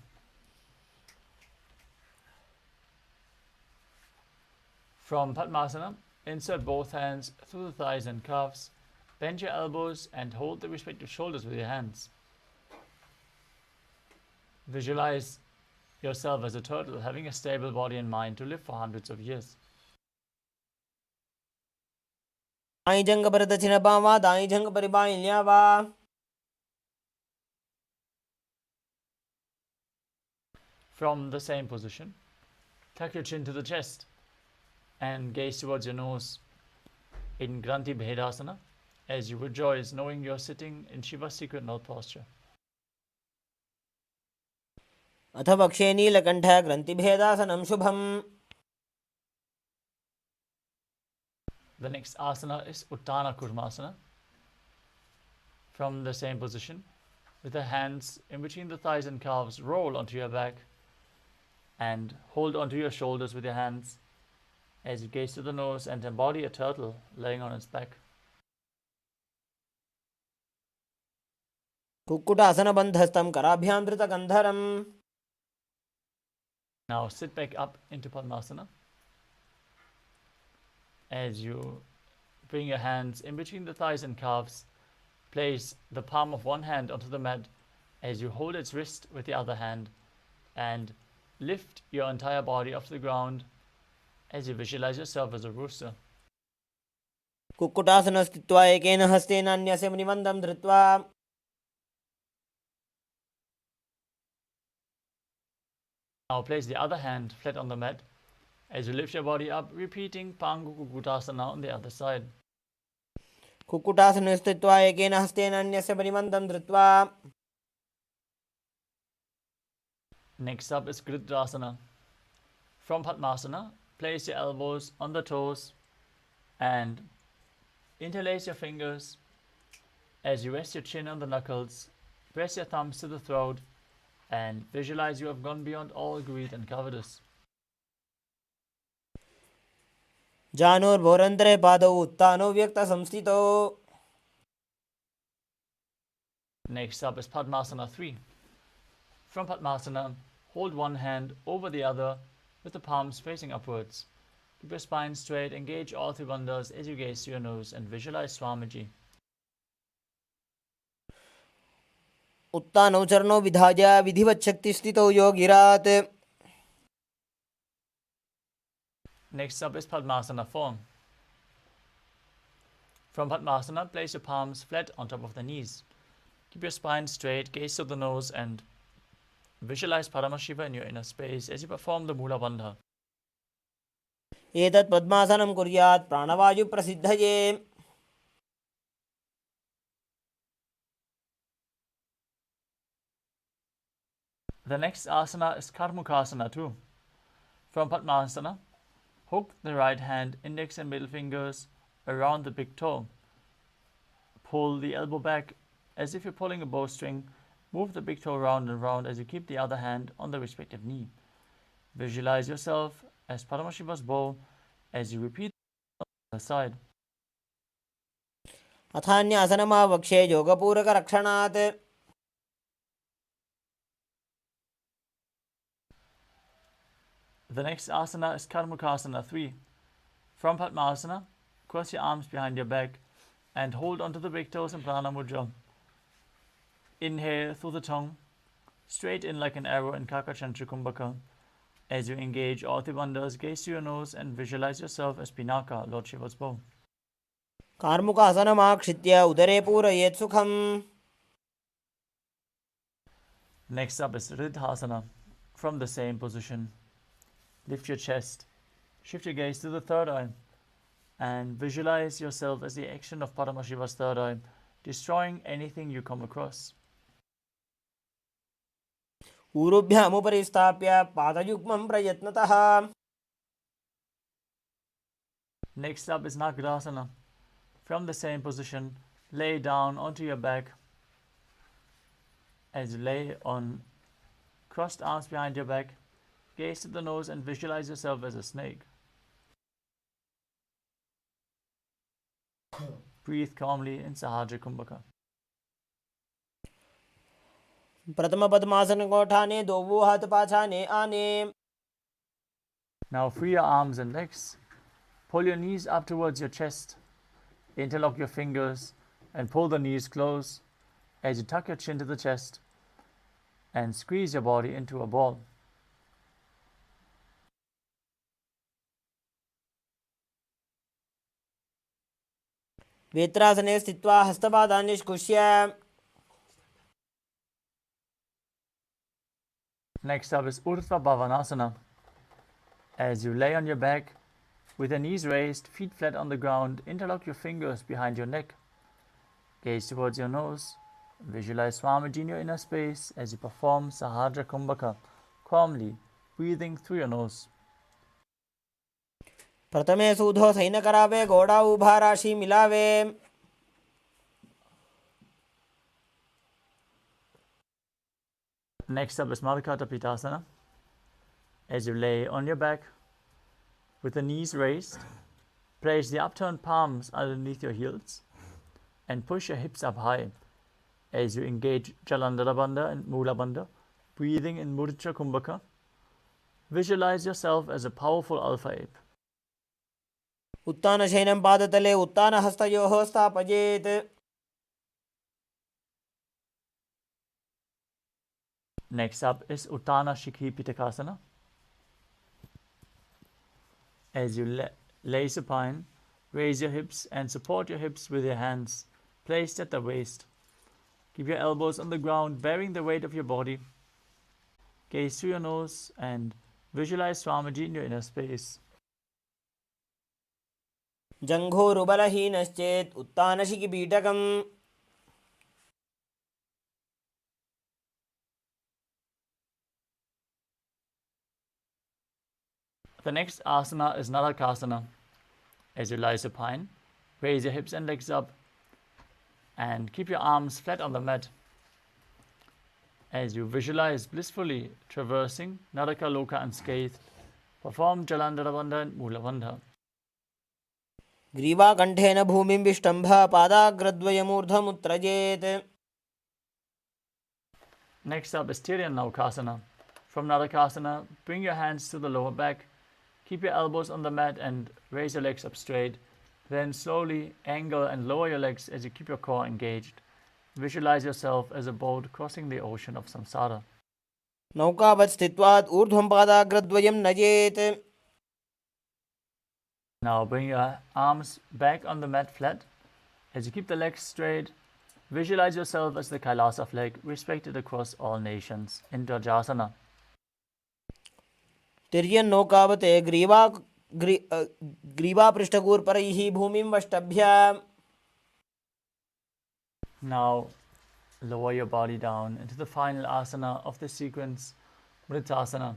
From Padmasana, insert both hands through the thighs and calves. Bend your elbows and hold the respective shoulders with your hands. Visualize yourself as a turtle having a stable body and mind to live for hundreds of years. दाई जंग पर दक्षिण बामा, दाई जंग पर by ल्यावा. From the same position, tuck your chin to the chest and gaze towards your nose in Granthi Bhedasana as you rejoice knowing you are sitting in Shiva's secret mouth posture. अथ वक्षे नीलकण्ठ ग्रन्थिभेदासनं शुभम्. The next asana is Uttana Kurmasana. From the same position, with the hands in between the thighs and calves, roll onto your back and hold onto your shoulders with your hands as you gaze to the nose and embody a turtle laying on its back. Kukkutasana बन्धस्तं कराभ्यां धृतकन्धरम्. Now sit back up into Padmasana as you bring your hands in between the thighs and calves. Place the palm of one hand onto the mat as you hold its wrist with the other hand and lift your entire body off the ground as you visualize yourself as a rooster. Kukkutasana स्थित्वा एकेन हस्तेन अन्यस्य मणिबन्धं धृत्वा. Now place the other hand flat on the mat as you lift your body up, repeating Pangu Kukutasana on the other side. Kukkutasana स्थित्वा एकेन हस्तेन अन्यस्य मणिबन्धं धृत्वा. Next up is Gridrasana. From Padmasana, place your elbows on the toes and interlace your fingers as you rest your chin on the knuckles. Press your thumbs to the throat and visualize you have gone beyond all greed and covetous. जानुर्भोरन्तरे पादौ उत्तानो व्यक्तसंस्थितौ. Next up is Padmasana 3. From Padmasana, hold one hand over the other with the palms facing upwards. Keep your spine straight, engage all three bandhas as you gaze to your nose and visualize Swamiji. उत्तानौ चरणौ विधाय विधिवच्छक्तिस्थितौ योगिरात्. Next up is Padmasana 4. From Padmasana, place your palms flat on top of the knees. Keep your spine straight, gaze to the nose and visualize Paramashiva in your inner space as you perform the Mula Bandha. एतत् पद्मासनं कुर्यात् प्राणवायुप्रसिद्धये. The next asana is Karmukasana 2. From Padmasana, hook the right hand, index and middle fingers around the big toe. Pull the elbow back as if you're pulling a bowstring. Move the big toe round and round as you keep the other hand on the respective knee. Visualize yourself as Paramashiva's bow as you repeat on the other side. अथान्यासनमावक्षे योगपूरकरक्षणात्. The next asana is Karmukasana 3. From Padmasana, cross your arms behind your back and hold onto the big toes in Prana Mudra. Inhale through the tongue, straight in like an arrow in Kakachantra Kumbhaka. As you engage all the bandhas, gaze to your nose and visualize yourself as Pinaka, Lord Shiva's bow. कार्मुकासनमाक्षित्य उदरे पूरयेत् सुखम्. Next up is Riddhasana. From the same position, lift your chest, shift your gaze to the third eye, and visualize yourself as the action of Paramashiva's third eye, destroying anything you come across. ऊरुभ्यामुपरि स्थाप्य पादयुग्मं प्रयत्नतः. Next up is Nagarasana. From the same position, lay down onto your back as you lay on crossed arms behind your back. Gaze to the nose and visualize yourself as a snake. Breathe calmly in Sahaja Kumbhaka. प्रथम पद्मासन को उठाने दो वो हाथ पाछाने आने. Now free your arms and legs. Pull your knees up towards your chest. Interlock your fingers and pull the knees close as you tuck your chin to the chest and squeeze your body into a ball. वेत्रासने स्थित्वा हस्तपादान् निष्कुष्य. Next up is Urdhva Bhavanasana. As you lay on your back, with your knees raised, feet flat on the ground, interlock your fingers behind your neck. Gaze towards your nose. Visualize Swamiji in your inner space as you perform Sahaja Kumbhaka, calmly, breathing through your nose. प्रथमे सूधो San करावे घोड़ा उभा राशि मिलावे. Next up is Madhukata Pitasana. As you lay on your back, with the knees raised, place the upturned palms underneath your heels and push your hips up high as you engage Jalandhara Bandha and Mula Bandha, breathing in Mudra Kumbhaka. Visualize yourself as a powerful alpha ape. उत्तानशयनं पादतले उत्तानहस्तयोः स्थापयेत्. Next up is Uttana Shikhi Pitakasana. As you lay supine, raise your hips and support your hips with your hands placed at the waist. Keep your elbows on the ground, bearing the weight of your body. Gaze through your nose and visualize Swamiji in your inner space. जङ्घोरुबलहीनश्चेत् उत्तानशिखिपीठकम्. The next asana is Narakasana. As you lie supine, raise your hips and legs up and keep your arms flat on the mat. As you visualize blissfully traversing Naraka Loka unscathed, perform Jalandhara Bandha and Mula Bandha. ग्रीवाकण्ठेन भूमिं विष्टम्भ पादाग्रद्वयमूर्धमुत्रजेत्. Next up is Tiryan Naukasana. From Nadakasana, bring your hands to the lower back. Keep your elbows on the mat and raise your legs up straight. Then slowly angle and lower your legs as you keep your core engaged. Visualize yourself as a boat crossing the ocean of samsara. नौकावत् स्थित्वात् ऊर्ध्वं पादाग्रद्वयं नयेत्. Now bring your arms back on the mat flat. As you keep the legs straight, visualize yourself as the Kailasa flag, respected across all nations in Dvajasana. तिर्यन् नौकावत् ग्रीवापृष्ठगूर्परैः भूमिं वष्टभ्य. Now lower your body down into the final asana of this sequence, Mritasana.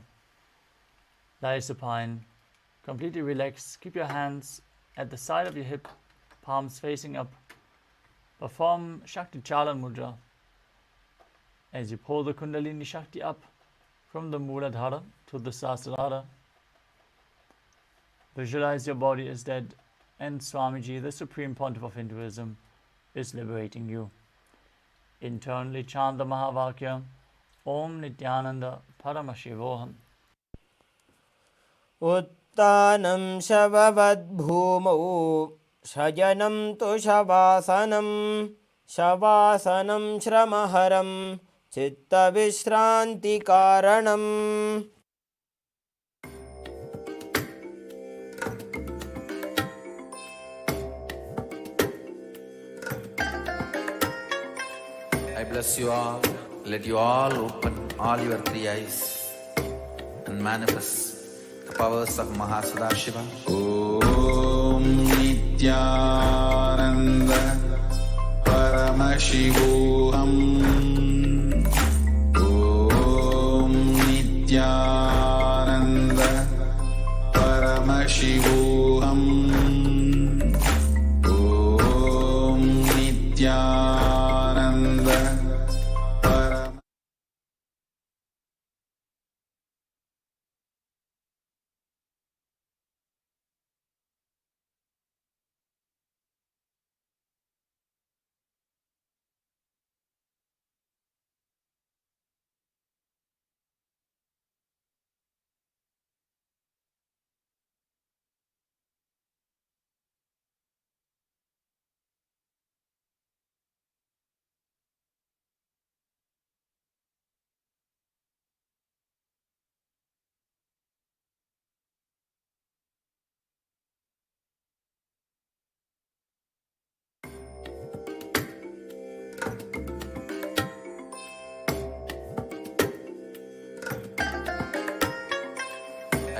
Lie supine, completely relaxed. Keep your hands at the side of your hip, palms facing up. Perform Shakti Chalan Mudra as you pull the Kundalini Shakti up from the Muladhara to the Sahasrara. Visualize your body as dead, and Swamiji, the Supreme Pontiff of Hinduism, is liberating you. Internally chant the Mahavakya, Om Nithyananda Paramashivoham. उत्तानं शववद्भूमौ शयनं तु शवासनं. शवासनं श्रमहरं चित्तविश्रान्तिकारणम्. I bless you all. Let you all open all your three eyes and manifest the powers of Mahasadashiva. Om Nithyananda Paramashivoham. Om Nithyananda Paramashivoham. Om Nithyananda.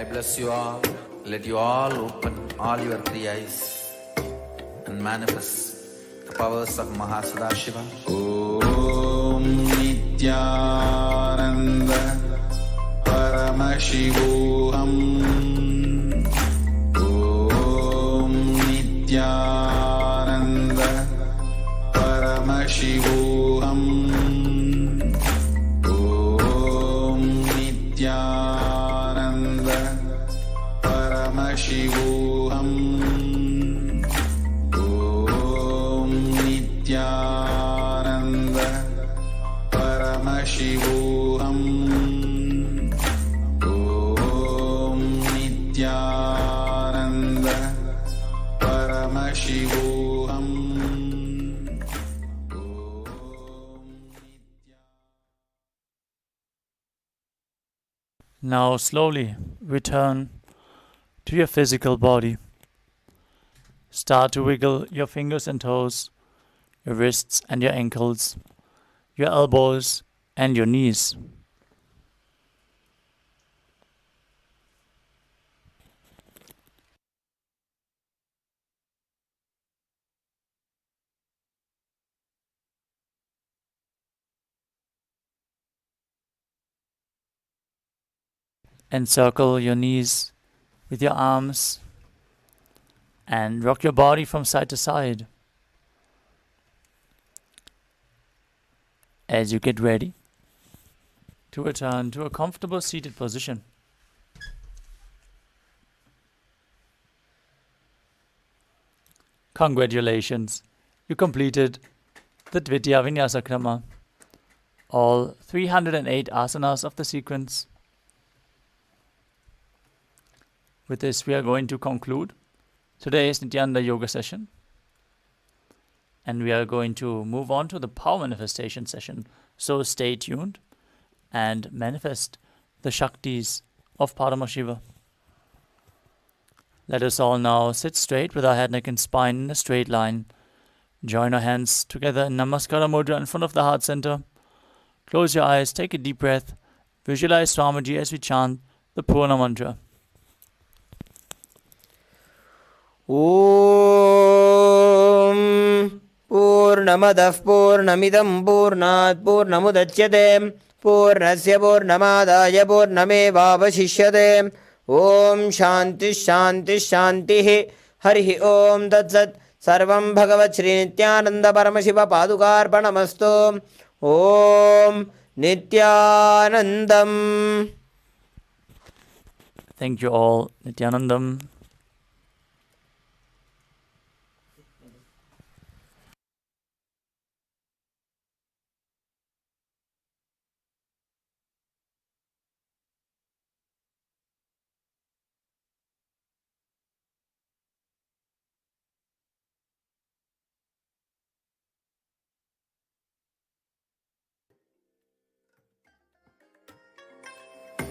I bless you all. Let you all open all your three eyes and manifest the powers of Mahasadashiva. Om Nithyananda Paramashivoham. Om Nithyananda Paramashivoham. Om Nithyananda Paramashivoham. Om Nithyananda Paramashivoham. Om Nithyananda Paramashivoham. Now slowly return to your physical body. Start to wiggle your fingers and toes, your wrists and your ankles, your elbows and your knees. Encircle your knees with your arms and rock your body from side to side. As you get ready to return to a comfortable seated position. Congratulations, you completed the Dvithiya Vinyasa Krama, all 308 asanas of the sequence. With this, we are going to conclude today's Nithyananda Yoga session. And we are going to move on to the power manifestation session. So stay tuned and manifest the Shaktis of Paramashiva. Let us all now sit straight with our head, neck and spine in a straight line. Join our hands together in Namaskara Mudra in front of the heart center. Close your eyes, take a deep breath. Visualize Swamiji as we chant the Purna mantra. Om Purnamadah Purnamidam Purnat Purnamudachyate Purnasya Purnamadaya Purnamevavashishyate Om Shanti Shanti Shanti Harihi Om Tatsat Sarvam Bhagavat Shri Nithyananda Paramashiva Padukarpanamastu Om Nithyanandam. Thank you all. Nithyanandam.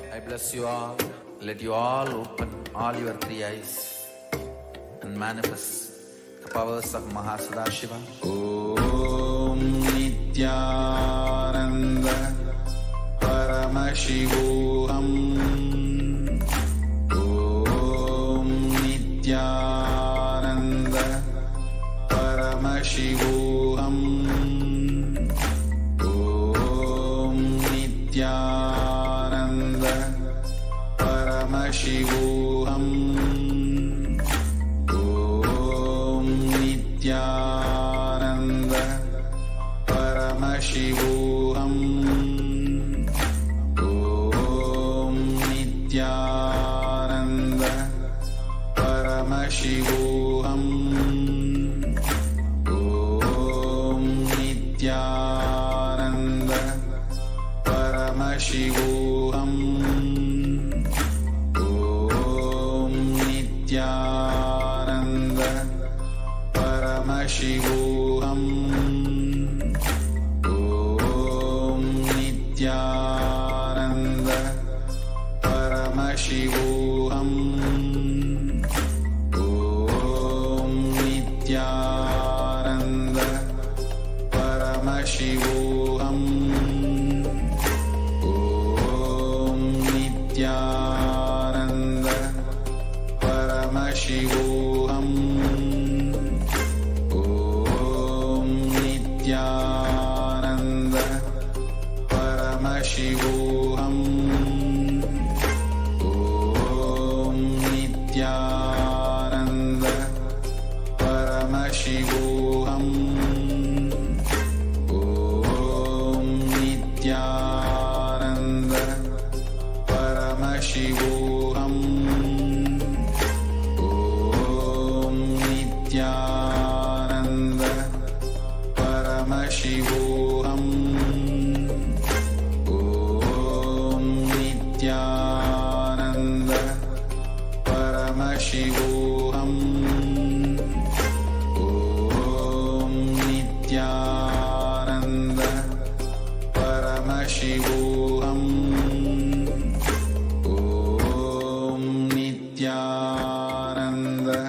I bless you all. Let you all open all your three eyes and manifest the powers of Mahasadashiva. Om Nithyananda Paramashivoham. Om Nithyananda Paramashivoham. Om Nithyananda Paramashivoham. Om Nithyananda Paramashivoham. Om Nithyananda Paramashivoham. Om Nithyananda Paramashivoham. Nithyananda Paramashivoham. Om Nithyananda Paramashivoham. Om Nithyananda Paramashivoham. Om Nithyananda Paramashivoham. Om Nithyananda Paramashivoham. Om Nithyananda Paramashivoham. Om Nithyananda Paramashivoham. Om Nithyananda Paramashivoham. Om Nithyananda Paramashivoham. Om Nithyananda Paramashivoham. Om Nithyananda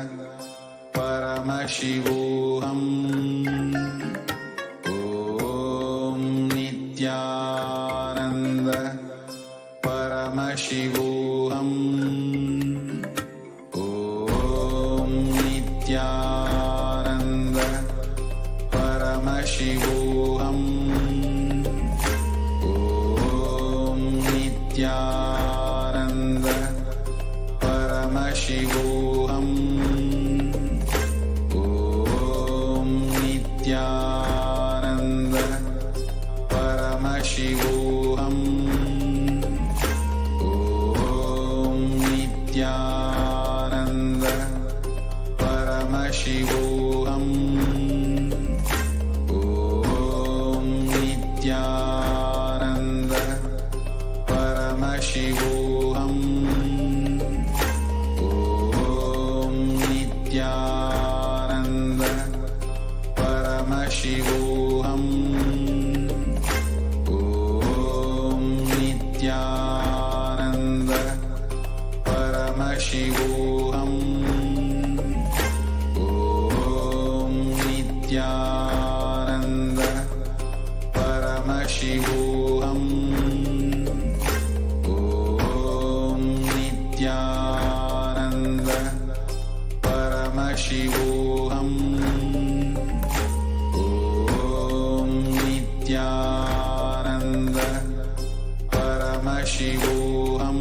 Paramashivoham. Om Nithyananda Paramashivoham. Om Nithyananda Paramashivoham. Om Nithyananda Paramashivoham. Om Nithyananda Paramashivoham. Om Nithyananda Paramashivoham. Paramashivoham Om Nithyananda Paramashivoham Om Nithyananda Paramashivoham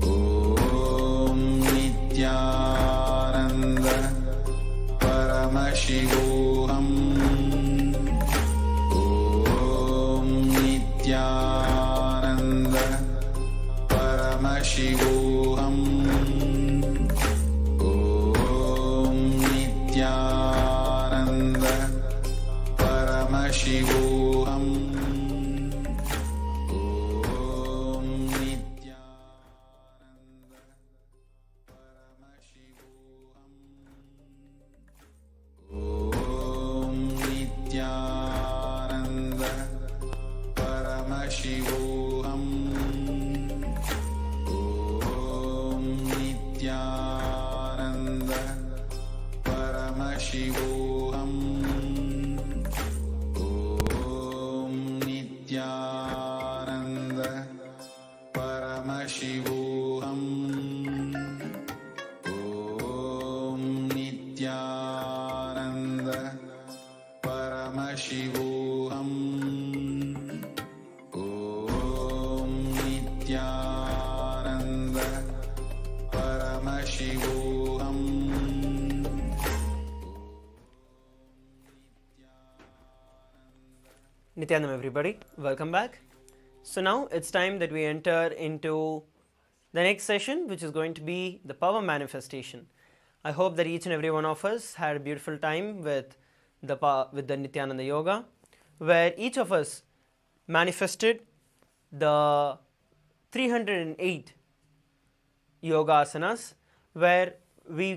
Om Nithyananda Paramashivoham Om Nithyananda Paramashivoham Om Nithyananda Paramashivoham Om Nithyananda Paramashivoham Om Nithyananda Paramashivoham Om Nithyananda Paramashivoham Om Nithyananda Paramashivoham Om Nithyananda Paramashivoham. Nithyanam everybody, welcome back. So now it's time that we enter into the next session, which is going to be the power manifestation. I hope that each and every one of us had a beautiful time with the Nithyananda Yoga, where each of us manifested the 308 yoga asanas, where we